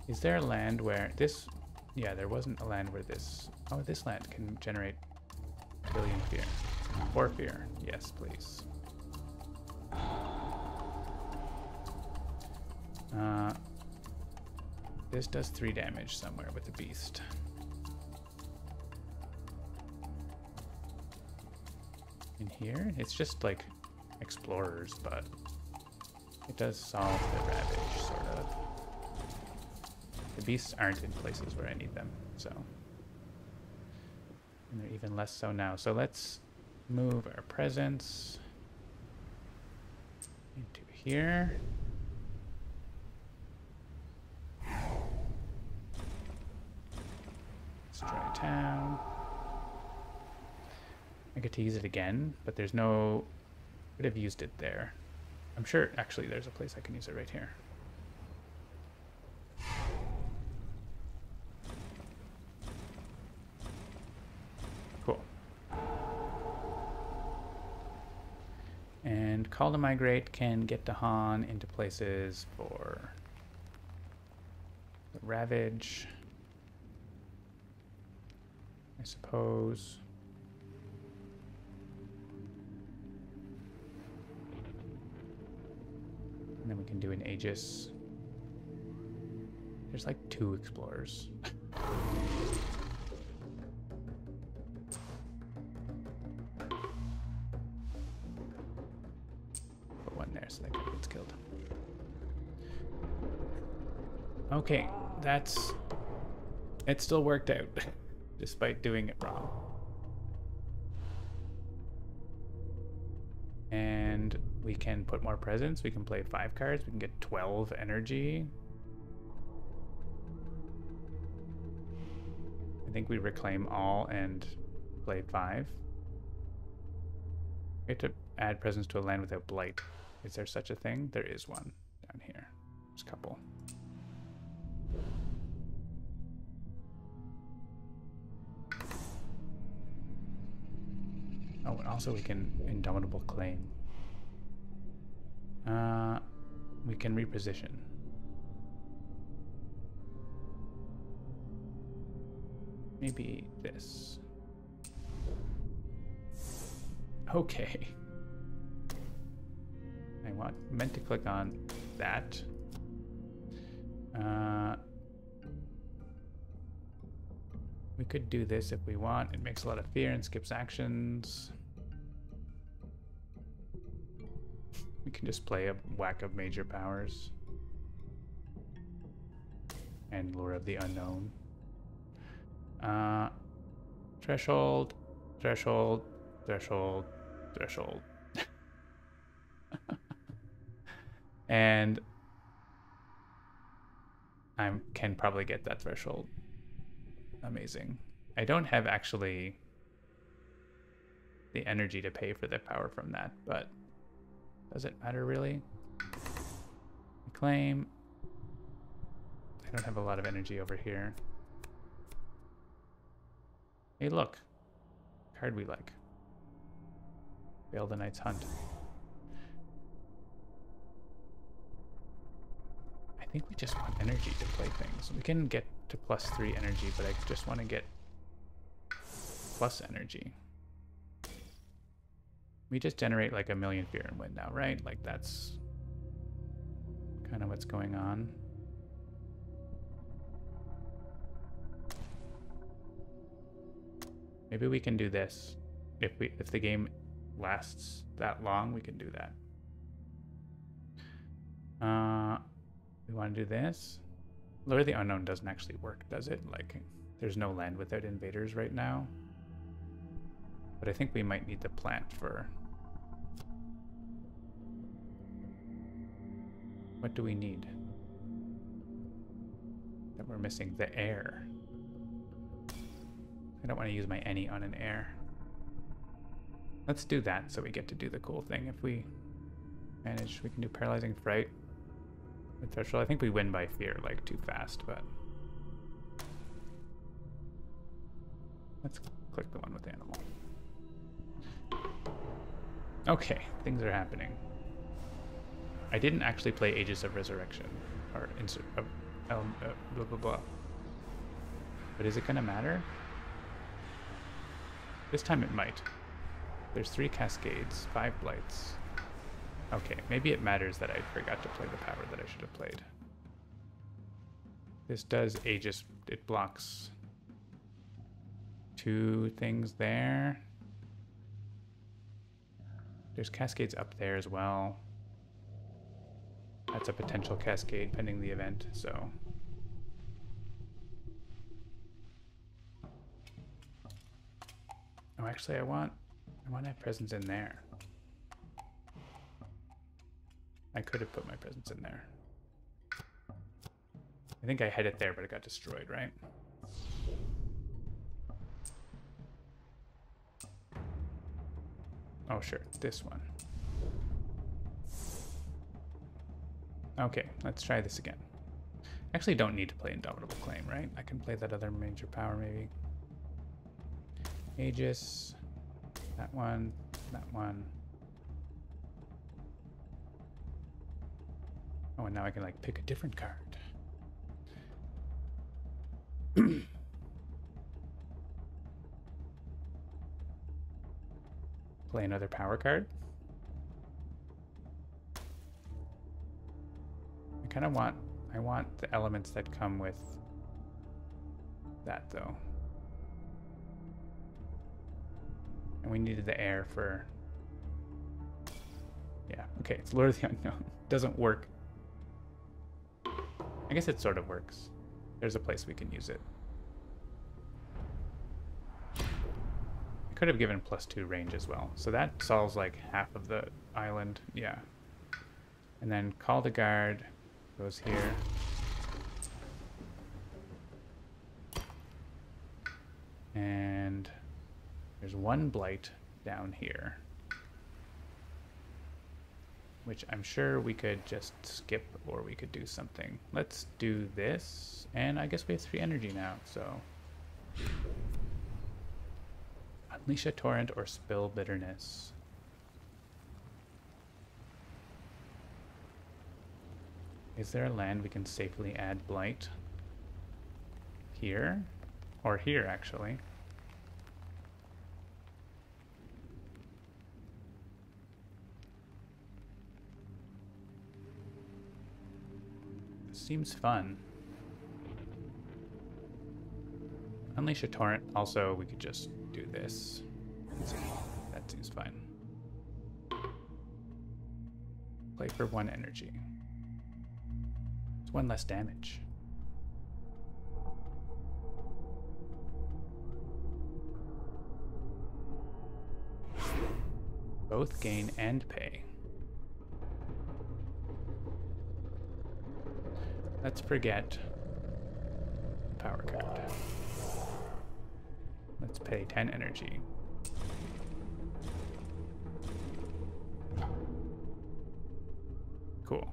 Is there a land where this... Yeah, there wasn't a land where this... Oh, this land can generate a billion fear. 4 fear. Yes, please. This does 3 damage somewhere with the beast. In here? It's just like explorers, but it does solve the ravage, sort of. The beasts aren't in places where I need them, so. And they're even less so now. So let's move our presence into here. Destroy town. I get to use it again, but there's no... Could have used it there. I'm sure, actually, there's a place I can use it right here. Cool. And Call to Migrate can get to Han into places for the Ravage, I suppose. And then we can do an Aegis. There's like 2 explorers. Put one there so that guy gets killed. Okay, it still worked out, despite doing it wrong. And we can put more presents. We can play 5 cards. We can get 12 energy. I think we reclaim all and play 5. We have to add presents to a land without blight. Is there such a thing? There is one down here. There's a couple. Oh, and also we can Indomitable Claim. We can reposition. Maybe this. Okay. I meant to click on that. We could do this if we want. It makes a lot of fear and skips actions. We can just play a whack of major powers. And Lure of the Unknown. Threshold, threshold, threshold, threshold. And I can probably get that threshold. Amazing. I don't have actually the energy to pay for the power from that, but does it matter really? Claim. I don't have a lot of energy over here. Hey, look. Card we like. Fail the Knight's Hunt. I think we just want energy to play things. We can get to +3 energy, but I just want to get plus energy. We just generate like 1,000,000 fear and win now, right? Like that's kind of what's going on. Maybe we can do this. If the game lasts that long, we can do that. We want to do this. Lure of the Unknown doesn't actually work, does it? Like, there's no land without invaders right now. But I think we might need the plant for... What do we need? That we're missing the air. I don't want to use my any on an air. Let's do that so we get to do the cool thing. If we manage, we can do Paralyzing Fright with Threshold. I think we win by fear, like, too fast, but... Let's click the one with Animal. Okay, things are happening. I didn't actually play Aegis of Resurrection, or blah, blah, blah. But is it gonna matter? This time it might. There's 3 Cascades, 5 Blights. Okay, maybe it matters that I forgot to play the power that I should have played. This does Aegis, it blocks 2 things there. There's Cascades up there as well. That's a potential Cascade pending the event, so... Oh, actually, I want to have presents in there. I could have put my presents in there. I think I had it there, but it got destroyed, right? Oh, sure, this one. Okay, let's try this again. Actually, don't need to play Indomitable Claim, right? I can play that other major power, maybe. Aegis. That one. That one. Oh, and now I can, like, pick a different card. Play another power card. I want the elements that come with that, though. And we needed the air for... Yeah, okay, it's Lure of the Unknown. Doesn't work. I guess it sort of works. There's a place we can use it. I could have given +2 range as well. So that solves like half of the island. Yeah. And then Call the Guard goes here. And there's one Blight down here, which I'm sure we could just skip, or we could do something. Let's do this, and I guess we have 3 energy now, so... Unleash a Torrent or Spill Bitterness. Is there a land we can safely add Blight? Here? Or here, actually. Seems fun. Unleash a Torrent. Also, we could just do this. That seems fine. Play for 1 energy. It's 1 less damage. Both gain and pay. Let's forget power card. Let's pay 10 energy. Cool.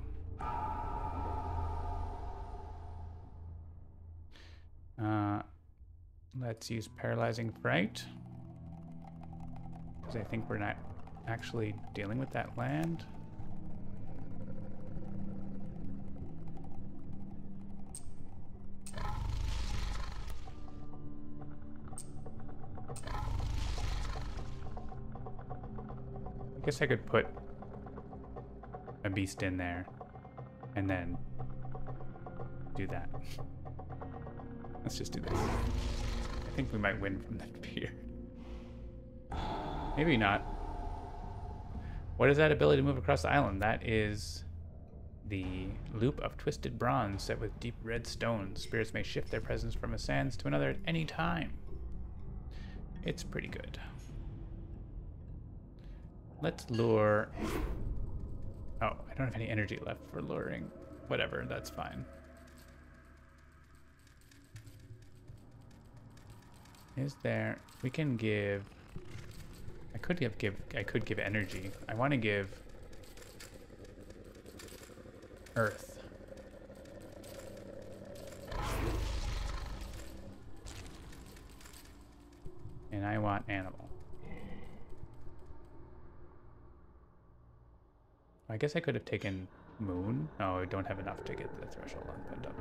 Let's use Paralyzing Fright, because I think we're not actually dealing with that land. I guess I could put a beast in there and then do that. Let's just do this. I think we might win from that fear. Maybe not. What is that ability to move across the island? That is the Loop of Twisted Bronze set with deep red stones. Spirits may shift their presence from a sands to another at any time. It's pretty good. Let's lure... Oh, I don't have any energy left for luring. Whatever, that's fine. Is there... We can give... I could give energy. I want to give earth. And I want animal. I guess I could have taken moon. Oh, I don't have enough to get the threshold opened up.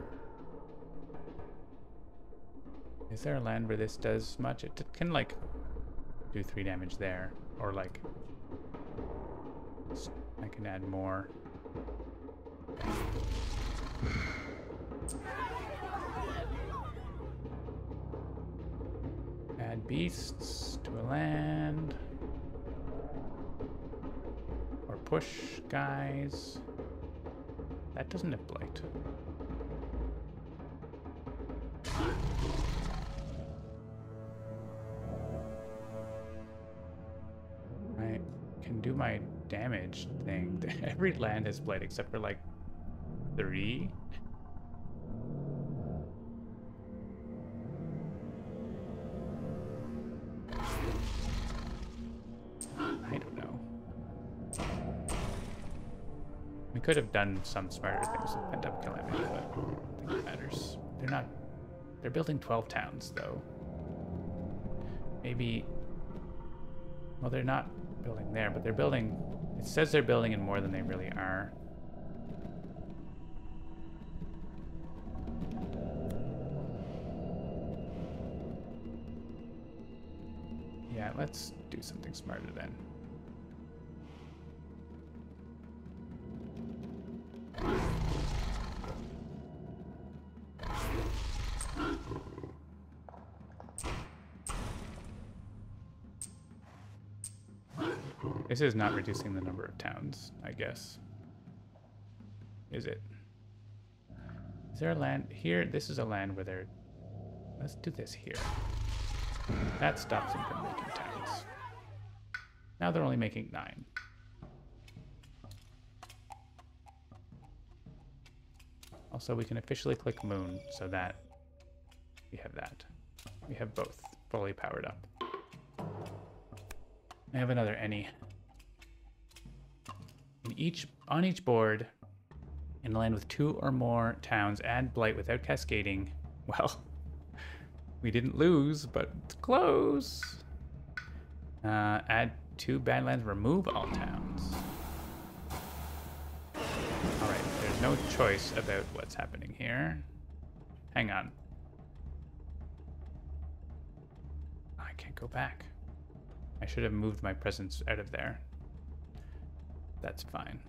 Is there a land where this does much? It can like do 3 damage there, or like I can add more. Add beasts to a land, or push guys. That doesn't have blight. I can do my damage thing. Every land has blight except for like 3. I don't know. We could have done some smarter things with Pent-Up Calamity, but I don't think it matters. They're not... They're building 12 towns, though. Maybe... Well, they're not building there, but they're building... It says they're building in more than they really are. Yeah, let's do something smarter then. This is not reducing the number of towns, I guess. Is it? Is there a land here? This is a land where they're... Let's do this here. That stops them from making towns. Now they're only making 9. Also, we can officially click moon so that we have that. We have both fully powered up. I have another any. On each board, in a land with 2 or more towns, add blight without cascading. Well, we didn't lose, but it's close. Add 2 bad lands, remove all towns. Alright, there's no choice about what's happening here. Hang on. I can't go back. I should have moved my presence out of there. That's fine.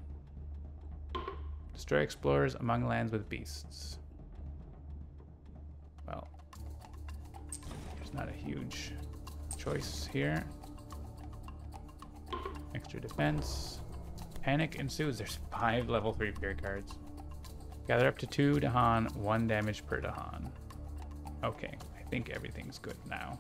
Destroy explorers among lands with beasts. Well, there's not a huge choice here. Extra defense. Panic ensues. There's 5 level 3 fear cards. Gather up to 2 Dahan, 1 damage per Dahan. Okay, I think everything's good now.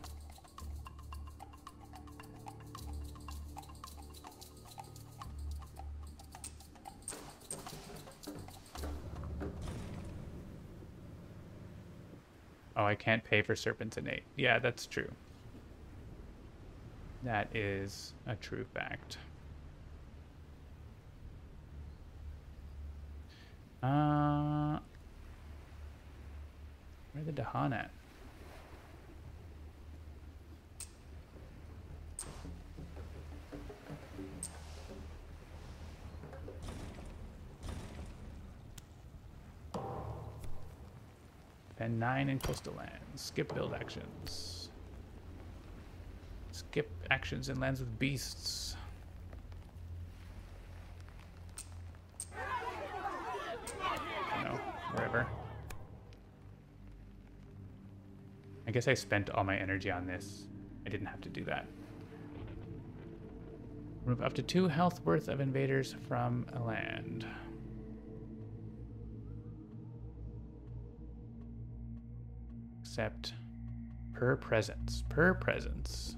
Oh, I can't pay for Serpent's Innate. Yeah, that's true. That is a true fact. Where the Dahan at? Spend 9 in coastal lands. Skip build actions. Skip actions in lands with beasts. No, wherever. I guess I spent all my energy on this. I didn't have to do that. Remove up to 2 health worth of invaders from a land. Except per presence. Per presence.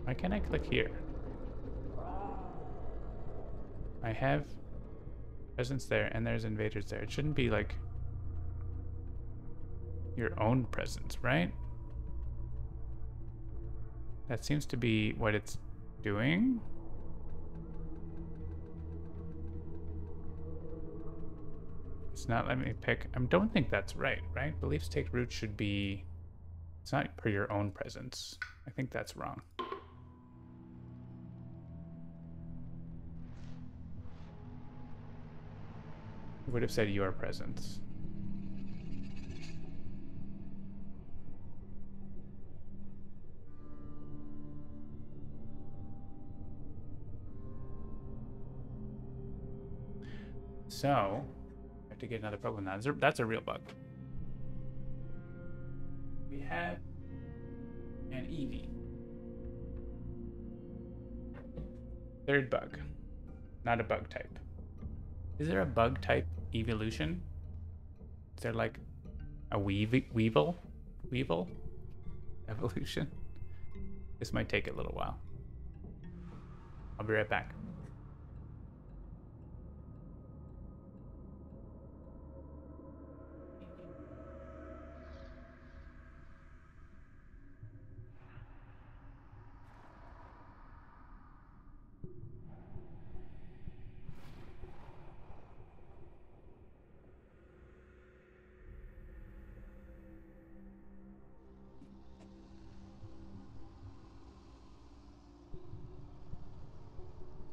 Why can't I click here? I have presence there and there's invaders there. It shouldn't be like your own presence, right? That seems to be what it's doing. It's not letting me pick. I don't think that's right? Beliefs take root should be... It's not per your own presence. I think that's wrong. It would have said your presence. So... to get another Pokemon. That's a real bug. We have an Eevee. Third bug. Not a bug type. Is there a bug type evolution? Is there like a Weevil evolution? This might take a little while. I'll be right back.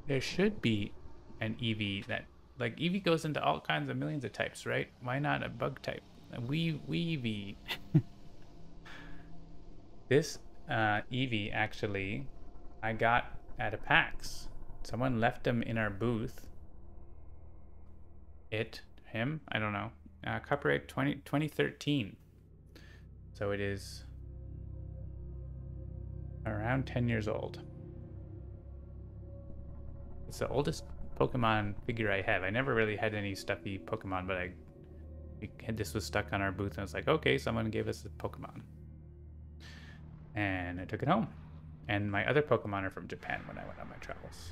There should be an Eevee that, like, Eevee goes into all kinds of millions of types, right? Why not a bug type? A Weavie. This Eevee, actually, I got at a PAX. Someone left him in our booth. Him, I don't know. Copyright 2013. So it is around 10 years old. It's the oldest Pokemon figure I have. I never really had any stuffy Pokemon, but this was stuck on our booth, and I was like, okay, someone gave us a Pokemon. And I took it home. And my other Pokemon are from Japan when I went on my travels.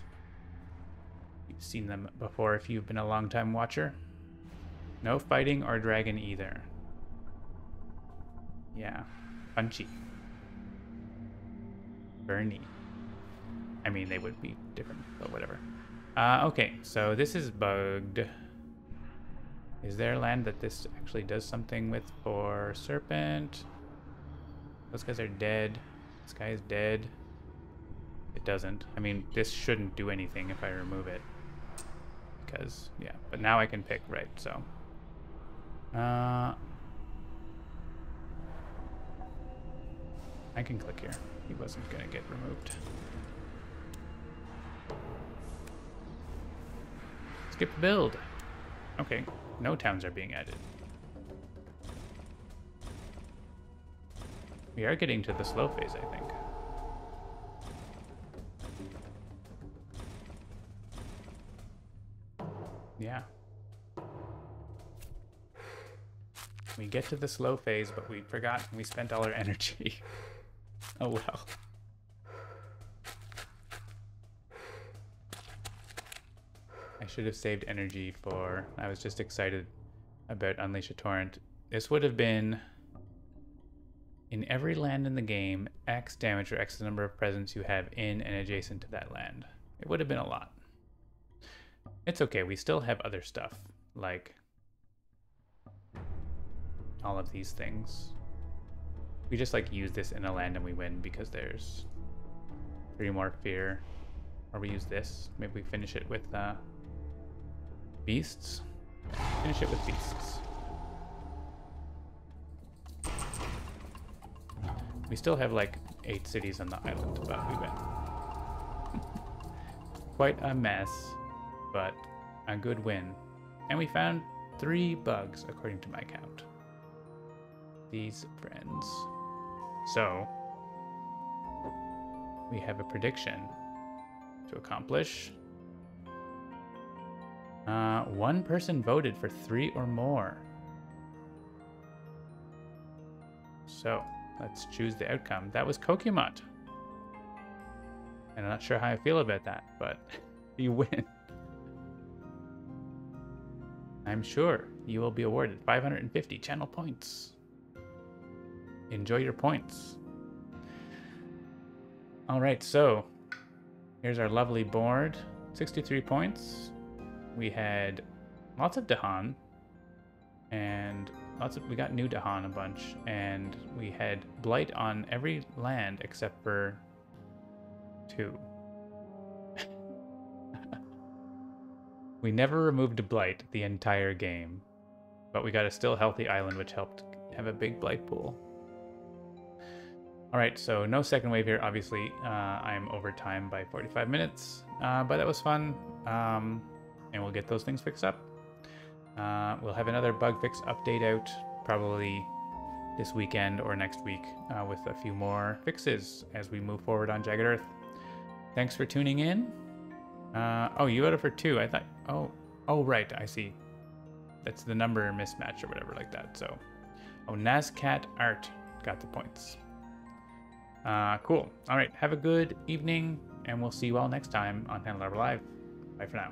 You've seen them before if you've been a long-time watcher. No fighting or dragon either. Yeah. Punchy. Burny. I mean, they would be different, but whatever. Okay, so this is bugged. Is there land that this actually does something with for Serpent? Those guys are dead. This guy is dead. It doesn't. I mean, this shouldn't do anything if I remove it. Because, yeah. But now I can pick, right, so. I can click here. He wasn't going to get removed. Skip the build. Okay, no towns are being added. We are getting to the slow phase, I think. Yeah. We get to the slow phase, but we forgot and we spent all our energy. Oh well. I should have saved energy for... I was just excited about Unleash a Torrent. This would have been... In every land in the game, X damage or X number of presence you have in and adjacent to that land. It would have been a lot. It's okay, we still have other stuff, like all of these things. We just like use this in a land and we win because there's 3 more fear. Or we use this. Maybe we finish it with beasts. Finish it with beasts. We still have like 8 cities on the island, but we win. Quite a mess, but a good win. And we found 3 bugs according to my count. These friends. So, we have a prediction to accomplish. 1 person voted for 3 or more. So, let's choose the outcome. That was Kokimot. And I'm not sure how I feel about that, but you win. I'm sure you will be awarded 550 channel points. Enjoy your points. All right, so here's our lovely board. 63 points. We had lots of Dahan, and we got new Dahan a bunch, and we had Blight on every land except for 2. We never removed Blight the entire game, but we got a still healthy island, which helped have a big Blight pool. Alright, so no second wave here, obviously. I'm over time by 45 minutes, but that was fun, and we'll get those things fixed up. We'll have another bug fix update out probably this weekend or next week with a few more fixes as we move forward on Jagged Earth. Thanks for tuning in. Oh, you voted for 2. I thought... Oh, right, I see. That's the number mismatch or whatever like that, so... Oh, Nazcat Art got the points. Cool. All right, have a good evening, and we'll see you all next time on Handelabra Live. Bye for now.